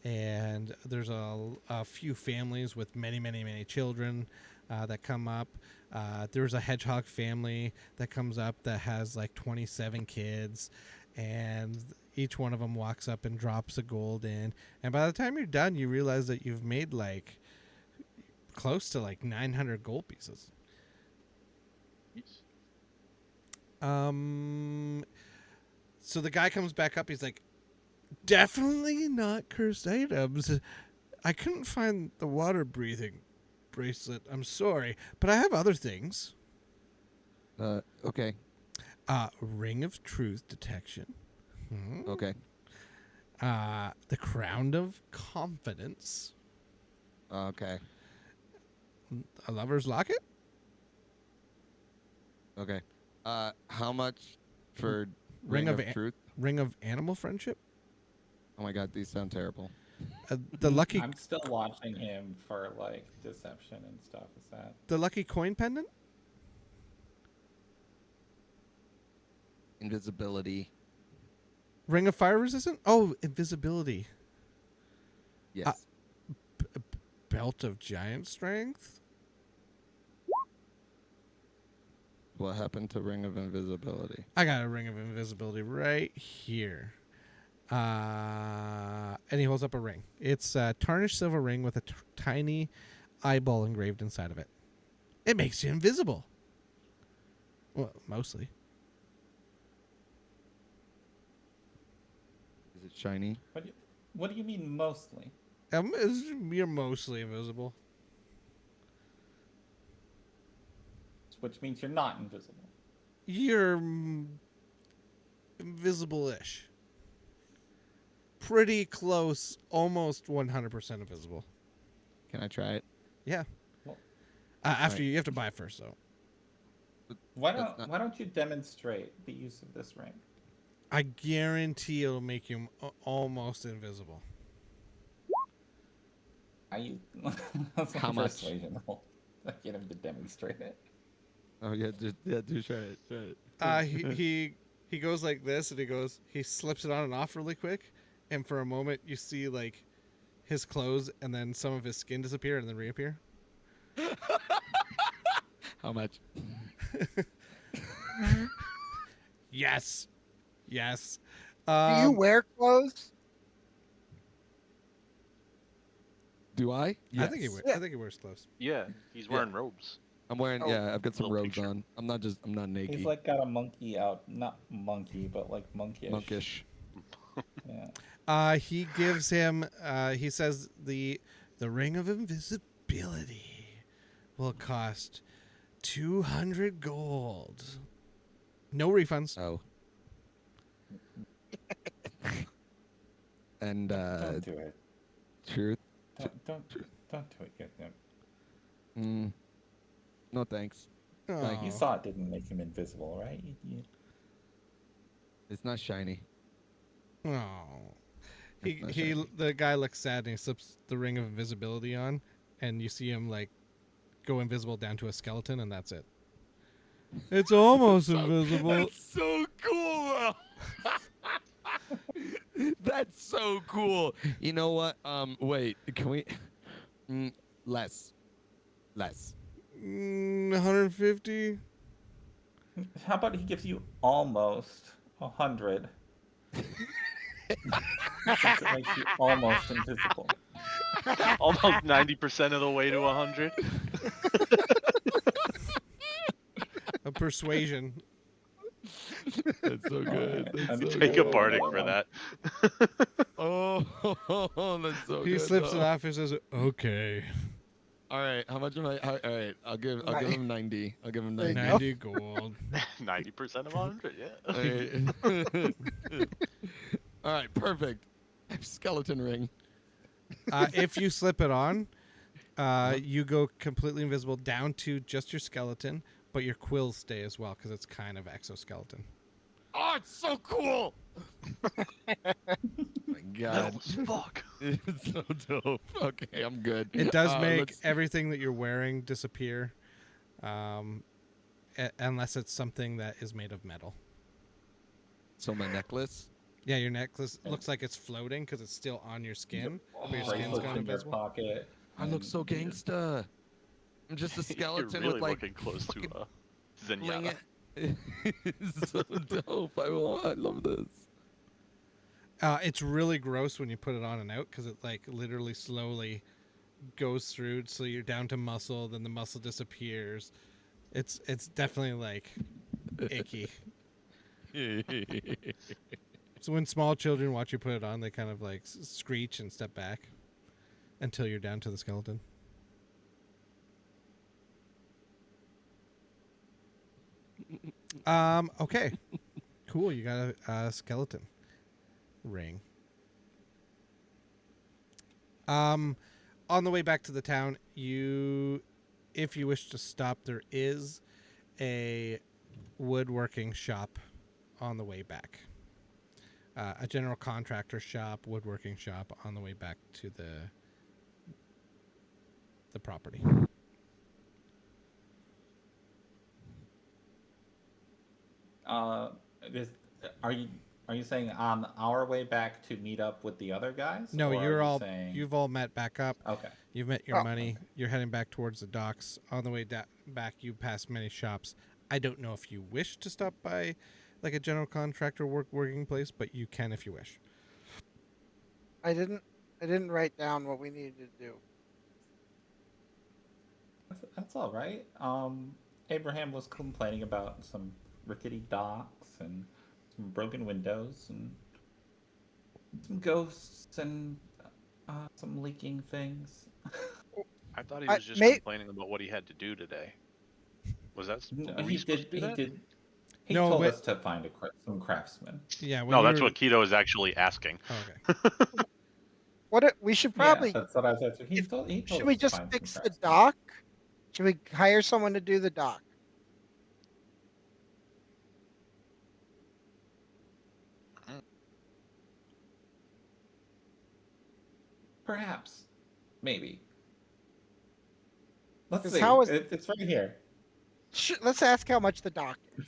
[SPEAKER 2] And there's a few families with many children that come up. There's a hedgehog family that comes up that has like 27 kids, and each one of them walks up and drops a gold in. And by the time you're done, you realize that you've made like close to like 900 gold pieces. So the guy comes back up. He's like, definitely not cursed items. I couldn't find the water breathing bracelet. I'm sorry, but I have other things.
[SPEAKER 4] Okay.
[SPEAKER 2] Ring of truth detection.
[SPEAKER 4] Okay.
[SPEAKER 2] The crown of confidence.
[SPEAKER 4] Okay.
[SPEAKER 2] A lover's locket.
[SPEAKER 4] Okay. How much for
[SPEAKER 2] Ring of
[SPEAKER 4] truth?
[SPEAKER 2] Ring of animal friendship.
[SPEAKER 4] Oh my god, these sound terrible.
[SPEAKER 2] The lucky
[SPEAKER 5] I'm still watching him for like deception and stuff. Is that
[SPEAKER 2] the lucky coin pendant.
[SPEAKER 4] Invisibility.
[SPEAKER 2] Ring of fire resistant. Oh, invisibility.
[SPEAKER 4] Yes.
[SPEAKER 2] Belt of giant strength.
[SPEAKER 4] What happened to Ring of Invisibility?
[SPEAKER 2] I got a ring of invisibility right here. And he holds up a ring. It's a tarnished silver ring with a tiny eyeball engraved inside of it. It makes you invisible. Well, mostly.
[SPEAKER 4] Is it shiny?
[SPEAKER 5] what do you mean mostly?
[SPEAKER 2] You're mostly invisible.
[SPEAKER 5] Which means you're not invisible.
[SPEAKER 2] You're invisible-ish. Pretty close, almost 100% invisible.
[SPEAKER 4] Can I try it?
[SPEAKER 2] Yeah.
[SPEAKER 5] Well,
[SPEAKER 2] After
[SPEAKER 4] right.
[SPEAKER 2] you have to buy it first, though.
[SPEAKER 5] Why
[SPEAKER 4] That's not-
[SPEAKER 5] don't you demonstrate the use of this ring?
[SPEAKER 2] I guarantee it'll make you almost invisible.
[SPEAKER 5] That's
[SPEAKER 4] How
[SPEAKER 5] my
[SPEAKER 4] much?
[SPEAKER 5] persuasion roll. I get him to demonstrate it.
[SPEAKER 4] Oh yeah, do try it.
[SPEAKER 2] He goes like this, and he slips it on and off really quick, and for a moment you see like his clothes and then some of his skin disappear and then reappear.
[SPEAKER 4] How much?
[SPEAKER 2] Yes.
[SPEAKER 3] Do you wear clothes?
[SPEAKER 4] Do I?
[SPEAKER 2] I think he
[SPEAKER 4] Yes.
[SPEAKER 2] I think he wears clothes.
[SPEAKER 1] Yeah, he's wearing robes.
[SPEAKER 4] I'm wearing.
[SPEAKER 3] Oh.
[SPEAKER 4] Yeah, I've got some
[SPEAKER 1] Little
[SPEAKER 4] robes
[SPEAKER 1] picture.
[SPEAKER 4] on. I'm not naked.
[SPEAKER 5] He's like got a monkey out, not monkey, but like monkish.
[SPEAKER 4] monkish.
[SPEAKER 5] Yeah.
[SPEAKER 2] He gives him. He says the ring of invisibility will cost 200 gold. No refunds.
[SPEAKER 4] Oh. And
[SPEAKER 5] Don't do it.
[SPEAKER 4] truth.
[SPEAKER 5] Don't do it yet. No.
[SPEAKER 4] No thanks.
[SPEAKER 2] Oh.
[SPEAKER 5] You saw it didn't make him invisible, right?
[SPEAKER 4] It's not shiny.
[SPEAKER 2] Oh.
[SPEAKER 4] It's not shiny.
[SPEAKER 2] The guy looks sad and he slips the ring of invisibility on, and you see him like go invisible down to a skeleton, and that's it. It's almost invisible.
[SPEAKER 4] That's so cool. That's so cool. You know what? Wait. Can we? Less.
[SPEAKER 2] 150.
[SPEAKER 5] How about he gives you almost 100? Since it makes you almost invisible.
[SPEAKER 1] Almost 90% of the way to 100.
[SPEAKER 2] A persuasion.
[SPEAKER 4] That's so good.
[SPEAKER 5] Alright,
[SPEAKER 4] That's
[SPEAKER 5] I'm
[SPEAKER 4] so
[SPEAKER 1] Take a
[SPEAKER 4] good.
[SPEAKER 1] bardic for that.
[SPEAKER 4] Oh, that's so good.
[SPEAKER 2] He slips it
[SPEAKER 4] though.
[SPEAKER 2] off and says, "Okay,
[SPEAKER 4] All right, how much am I? All right, I'll give him 90. I'll give him
[SPEAKER 3] There you
[SPEAKER 4] 90.
[SPEAKER 3] go.
[SPEAKER 2] 90 gold."
[SPEAKER 1] 90% of 100, yeah.
[SPEAKER 4] All right. All right, perfect. Skeleton ring.
[SPEAKER 2] If you slip it on, you go completely invisible down to just your skeleton, but your quills stay as well because it's kind of exoskeleton.
[SPEAKER 4] Oh, it's so cool. My God.
[SPEAKER 1] Metal as fuck.
[SPEAKER 4] It's so dope. Okay, I'm good.
[SPEAKER 2] It does make
[SPEAKER 4] let's-
[SPEAKER 2] everything that you're wearing disappear, unless it's something that is made of metal.
[SPEAKER 4] So my necklace.
[SPEAKER 2] Yeah, your necklace looks like it's floating because it's still on your skin, but your skin's
[SPEAKER 5] Bracelets
[SPEAKER 2] gone
[SPEAKER 5] in your
[SPEAKER 2] invisible.
[SPEAKER 5] pocket.
[SPEAKER 4] I look
[SPEAKER 5] and
[SPEAKER 4] so
[SPEAKER 5] you just-
[SPEAKER 4] gangsta. I'm just a skeleton
[SPEAKER 1] You're really
[SPEAKER 4] with like
[SPEAKER 1] looking close to
[SPEAKER 4] fucking
[SPEAKER 1] Zenyatta.
[SPEAKER 4] it's so dope. I love this.
[SPEAKER 2] It's really gross when you put it on and out because it like literally slowly goes through. So you're down to muscle, then the muscle disappears. It's definitely like icky. So when small children watch you put it on, they kind of like screech and step back until you're down to the skeleton. Okay. Cool. You got a skeleton ring. On the way back to the town, if you wish to stop, there is a woodworking shop on the way back. A general contractor shop, woodworking shop on the way back to the property.
[SPEAKER 5] This, are you saying on our way back to meet up with the other guys?
[SPEAKER 2] No,
[SPEAKER 5] or are
[SPEAKER 2] you're
[SPEAKER 5] you
[SPEAKER 2] all
[SPEAKER 5] saying...
[SPEAKER 2] you've all met back up.
[SPEAKER 5] Okay.
[SPEAKER 2] You've met your
[SPEAKER 3] Oh,
[SPEAKER 2] money. You're heading back towards the docks. On the way back, you pass many shops. I don't know if you wish to stop by, like a general contractor working place, but you can if you wish.
[SPEAKER 3] I didn't write down what we needed to do.
[SPEAKER 5] That's all right. Abraham was complaining about some rickety docks and some broken windows and some ghosts and some leaking things.
[SPEAKER 1] I thought he
[SPEAKER 3] I-
[SPEAKER 1] was just
[SPEAKER 3] may-
[SPEAKER 1] complaining about what he had to do today. Was that?
[SPEAKER 5] No,
[SPEAKER 1] Were we supposed to do that?
[SPEAKER 5] He
[SPEAKER 2] No,
[SPEAKER 5] told
[SPEAKER 2] but-
[SPEAKER 5] us to find some craftsmen.
[SPEAKER 2] Yeah. When
[SPEAKER 1] No,
[SPEAKER 2] you
[SPEAKER 1] that's
[SPEAKER 2] were-
[SPEAKER 1] what Kido is actually asking.
[SPEAKER 2] Oh, okay.
[SPEAKER 3] We should probably.
[SPEAKER 5] Yeah, that's what I was asking. He
[SPEAKER 3] if-
[SPEAKER 5] told
[SPEAKER 3] Should
[SPEAKER 5] us
[SPEAKER 3] we
[SPEAKER 5] to
[SPEAKER 3] just
[SPEAKER 5] find some
[SPEAKER 3] fix the
[SPEAKER 5] craftsmen.
[SPEAKER 3] dock? Should we hire someone to do the dock?
[SPEAKER 5] Perhaps. Maybe. Let's
[SPEAKER 3] 'Cause
[SPEAKER 5] see.
[SPEAKER 3] how is-
[SPEAKER 5] It's right here.
[SPEAKER 3] Let's ask how much the dock is.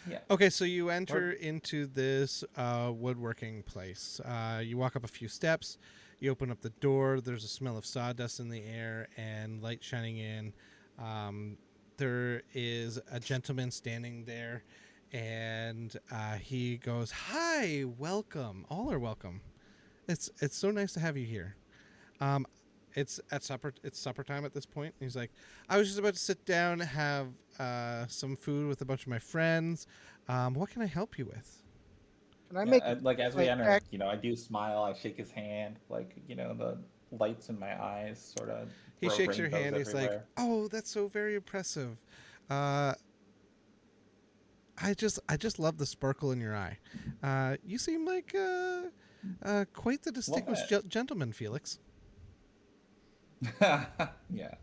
[SPEAKER 5] Yeah.
[SPEAKER 2] Okay, so you enter into this woodworking place. You walk up a few steps. You open up the door. There's a smell of sawdust in the air and light shining in. There is a gentleman standing there, and he goes, "Hi, welcome. All are welcome. It's so nice to have you here." It's at supper. It's supper time at this point. He's like, "I was just about to sit down and have some food with a bunch of my friends. What can I help you with?"
[SPEAKER 3] Can I
[SPEAKER 5] Yeah,
[SPEAKER 3] make
[SPEAKER 5] like as we
[SPEAKER 3] like,
[SPEAKER 5] enter,
[SPEAKER 3] check?
[SPEAKER 5] I do smile. I shake his hand. Like the lights in my eyes sort of.
[SPEAKER 2] He shakes your hand. He's like, "Oh, that's so very impressive. I just love the sparkle in your eye. You seem like quite the distinguished gentleman, Felix."
[SPEAKER 5] Yeah,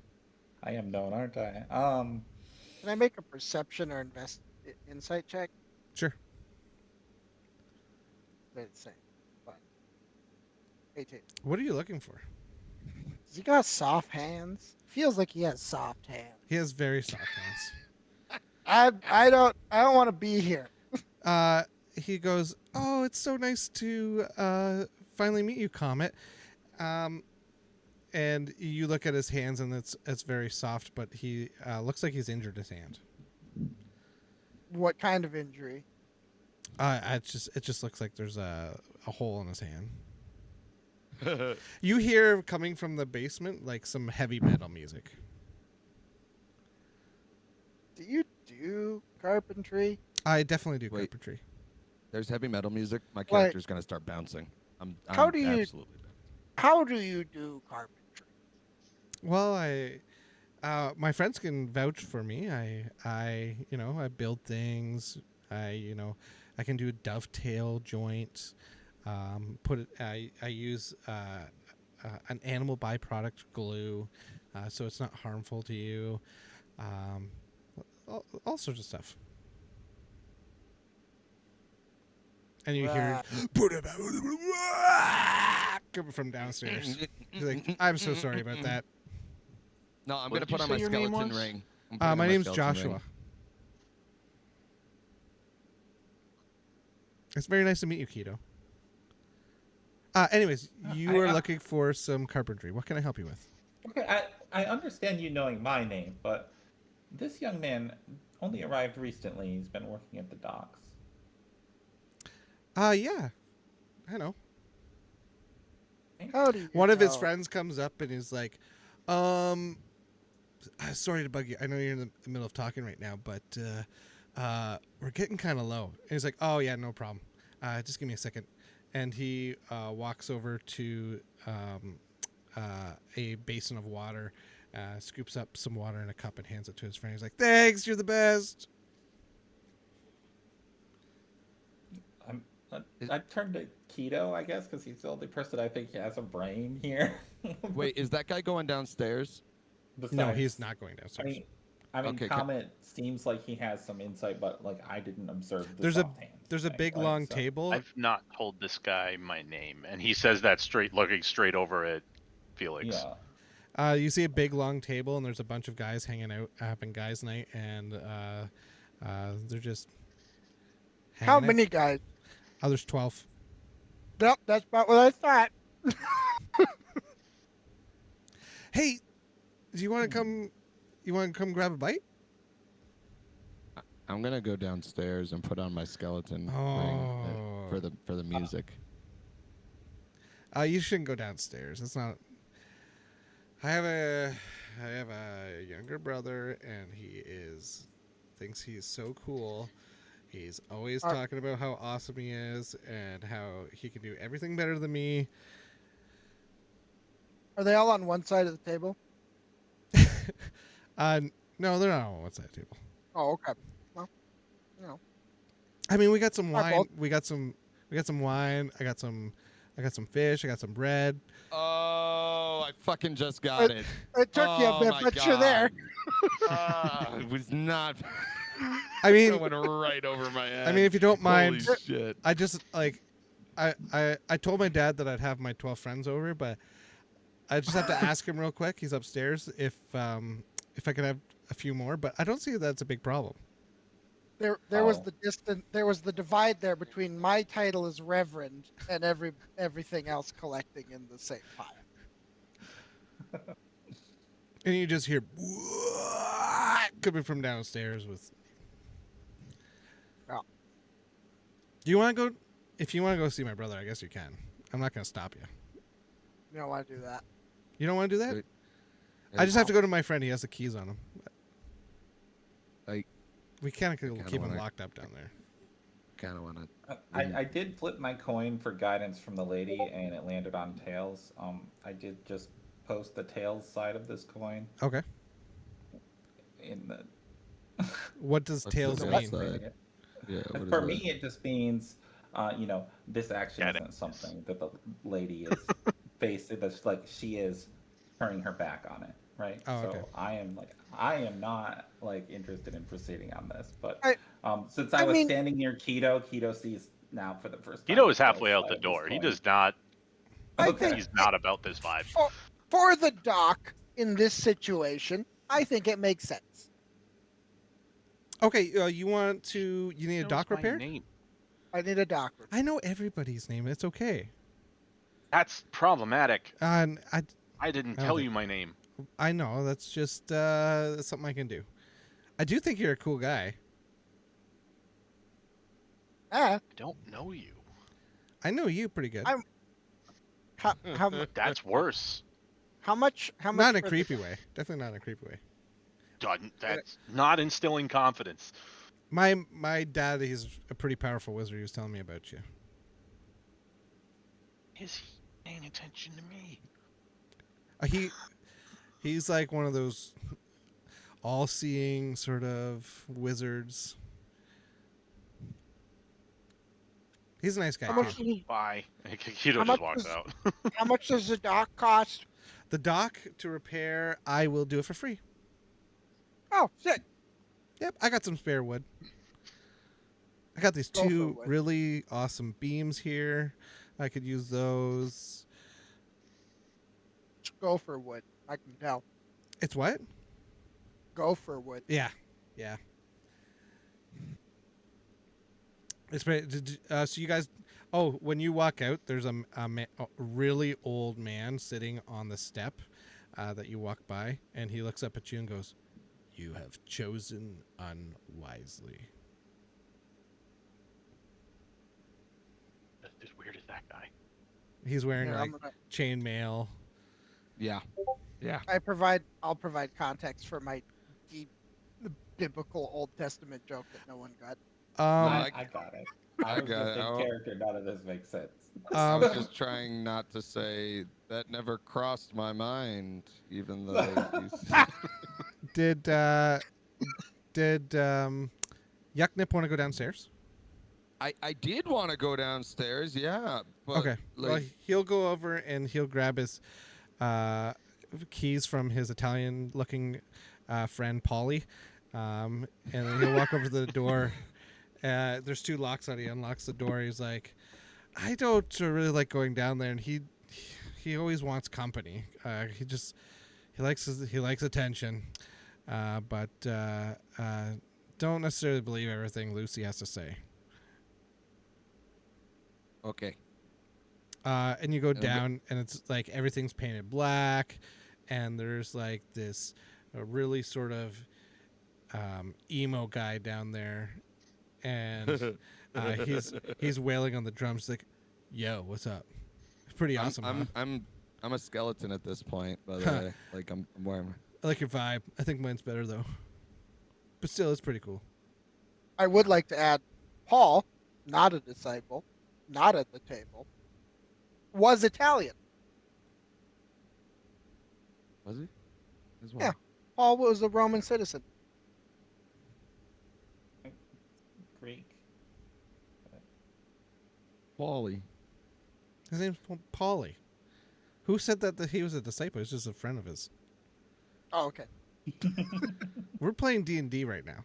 [SPEAKER 5] I am known, aren't I?
[SPEAKER 3] Can I make a perception or insight check?
[SPEAKER 2] Sure.
[SPEAKER 3] Let's say, fine. 18.
[SPEAKER 2] What are you looking for?
[SPEAKER 3] Has he got soft hands? Feels like he has soft hands.
[SPEAKER 2] He has very soft hands.
[SPEAKER 3] I don't want to be here.
[SPEAKER 2] He goes, "Oh, it's so nice to finally meet you, Comet." And you look at his hands, and it's very soft, but he looks like he's injured his hand.
[SPEAKER 3] What kind of injury?
[SPEAKER 2] It just looks like there's a hole in his hand. You hear coming from the basement like some heavy metal music.
[SPEAKER 3] Do you do carpentry?
[SPEAKER 2] I definitely do
[SPEAKER 4] Wait.
[SPEAKER 2] carpentry.
[SPEAKER 4] There's heavy metal music. My
[SPEAKER 3] Like-
[SPEAKER 4] character's gonna start bouncing. I'm
[SPEAKER 3] How do you-
[SPEAKER 4] absolutely bouncing.
[SPEAKER 3] How do you do carpentry?
[SPEAKER 2] Well, my friends can vouch for me. I build things. I can do a dovetail joint. I use an animal byproduct glue, so it's not harmful to you. All sorts of stuff. And you hear coming from downstairs. He's like, "I'm so sorry about that."
[SPEAKER 4] No, I'm
[SPEAKER 1] What
[SPEAKER 4] gonna
[SPEAKER 1] did you
[SPEAKER 4] put on
[SPEAKER 1] say
[SPEAKER 4] my
[SPEAKER 1] your name
[SPEAKER 4] skeleton
[SPEAKER 1] was?
[SPEAKER 4] ring. I'm putting on
[SPEAKER 2] My name's
[SPEAKER 4] skeleton
[SPEAKER 2] Joshua.
[SPEAKER 4] ring.
[SPEAKER 2] It's very nice to meet you, Kido. Anyways, you are looking for some carpentry. What can I help you with?
[SPEAKER 5] Okay, I understand you knowing my name, but this young man only arrived recently. He's been working at the docks.
[SPEAKER 2] Yeah, I know.
[SPEAKER 3] How do you
[SPEAKER 2] One of his
[SPEAKER 3] know?
[SPEAKER 2] friends comes up and is like, sorry to bug you. I know you're in the middle of talking right now, but we're getting kind of low." And he's like, "Oh yeah, no problem. Just give me a second." And he walks over to a basin of water, scoops up some water in a cup and hands it to his friend. He's like, "Thanks, you're the best."
[SPEAKER 5] I turned to Kido, I guess, because he's the only person I think has a brain here.
[SPEAKER 4] Wait, is that guy going downstairs?
[SPEAKER 2] No,
[SPEAKER 5] Besides-
[SPEAKER 2] he's not going downstairs.
[SPEAKER 5] I mean,
[SPEAKER 4] Okay,
[SPEAKER 5] Comet seems like he has some insight, but like I didn't observe the
[SPEAKER 2] There's a
[SPEAKER 5] soft hands
[SPEAKER 2] There's a
[SPEAKER 5] thing,
[SPEAKER 2] big
[SPEAKER 5] right?
[SPEAKER 2] long
[SPEAKER 5] So-
[SPEAKER 2] table.
[SPEAKER 1] I've not told this guy my name, and he says that looking straight over at Felix.
[SPEAKER 5] Yeah.
[SPEAKER 2] You see a big long table, and there's a bunch of guys hanging out, having guys' night, and they're just.
[SPEAKER 3] How
[SPEAKER 2] hanging out.
[SPEAKER 3] many guys?
[SPEAKER 2] Oh, there's 12.
[SPEAKER 3] Nope, that's about what I thought.
[SPEAKER 2] Hey, do you want to come? You want to come grab a bite?
[SPEAKER 4] I'm gonna go downstairs and put on my skeleton ring
[SPEAKER 2] Oh.
[SPEAKER 4] for the music.
[SPEAKER 2] You shouldn't go downstairs. It's not. I have a younger brother, and he thinks he's so cool. He's always talking about how awesome he is and how he can do everything better than me.
[SPEAKER 3] Are they all on one side of the table?
[SPEAKER 2] No, they're not on one side of the table.
[SPEAKER 3] Oh, okay. Well, you know.
[SPEAKER 2] I mean, we got some
[SPEAKER 3] Our
[SPEAKER 2] wine.
[SPEAKER 3] fault.
[SPEAKER 2] We got some wine. I got some fish. I got some bread.
[SPEAKER 4] Oh, I fucking just got it.
[SPEAKER 3] It took you a bit,
[SPEAKER 4] my
[SPEAKER 3] but you're there.
[SPEAKER 4] God. It was not.
[SPEAKER 2] I mean,
[SPEAKER 4] It went right over my head.
[SPEAKER 2] I mean, if you don't mind,
[SPEAKER 4] Holy shit.
[SPEAKER 2] I just like, I told my dad that I'd have my 12 friends over, but I just have to ask him real quick. He's upstairs. If I could have a few more, but I don't see that's a big problem.
[SPEAKER 3] There was
[SPEAKER 5] Oh.
[SPEAKER 3] the there was the divide there between my title as Reverend and everything else collecting in the same pile.
[SPEAKER 2] And you just hear coming from downstairs with.
[SPEAKER 3] Oh.
[SPEAKER 2] Do you want to go? If you want to go see my brother, I guess you can. I'm not going to stop you.
[SPEAKER 3] You don't want to do that.
[SPEAKER 2] You don't want to do that?
[SPEAKER 4] Wait.
[SPEAKER 2] I just have to go to my friend. He has the keys on him.
[SPEAKER 4] I
[SPEAKER 2] We can't keep
[SPEAKER 4] kinda
[SPEAKER 2] him
[SPEAKER 4] wanna-
[SPEAKER 2] locked up down there.
[SPEAKER 4] kind of want to.
[SPEAKER 5] I did flip my coin for guidance from the lady, and it landed on tails. I did just post the tails side of this coin
[SPEAKER 2] Okay.
[SPEAKER 5] in the.
[SPEAKER 2] What does
[SPEAKER 4] What's the
[SPEAKER 2] tails
[SPEAKER 4] tails
[SPEAKER 2] mean?
[SPEAKER 4] side? Yeah. What is
[SPEAKER 5] For
[SPEAKER 4] that?
[SPEAKER 5] me, it just means, this action
[SPEAKER 1] Got it.
[SPEAKER 5] isn't something that the lady is facing. That's like she is turning her back on it, right?
[SPEAKER 2] Oh,
[SPEAKER 5] so
[SPEAKER 2] okay.
[SPEAKER 5] I am not like interested in proceeding on this. But
[SPEAKER 3] I-
[SPEAKER 5] since I
[SPEAKER 3] I
[SPEAKER 5] was
[SPEAKER 3] mean-
[SPEAKER 5] standing near Keto sees now for the first time.
[SPEAKER 1] Kido is
[SPEAKER 5] the
[SPEAKER 1] halfway
[SPEAKER 5] tails
[SPEAKER 1] out the
[SPEAKER 5] side of this
[SPEAKER 1] door. He
[SPEAKER 5] coin.
[SPEAKER 1] does not.
[SPEAKER 3] I
[SPEAKER 5] Okay.
[SPEAKER 3] think
[SPEAKER 1] He's not about this vibe.
[SPEAKER 3] for the dock in this situation, I think it makes sense.
[SPEAKER 2] Okay, you need a
[SPEAKER 1] Knows
[SPEAKER 2] dock
[SPEAKER 1] my
[SPEAKER 2] repair?
[SPEAKER 1] name.
[SPEAKER 3] I need a dock repair.
[SPEAKER 2] I know everybody's name. It's okay.
[SPEAKER 1] That's problematic.
[SPEAKER 2] And
[SPEAKER 1] I didn't
[SPEAKER 2] I don't
[SPEAKER 1] tell
[SPEAKER 2] think-
[SPEAKER 1] you my name.
[SPEAKER 2] I know that's just that's something I can do. I do think you're a cool guy.
[SPEAKER 3] Ah,
[SPEAKER 1] I don't know you.
[SPEAKER 2] I know you pretty good.
[SPEAKER 1] That's worse.
[SPEAKER 3] how much?
[SPEAKER 2] Not in a
[SPEAKER 3] for the
[SPEAKER 2] creepy
[SPEAKER 3] dock?
[SPEAKER 2] way. Definitely not in a creepy way.
[SPEAKER 1] That's not instilling confidence.
[SPEAKER 2] My dad, he's a pretty powerful wizard. He was telling me about you.
[SPEAKER 1] Is he paying attention to me?
[SPEAKER 2] He's like one of those all-seeing sort of wizards. He's a nice guy
[SPEAKER 3] How
[SPEAKER 2] too.
[SPEAKER 3] much, does,
[SPEAKER 1] Bye. Kido
[SPEAKER 3] How
[SPEAKER 1] just
[SPEAKER 3] much
[SPEAKER 1] walks
[SPEAKER 3] is-
[SPEAKER 1] out.
[SPEAKER 3] how much does the dock cost?
[SPEAKER 2] The dock to repair, I will do it for free.
[SPEAKER 3] Oh, sick.
[SPEAKER 2] Yep, I got some spare wood. I got these
[SPEAKER 3] Go for
[SPEAKER 2] two
[SPEAKER 3] wood.
[SPEAKER 2] really awesome beams here. I could use those.
[SPEAKER 3] Go for wood. I can tell.
[SPEAKER 2] It's what?
[SPEAKER 3] Go for wood.
[SPEAKER 2] Yeah. It's pretty, so you guys. Oh, when you walk out, there's a really old man sitting on the step that you walk by, and he looks up at you and goes, "You have chosen unwisely."
[SPEAKER 1] That's just weird as that guy.
[SPEAKER 2] He's wearing
[SPEAKER 3] Here,
[SPEAKER 2] like chainmail.
[SPEAKER 4] Yeah.
[SPEAKER 3] I'll provide context for my deep biblical Old Testament joke that no one got.
[SPEAKER 5] I got it.
[SPEAKER 4] I
[SPEAKER 5] I was
[SPEAKER 4] got
[SPEAKER 5] just
[SPEAKER 4] it.
[SPEAKER 5] in
[SPEAKER 4] Oh.
[SPEAKER 5] character. None of this makes sense.
[SPEAKER 4] I was just trying not to say that never crossed my mind, even though you
[SPEAKER 2] Did Uoyhcnup want to go downstairs?
[SPEAKER 4] I did want to go downstairs, yeah. But
[SPEAKER 2] Okay. Well,
[SPEAKER 4] like,
[SPEAKER 2] he'll go over and he'll grab his keys from his Italian-looking friend Polly, and then he'll walk over to the door. There's two locks on it. He unlocks the door. He's like, "I don't really like going down there," and he always wants company. He likes attention, but don't necessarily believe everything Lucy has to say.
[SPEAKER 4] okay.
[SPEAKER 2] And you go
[SPEAKER 4] Okay.
[SPEAKER 2] down, and it's like everything's painted black, and there's like this really sort of emo guy down there, and he's wailing on the drums like, "Yo, what's up?" It's pretty awesome. Huh?
[SPEAKER 4] I'm a skeleton at this point, by the way. Like I'm wearing.
[SPEAKER 2] I like your vibe. I think mine's better though, but still, it's pretty cool.
[SPEAKER 3] I would like to add, Paul, not a disciple, not at the table, was Italian.
[SPEAKER 4] Was he? As
[SPEAKER 3] Yeah. Paul was a Roman citizen.
[SPEAKER 5] Greek.
[SPEAKER 4] Paulie.
[SPEAKER 2] His name's Paulie. Who said that he was a disciple? He's just a friend of his.
[SPEAKER 3] Oh, okay.
[SPEAKER 2] We're playing D&D right now.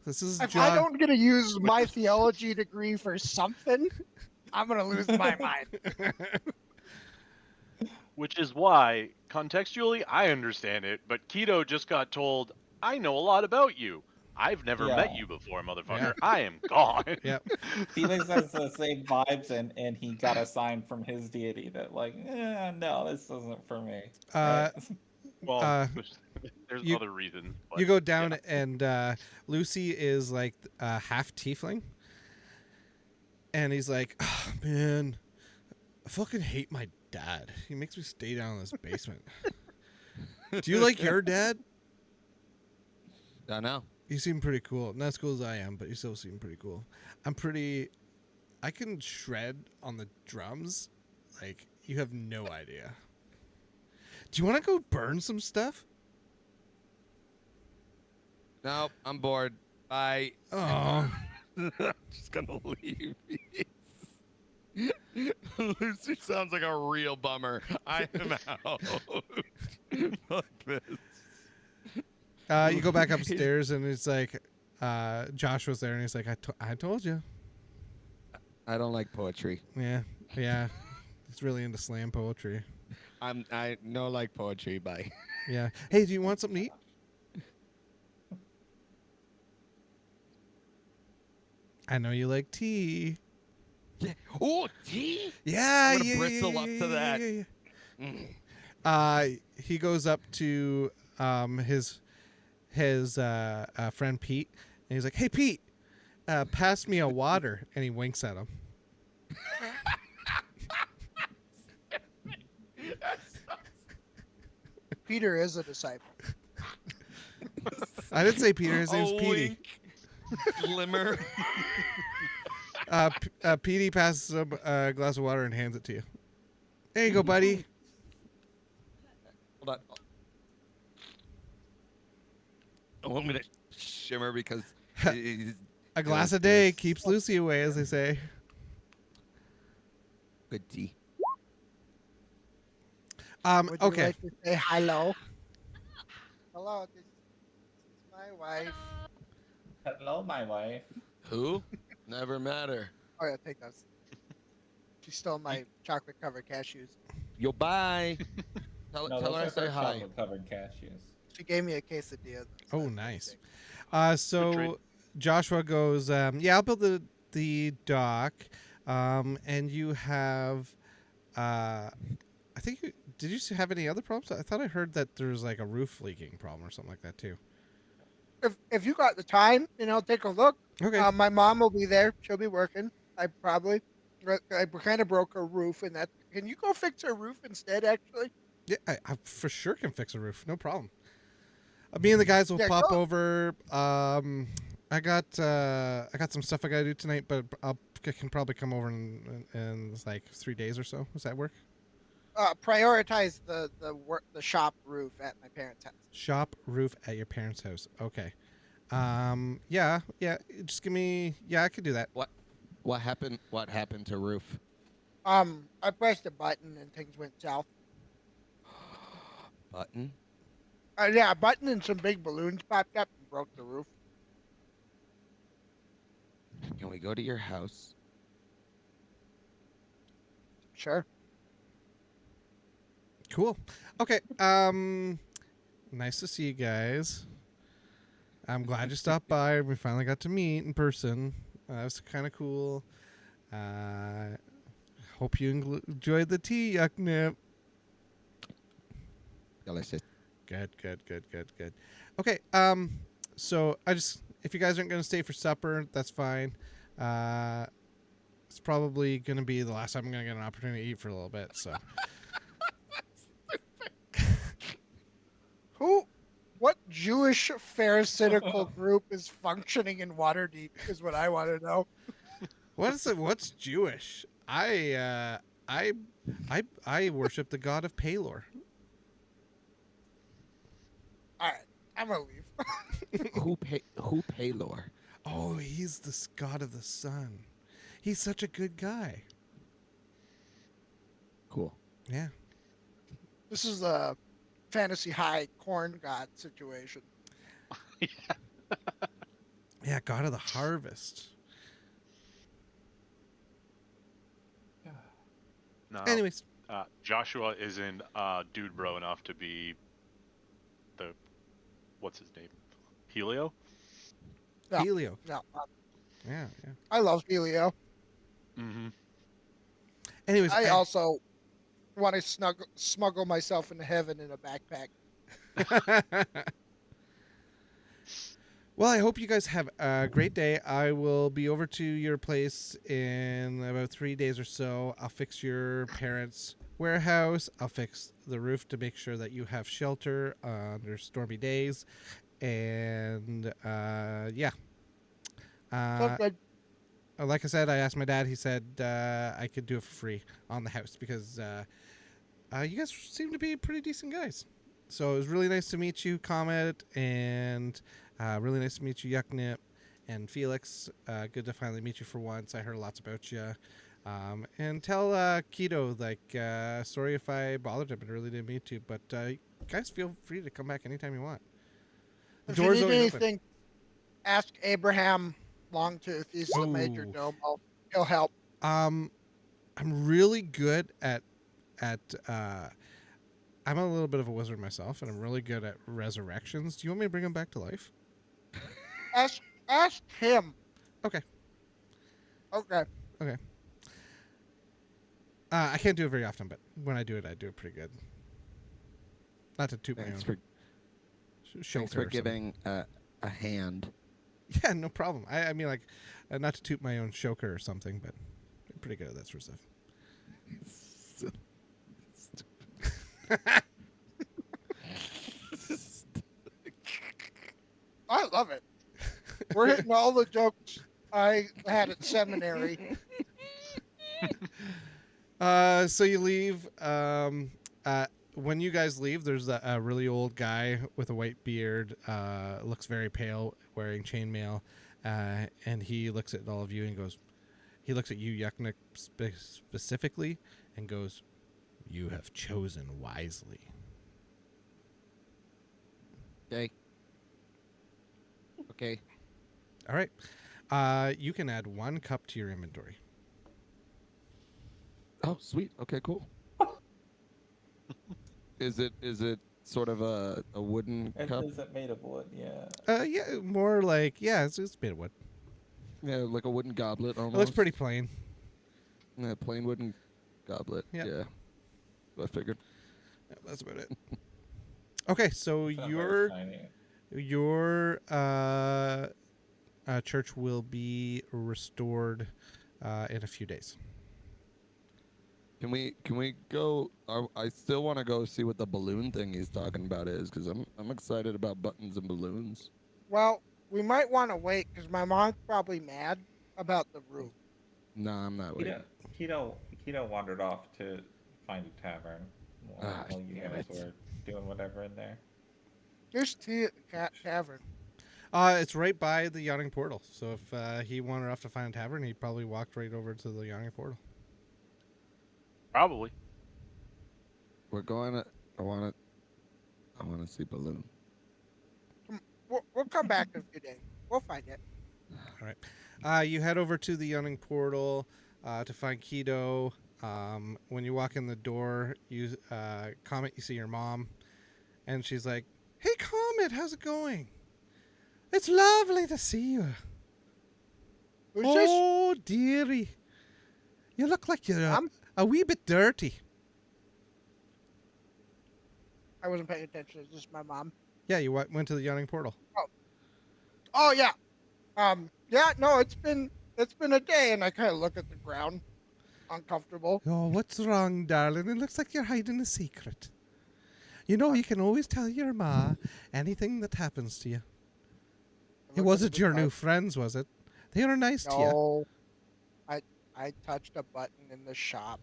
[SPEAKER 2] This is
[SPEAKER 3] If I don't get to use my theology degree for something, I'm gonna lose my mind.
[SPEAKER 1] Which is why, contextually, I understand it, but Kido just got told, I know a lot about you. I've never met
[SPEAKER 5] Yeah.
[SPEAKER 1] you before, motherfucker.
[SPEAKER 2] Yeah.
[SPEAKER 1] I am gone.
[SPEAKER 2] Yep.
[SPEAKER 5] Felix has the same vibes, and he got a sign from his deity that, like, no, this isn't for me.
[SPEAKER 2] Uh,
[SPEAKER 5] Right?
[SPEAKER 1] Well, there's
[SPEAKER 2] you-
[SPEAKER 1] other reasons. But,
[SPEAKER 2] You go down,
[SPEAKER 1] yeah.
[SPEAKER 2] and Lucy is like half tiefling, and he's like, oh, "Man, I fucking hate my dad. He makes me stay down in this basement." Do you like your dad?
[SPEAKER 4] I know.
[SPEAKER 2] You seem pretty cool. Not as cool as I am, but you still seem pretty cool. I can shred on the drums. Like, you have no idea. Do you want to go burn some stuff?
[SPEAKER 4] No, I'm bored. Bye.
[SPEAKER 2] Oh,
[SPEAKER 4] I'm just gonna leave. Lucy sounds like a real bummer. I am out. Fuck this.
[SPEAKER 2] you go back upstairs, and it's like Joshua's there, and he's like, I told you.
[SPEAKER 4] I don't like poetry.
[SPEAKER 2] Yeah. He's really into slam poetry.
[SPEAKER 4] I no like poetry. Bye.
[SPEAKER 2] Yeah. Hey, do you want something to eat? I know you like tea.
[SPEAKER 4] Yeah. Oh, tea.
[SPEAKER 2] Yeah,
[SPEAKER 4] I'm gonna
[SPEAKER 2] yeah,
[SPEAKER 4] bristle
[SPEAKER 2] yeah,
[SPEAKER 4] up
[SPEAKER 2] yeah,
[SPEAKER 4] to
[SPEAKER 2] yeah,
[SPEAKER 4] that.
[SPEAKER 2] yeah, yeah.
[SPEAKER 4] Mm.
[SPEAKER 2] He goes up to his friend Pete, and he's like, "Hey, Pete, pass me a water," and he winks at him.
[SPEAKER 3] Peter is a disciple.
[SPEAKER 2] I didn't say Peter. His name's
[SPEAKER 4] A
[SPEAKER 2] Petey.
[SPEAKER 4] wink, glimmer.
[SPEAKER 2] Petey passes him a glass of water and hands it to you. There you go, buddy.
[SPEAKER 4] Hold on. Oh, I'm gonna shimmer because
[SPEAKER 2] A glass a day keeps Lucy away, as they say.
[SPEAKER 4] good tea.
[SPEAKER 3] Would you
[SPEAKER 2] Okay.
[SPEAKER 3] like to say hello? Hello, this is my wife.
[SPEAKER 5] Hello, my wife.
[SPEAKER 4] Who? Never matter.
[SPEAKER 3] Oh yeah, take those. She stole my chocolate covered cashews.
[SPEAKER 4] Yo, bye. Tell,
[SPEAKER 5] No,
[SPEAKER 4] tell
[SPEAKER 5] those
[SPEAKER 4] her I
[SPEAKER 5] are
[SPEAKER 4] say
[SPEAKER 5] her
[SPEAKER 4] hi.
[SPEAKER 5] chocolate-covered cashews.
[SPEAKER 3] She gave me a quesadilla. so
[SPEAKER 2] Oh,
[SPEAKER 3] that's
[SPEAKER 2] nice.
[SPEAKER 3] sick.
[SPEAKER 1] trade.
[SPEAKER 2] So Joshua goes, yeah, I'll build the dock, and you have, I think did you have any other problems? I thought I heard that there's like a roof leaking problem or something like that too.
[SPEAKER 3] If you got the time, take a look.
[SPEAKER 2] Okay.
[SPEAKER 3] My mom will be there. She'll be working. I kind of broke her roof, and that. Can you go fix her roof instead? Actually,
[SPEAKER 2] Yeah, I for sure can fix a roof. No problem. Me and the guys will
[SPEAKER 3] Yeah,
[SPEAKER 2] pop
[SPEAKER 3] go.
[SPEAKER 2] over. I got some stuff I gotta do tonight, but I can probably come over in like 3 days or so. Does that work?
[SPEAKER 3] Prioritize the shop roof at my parents' house.
[SPEAKER 2] Shop roof at your parents' house. Okay. Yeah. Just give me. Yeah, I could do that.
[SPEAKER 4] What happened? What happened to roof?
[SPEAKER 3] I pressed a button and things went south.
[SPEAKER 4] Button.
[SPEAKER 3] Yeah, a button and some big balloons popped up and broke the roof.
[SPEAKER 4] Can we go to your house?
[SPEAKER 3] Sure.
[SPEAKER 2] Cool. Okay. Nice to see you guys. I'm glad you stopped by. We finally got to meet in person. That was kind of cool. Hope you enjoyed the tea, Uoyhcnup.
[SPEAKER 4] Delicious.
[SPEAKER 2] Good. Okay. So if you guys aren't gonna stay for supper, that's fine. It's probably gonna be the last time I'm gonna get an opportunity to eat for a little bit. So.
[SPEAKER 3] What Jewish pharisaical group is functioning in Waterdeep is what I want to know.
[SPEAKER 2] What's Jewish? I worship the god of Palor.
[SPEAKER 3] All right, I'm gonna leave.
[SPEAKER 4] Who Paylor?
[SPEAKER 2] Oh, he's the god of the sun. He's such a good guy.
[SPEAKER 4] Cool.
[SPEAKER 2] Yeah.
[SPEAKER 3] This is a fantasy high corn god situation.
[SPEAKER 2] Yeah, god of the harvest.
[SPEAKER 1] No.
[SPEAKER 2] Anyways,
[SPEAKER 1] Joshua isn't dude bro enough to be the what's his name? Helio?
[SPEAKER 3] No.
[SPEAKER 2] Helio.
[SPEAKER 3] No,
[SPEAKER 2] Yeah.
[SPEAKER 3] I love Helio.
[SPEAKER 1] Mm-hmm.
[SPEAKER 2] Anyways,
[SPEAKER 3] I also want to smuggle myself into heaven in a backpack.
[SPEAKER 2] Well, I hope you guys have a great day. I will be over to your place in about 3 days or so. I'll fix your parents' warehouse. I'll fix the roof to make sure that you have shelter under stormy days. And yeah.
[SPEAKER 3] Sounds good.
[SPEAKER 2] Like I said, I asked my dad. He said I could do it for free on the house because you guys seem to be pretty decent guys. So it was really nice to meet you, Komit, and really nice to meet you, Uoyhcnup, and Felix. Good to finally meet you for once. I heard lots about you. And tell Kido, sorry if I bothered him and really didn't mean to, but guys, feel free to come back anytime you want. The
[SPEAKER 3] If you
[SPEAKER 2] door's
[SPEAKER 3] need
[SPEAKER 2] always
[SPEAKER 3] anything, ask Abraham Longtooth. He's the major
[SPEAKER 2] Ooh.
[SPEAKER 3] domo. He'll help.
[SPEAKER 2] open. I'm really good at I'm a little bit of a wizard myself, and I'm really good at resurrections. Do you want me to bring him back to life?
[SPEAKER 3] Ask him.
[SPEAKER 2] Okay.
[SPEAKER 3] Okay.
[SPEAKER 2] Okay. I can't do it very often, but when I do it pretty good. Not to toot my
[SPEAKER 4] Thanks
[SPEAKER 2] own
[SPEAKER 4] for
[SPEAKER 2] shoulder.
[SPEAKER 4] thanks for giving a hand.
[SPEAKER 2] Yeah, no problem. I mean, like, not to toot my own choker or something, but I'm pretty good at that sort of stuff.
[SPEAKER 3] I love it. We're hitting all the jokes I had at seminary.
[SPEAKER 2] So you leave. When you guys leave, there's a really old guy with a white beard. Looks very pale, wearing chainmail, and he looks at all of you and goes. He looks at you, Uoyhcnup, specifically, and goes, "You have chosen wisely."
[SPEAKER 4] Okay. Okay.
[SPEAKER 2] All right. You can add 1 cup to your inventory.
[SPEAKER 4] Oh, sweet. Okay, cool. Is it sort of a wooden cup?
[SPEAKER 5] Is it made of wood? Yeah.
[SPEAKER 2] Yeah, more like it's a bit of wood.
[SPEAKER 4] Yeah, like a wooden goblet almost.
[SPEAKER 2] It looks pretty plain.
[SPEAKER 4] Yeah, plain wooden goblet.
[SPEAKER 2] Yep.
[SPEAKER 4] Yeah. I figured.
[SPEAKER 2] Yeah, that's about it. Okay, so
[SPEAKER 5] It's not
[SPEAKER 2] your
[SPEAKER 5] very shiny.
[SPEAKER 2] your church will be restored in a few days.
[SPEAKER 4] Can we go? I still want to go see what the balloon thing he's talking about is, because I'm excited about buttons and balloons.
[SPEAKER 3] Well, we might want to wait because my mom's probably mad about the roof.
[SPEAKER 4] Nah, I'm not waiting.
[SPEAKER 5] Kido wandered off to find a tavern while you
[SPEAKER 4] damn
[SPEAKER 5] guys
[SPEAKER 4] it.
[SPEAKER 5] were doing whatever in there.
[SPEAKER 3] There's tea at the tavern.
[SPEAKER 2] It's right by the yawning portal. So if he wandered off to find a tavern, he probably walked right over to the yawning portal.
[SPEAKER 1] Probably.
[SPEAKER 4] We're going to. I want to see balloon.
[SPEAKER 3] We'll come back in a few days. We'll find it.
[SPEAKER 2] All right. You head over to the yawning portal to find Kido. When you walk in the door, you Komit, you see your mom, and she's like, "Hey, Komit, how's it going? It's lovely to see you.
[SPEAKER 3] Who's this?
[SPEAKER 2] Oh, dearie, you look like you're
[SPEAKER 3] Mom?
[SPEAKER 2] a wee bit dirty."
[SPEAKER 3] I wasn't paying attention. It's just my mom.
[SPEAKER 2] Yeah, you went to the yawning portal.
[SPEAKER 3] Oh yeah. Yeah. No, it's been a day, and I kind of look at the ground, uncomfortable.
[SPEAKER 2] Oh, what's wrong, darling? It looks like you're hiding a secret. You know, you can always tell your ma anything that happens to you.
[SPEAKER 3] I
[SPEAKER 2] It
[SPEAKER 3] look
[SPEAKER 2] wasn't
[SPEAKER 3] at the
[SPEAKER 2] your
[SPEAKER 3] button.
[SPEAKER 2] new friends, was it? They were nice to you.
[SPEAKER 3] No. I touched a button in the shop.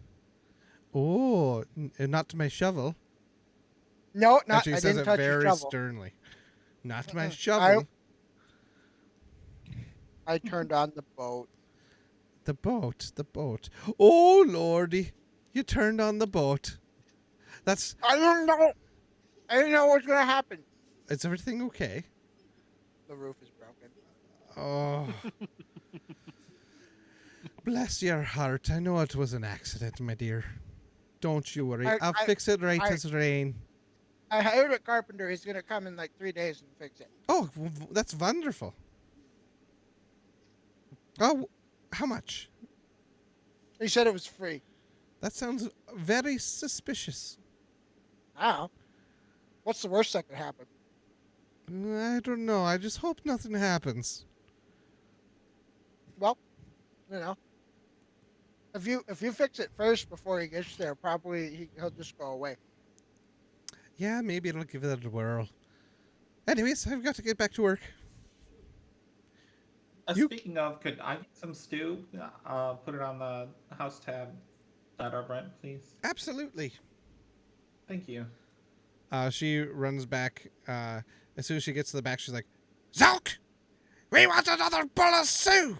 [SPEAKER 2] Oh, not to my shovel.
[SPEAKER 3] No,
[SPEAKER 2] And
[SPEAKER 3] not.
[SPEAKER 2] she
[SPEAKER 3] I
[SPEAKER 2] says
[SPEAKER 3] didn't
[SPEAKER 2] it
[SPEAKER 3] touch your
[SPEAKER 2] very
[SPEAKER 3] shovel.
[SPEAKER 2] sternly. Not my
[SPEAKER 3] Mm-mm.
[SPEAKER 2] shovel.
[SPEAKER 3] I turned on the boat.
[SPEAKER 2] The boat. The boat. Oh, lordy. You turned on the boat. That's...
[SPEAKER 3] I didn't know. I didn't know what was gonna happen.
[SPEAKER 2] Is everything okay?
[SPEAKER 3] The roof is broken.
[SPEAKER 2] Oh. Bless your heart. I know it was an accident, my dear. Don't you worry. I'll fix it right as rain.
[SPEAKER 3] I hired a carpenter. He's gonna come in like 3 days and fix it.
[SPEAKER 2] Oh, that's wonderful. Oh, how much?
[SPEAKER 3] He said it was free.
[SPEAKER 2] That sounds very suspicious.
[SPEAKER 3] I don't know. What's the worst that could happen?
[SPEAKER 2] I don't know. I just hope nothing happens.
[SPEAKER 3] Well, you know, if you fix it first before he gets there, probably he'll just go away.
[SPEAKER 2] Yeah, maybe it'll give it a whirl. Anyways, I've got to get back to work.
[SPEAKER 5] Speaking of, could I get some stew? Put it on the house tab. Adarbrent, please.
[SPEAKER 2] Absolutely.
[SPEAKER 5] Thank you.
[SPEAKER 2] She runs back. As soon as she gets to the back, she's like, "Zelk! We want another bowl of stew!"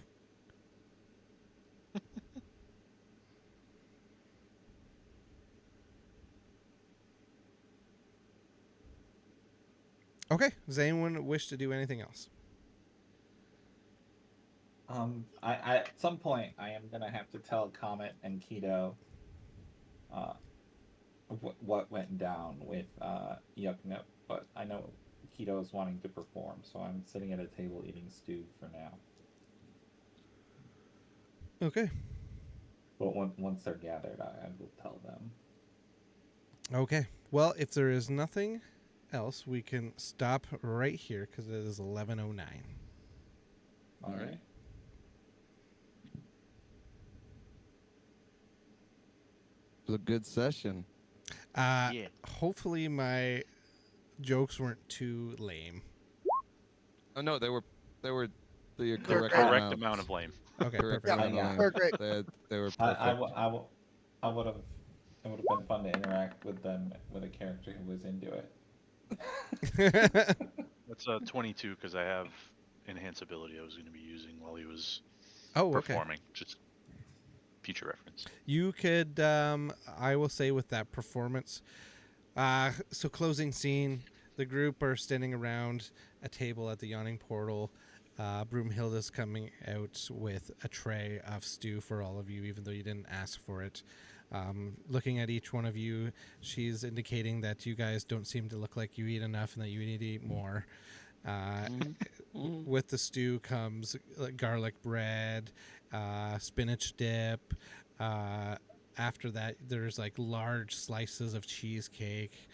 [SPEAKER 2] Okay. Does anyone wish to do anything else?
[SPEAKER 5] I at some point I am gonna have to tell Comet and Kido, what went down with Uoyhcnup, but I know Kido is wanting to perform, so I'm sitting at a table eating stew for now.
[SPEAKER 2] Okay.
[SPEAKER 5] But once they're gathered, I will tell them.
[SPEAKER 2] Okay. Well, if there is nothing else, we can stop right here because it is 11:09.
[SPEAKER 5] All right.
[SPEAKER 4] It was a good session.
[SPEAKER 1] Yeah.
[SPEAKER 2] Hopefully my jokes weren't too lame.
[SPEAKER 4] Oh no, they were the
[SPEAKER 3] They're
[SPEAKER 4] correct
[SPEAKER 3] great.
[SPEAKER 1] Correct
[SPEAKER 4] amount.
[SPEAKER 1] amount of lame.
[SPEAKER 2] Okay,
[SPEAKER 4] Correct
[SPEAKER 2] perfect.
[SPEAKER 4] amount of
[SPEAKER 5] Yeah.
[SPEAKER 4] lame.
[SPEAKER 3] They're great.
[SPEAKER 4] They were
[SPEAKER 5] I
[SPEAKER 4] perfect.
[SPEAKER 5] would have. It would have been fun to interact with them with a character who was into it.
[SPEAKER 1] That's a 22 because I have enhance ability I was going to be using while he was
[SPEAKER 2] Oh, okay.
[SPEAKER 1] performing. Just future reference.
[SPEAKER 2] You could, I will say, with that performance. So closing scene, the group are standing around a table at the yawning portal. Broomhilda's coming out with a tray of stew for all of you, even though you didn't ask for it. Looking at each one of you, she's indicating that you guys don't seem to look like you eat enough and that you need to eat more. With the stew comes garlic bread, spinach dip. After that, there's like large slices of cheesecake,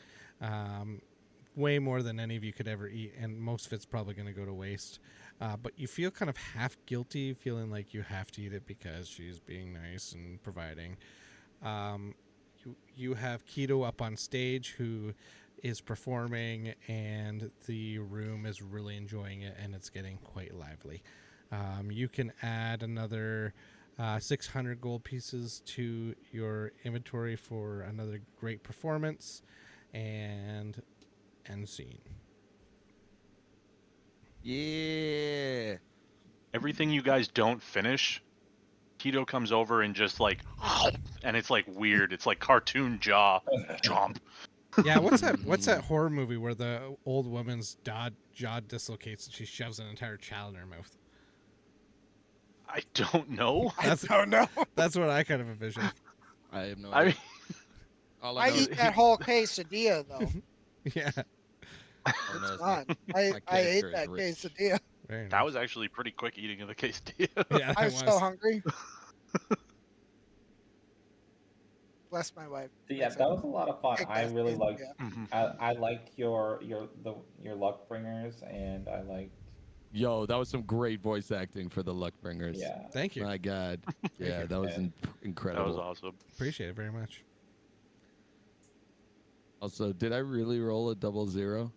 [SPEAKER 2] way more than any of you could ever eat, and most of it's probably going to go to waste. But you feel kind of half guilty, feeling like you have to eat it because she's being nice and providing. You have Kido up on stage who is performing, and the room is really enjoying it, and it's getting quite lively. You can add another 600 gold pieces to your inventory for another great performance, and end scene.
[SPEAKER 4] Yeah.
[SPEAKER 1] Everything you guys don't finish, Kido comes over and just like, and it's like weird. It's like cartoon jaw chomp.
[SPEAKER 2] Yeah, what's that? What's that horror movie where the old woman's jaw dislocates and she shoves an entire child in her mouth?
[SPEAKER 1] I don't know.
[SPEAKER 3] I don't know.
[SPEAKER 2] That's what I kind of envision.
[SPEAKER 4] I have no
[SPEAKER 1] I
[SPEAKER 4] idea.
[SPEAKER 1] mean,
[SPEAKER 4] All
[SPEAKER 3] I
[SPEAKER 4] know
[SPEAKER 3] eat
[SPEAKER 4] is-
[SPEAKER 3] that whole quesadilla though.
[SPEAKER 2] Yeah,
[SPEAKER 4] all I know
[SPEAKER 3] It's
[SPEAKER 4] is
[SPEAKER 3] fun.
[SPEAKER 4] my
[SPEAKER 3] I ate
[SPEAKER 4] character is
[SPEAKER 3] that
[SPEAKER 4] rich.
[SPEAKER 3] quesadilla.
[SPEAKER 2] very nice.
[SPEAKER 1] that was actually pretty quick eating of the quesadilla.
[SPEAKER 2] Yeah,
[SPEAKER 3] I
[SPEAKER 2] it
[SPEAKER 3] was so
[SPEAKER 2] was.
[SPEAKER 3] hungry. Bless my wife.
[SPEAKER 5] So yeah,
[SPEAKER 3] Makes
[SPEAKER 5] that
[SPEAKER 3] it
[SPEAKER 5] was a lot of fun.
[SPEAKER 3] kick
[SPEAKER 5] I
[SPEAKER 3] ass
[SPEAKER 5] really
[SPEAKER 3] quesadilla.
[SPEAKER 5] liked.
[SPEAKER 1] Mhm.
[SPEAKER 5] I liked your luck bringers, and I liked.
[SPEAKER 4] Yo, that was some great voice acting for the Luckbringers.
[SPEAKER 5] Yeah.
[SPEAKER 2] Thank you.
[SPEAKER 4] My God. Yeah,
[SPEAKER 2] you.
[SPEAKER 4] that was
[SPEAKER 5] Yeah.
[SPEAKER 1] That
[SPEAKER 4] incredible.
[SPEAKER 1] was awesome.
[SPEAKER 2] Appreciate it very much.
[SPEAKER 4] Also, did I really roll a 00?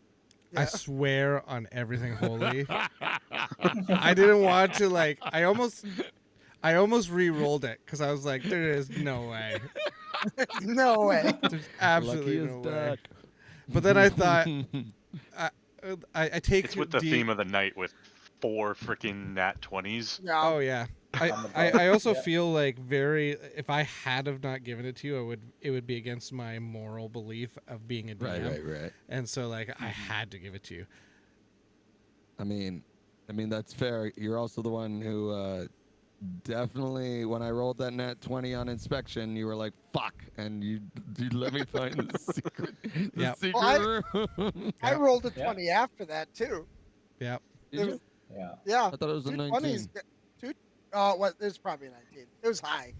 [SPEAKER 2] I
[SPEAKER 3] Yeah.
[SPEAKER 2] swear on everything holy. I didn't want to like. I almost re-rolled it because I was like, there is no way.
[SPEAKER 3] No way.
[SPEAKER 2] There's absolutely
[SPEAKER 4] Lucky
[SPEAKER 2] no
[SPEAKER 4] as
[SPEAKER 2] way.
[SPEAKER 4] duck.
[SPEAKER 2] But then I thought, I take
[SPEAKER 1] It's with the theme of the night with 4 freaking nat 20s.
[SPEAKER 3] Yeah.
[SPEAKER 2] Oh yeah.
[SPEAKER 5] On the
[SPEAKER 2] I also
[SPEAKER 5] Yeah.
[SPEAKER 2] feel like if I had have not given it to you, it would be against my moral belief of being a DM.
[SPEAKER 4] Right.
[SPEAKER 2] And so like I had to give it to you.
[SPEAKER 4] I mean that's fair. You're also the one who definitely, when I rolled that nat 20 on inspection, you were like, "Fuck," and you let me find the secret,
[SPEAKER 2] Yep.
[SPEAKER 4] secret room.
[SPEAKER 3] I
[SPEAKER 2] Yep.
[SPEAKER 3] rolled a
[SPEAKER 5] Yeah.
[SPEAKER 3] 20 after that too.
[SPEAKER 2] Yep.
[SPEAKER 4] Did
[SPEAKER 3] It
[SPEAKER 4] you?
[SPEAKER 3] was-
[SPEAKER 5] Yeah.
[SPEAKER 3] Yeah.
[SPEAKER 4] I thought it was a
[SPEAKER 3] 2
[SPEAKER 4] 19.
[SPEAKER 3] 20s. What? It was probably 19. It was high.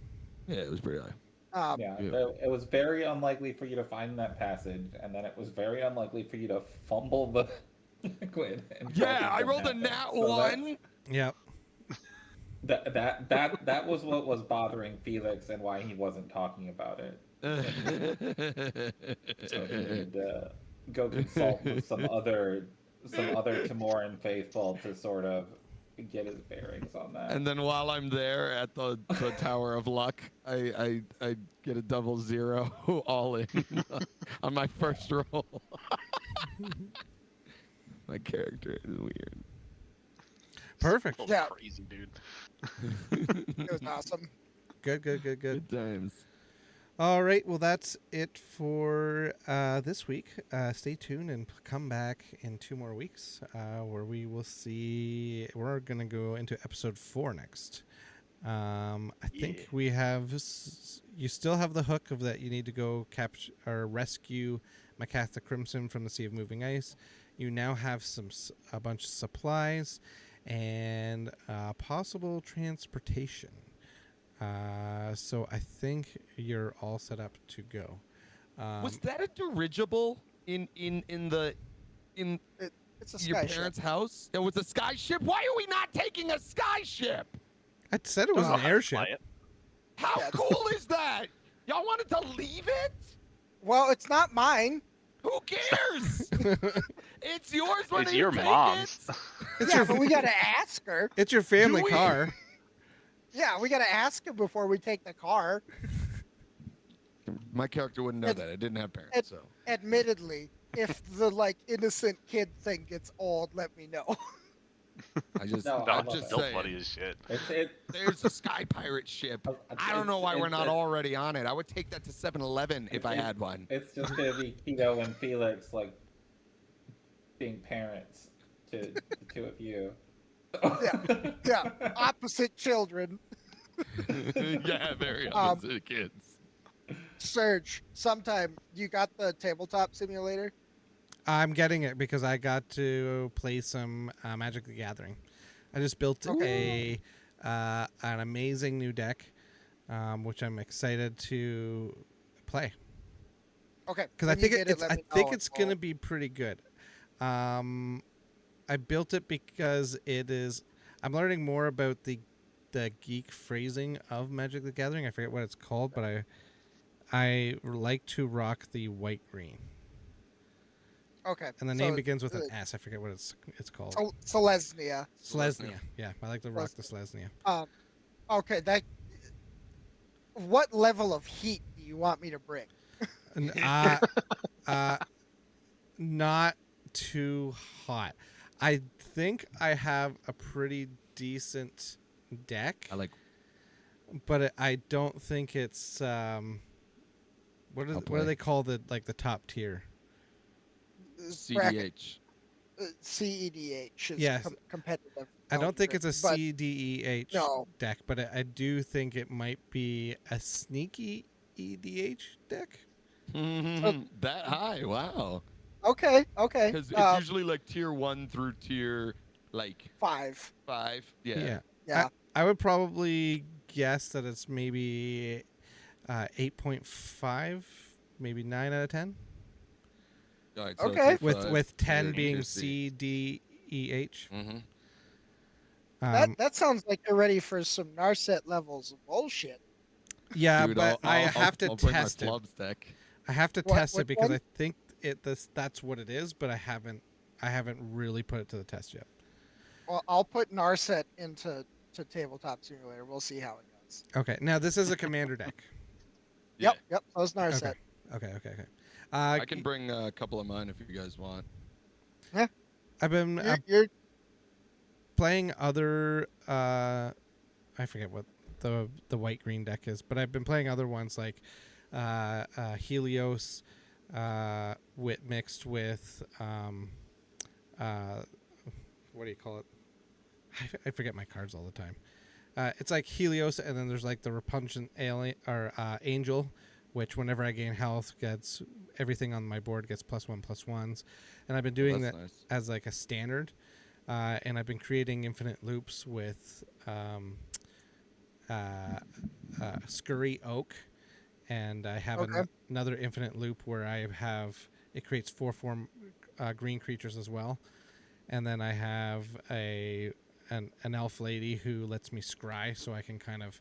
[SPEAKER 4] Yeah, it was pretty high.
[SPEAKER 5] Yeah.
[SPEAKER 4] Yeah.
[SPEAKER 5] It was very unlikely for you to find that passage, and then it was very unlikely for you to fumble the liquid. and
[SPEAKER 4] Yeah,
[SPEAKER 5] something
[SPEAKER 4] I rolled a
[SPEAKER 5] happened.
[SPEAKER 4] nat
[SPEAKER 5] So
[SPEAKER 4] 1.
[SPEAKER 2] Yep.
[SPEAKER 5] That was what was bothering Felix and why he wasn't talking about it. So he needed to go consult with some other Timoran faithful to sort of get his bearings on that.
[SPEAKER 4] And then while I'm there at the Tower of Luck, I get a 00 all in on my first roll. My character is weird.
[SPEAKER 2] Perfect.
[SPEAKER 1] That was
[SPEAKER 3] Yeah.
[SPEAKER 1] crazy, dude.
[SPEAKER 3] It was awesome.
[SPEAKER 2] Good.
[SPEAKER 4] Good times.
[SPEAKER 2] All right. Well, that's it for this week. Stay tuned and come back in 2 more weeks where we will see. We're going to go into episode 4 next. I think think we have. You still have the hook of that. You need to go capture or rescue Macatha Crimson from the Sea of Moving Ice. You now have a bunch of supplies and possible transportation. So I think you're all set up to go.
[SPEAKER 4] Was that a dirigible in
[SPEAKER 3] It's a
[SPEAKER 4] your
[SPEAKER 3] sky ship.
[SPEAKER 4] parents' house? It was a sky ship. Why are we not taking a sky ship?
[SPEAKER 2] I said it was
[SPEAKER 1] Don't
[SPEAKER 2] an
[SPEAKER 1] know how to
[SPEAKER 2] airship.
[SPEAKER 1] fly it.
[SPEAKER 4] How
[SPEAKER 3] Yeah.
[SPEAKER 4] cool is that? Y'all wanted to leave it?
[SPEAKER 3] Well, it's not mine.
[SPEAKER 4] Who cares? It's yours when
[SPEAKER 1] It's
[SPEAKER 4] you
[SPEAKER 1] your
[SPEAKER 4] take
[SPEAKER 1] mom's.
[SPEAKER 4] it.
[SPEAKER 3] Yeah, but we gotta ask her.
[SPEAKER 2] It's your family
[SPEAKER 4] Do we?
[SPEAKER 2] car.
[SPEAKER 3] Yeah, we gotta ask her before we take the car.
[SPEAKER 4] My character wouldn't know
[SPEAKER 3] Ad-
[SPEAKER 4] that. I didn't have parents,
[SPEAKER 3] ad-
[SPEAKER 4] so.
[SPEAKER 3] Admittedly, if the innocent kid thing gets old, let me know.
[SPEAKER 4] I just,
[SPEAKER 5] No,
[SPEAKER 1] No,
[SPEAKER 5] I
[SPEAKER 4] I'm
[SPEAKER 5] love
[SPEAKER 4] just
[SPEAKER 5] it.
[SPEAKER 1] still
[SPEAKER 4] saying.
[SPEAKER 1] funny as shit.
[SPEAKER 4] There's a sky pirate ship. I don't know why we're not already on it. I would take that to 7-Eleven if I had one.
[SPEAKER 5] It's just gonna be Kido and Felix like being parents to the two of you.
[SPEAKER 3] Yeah, opposite children.
[SPEAKER 4] Yeah, very
[SPEAKER 3] Um,
[SPEAKER 4] opposite kids.
[SPEAKER 3] Serge, sometime you got the tabletop simulator?
[SPEAKER 2] I'm getting it because I got to play some Magic the Gathering. I just built an amazing new deck, which I'm excited to play.
[SPEAKER 3] Okay.
[SPEAKER 2] Because I
[SPEAKER 3] when you
[SPEAKER 2] think
[SPEAKER 3] get it, let
[SPEAKER 2] I
[SPEAKER 3] me
[SPEAKER 2] think
[SPEAKER 3] know
[SPEAKER 2] it's
[SPEAKER 3] and
[SPEAKER 2] gonna
[SPEAKER 3] we'll-
[SPEAKER 2] be pretty good. I built it because it is. I'm learning more about the geek phrasing of Magic the Gathering. I forget what it's called, but I like to rock the white green,
[SPEAKER 3] Okay.
[SPEAKER 2] and the name begins with an S. I forget what it's called.
[SPEAKER 3] Selesnya.
[SPEAKER 2] Selesnya. Yeah, I like to rock the Selesnya.
[SPEAKER 3] Okay, what level of heat do you want me to bring?
[SPEAKER 2] Not too hot. I think I have a pretty decent deck,
[SPEAKER 4] I like.
[SPEAKER 2] but I don't think it's what do they call the top tier?
[SPEAKER 3] Bracket,
[SPEAKER 4] CDH.
[SPEAKER 3] CEDH is
[SPEAKER 2] Yes.
[SPEAKER 3] Competitive.
[SPEAKER 2] I don't think it's a
[SPEAKER 3] but
[SPEAKER 2] CDEH
[SPEAKER 3] no.
[SPEAKER 2] deck, but I do think it might be a sneaky EDH deck.
[SPEAKER 4] That high? Wow.
[SPEAKER 3] Okay.
[SPEAKER 4] Because it's usually like tier 1 through tier
[SPEAKER 3] 5.
[SPEAKER 4] 5. Yeah.
[SPEAKER 3] Yeah.
[SPEAKER 2] I would probably guess that it's maybe 8.5, maybe 9 out of 10.
[SPEAKER 4] All right,
[SPEAKER 3] Okay.
[SPEAKER 2] With 10
[SPEAKER 4] tier
[SPEAKER 2] being
[SPEAKER 4] C.
[SPEAKER 2] CDEH.
[SPEAKER 3] That sounds like you're ready for some Narset levels of bullshit.
[SPEAKER 2] Yeah,
[SPEAKER 4] Dude,
[SPEAKER 2] but I have to
[SPEAKER 4] I'll bring
[SPEAKER 2] test
[SPEAKER 4] my
[SPEAKER 2] it.
[SPEAKER 4] flubs deck.
[SPEAKER 2] I have to
[SPEAKER 3] What-
[SPEAKER 2] test it
[SPEAKER 3] which
[SPEAKER 2] because
[SPEAKER 3] one?
[SPEAKER 2] I think that's what it is, but I haven't really put it to the test yet.
[SPEAKER 3] Well, I'll put Narset into Tabletop Simulator. We'll see how it goes.
[SPEAKER 2] Okay, now this is a commander deck.
[SPEAKER 3] Yep. Those Narset.
[SPEAKER 2] Okay.
[SPEAKER 4] I can bring a couple of mine if you guys want.
[SPEAKER 2] I've been
[SPEAKER 3] You're
[SPEAKER 2] playing other. I forget what the white green deck is, but I've been playing other ones like Helios, mixed with what do you call it? I forget my cards all the time. It's like Helios, and then there's like the repugnant alien or angel, which whenever I gain health gets everything on my board gets +1/+1s, and I've been doing that
[SPEAKER 4] Nice.
[SPEAKER 2] as like a standard, and I've been creating infinite loops with Scurry Oak, and I have another infinite loop where I have it creates 4/4 green creatures as well, and then I have an elf lady who lets me scry, so I can kind of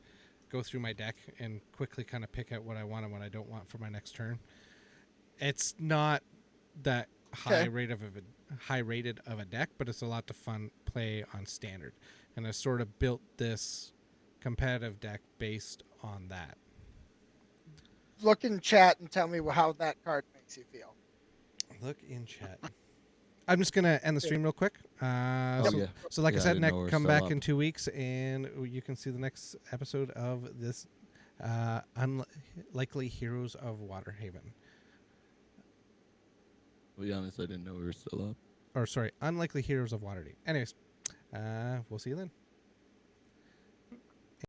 [SPEAKER 2] go through my deck and quickly kind of pick out what I want and what I don't want for my next turn. It's not that high rated of a deck, but it's a lot of fun play on standard, and I sort of built this competitive deck based on that.
[SPEAKER 3] look in chat and tell me how that card makes you feel.
[SPEAKER 2] Look in chat. I'm just gonna end the stream real quick. So like I said,
[SPEAKER 4] didn't know
[SPEAKER 2] Nick,
[SPEAKER 4] we're
[SPEAKER 2] come
[SPEAKER 4] still
[SPEAKER 2] back
[SPEAKER 4] up.
[SPEAKER 2] in 2 weeks, and you can see the next episode of this Unlikely Heroes of Waterhaven.
[SPEAKER 4] To be honest, I didn't know we were still up.
[SPEAKER 2] Or sorry, Unlikely Heroes of Waterdeep. Anyways, we'll see you then.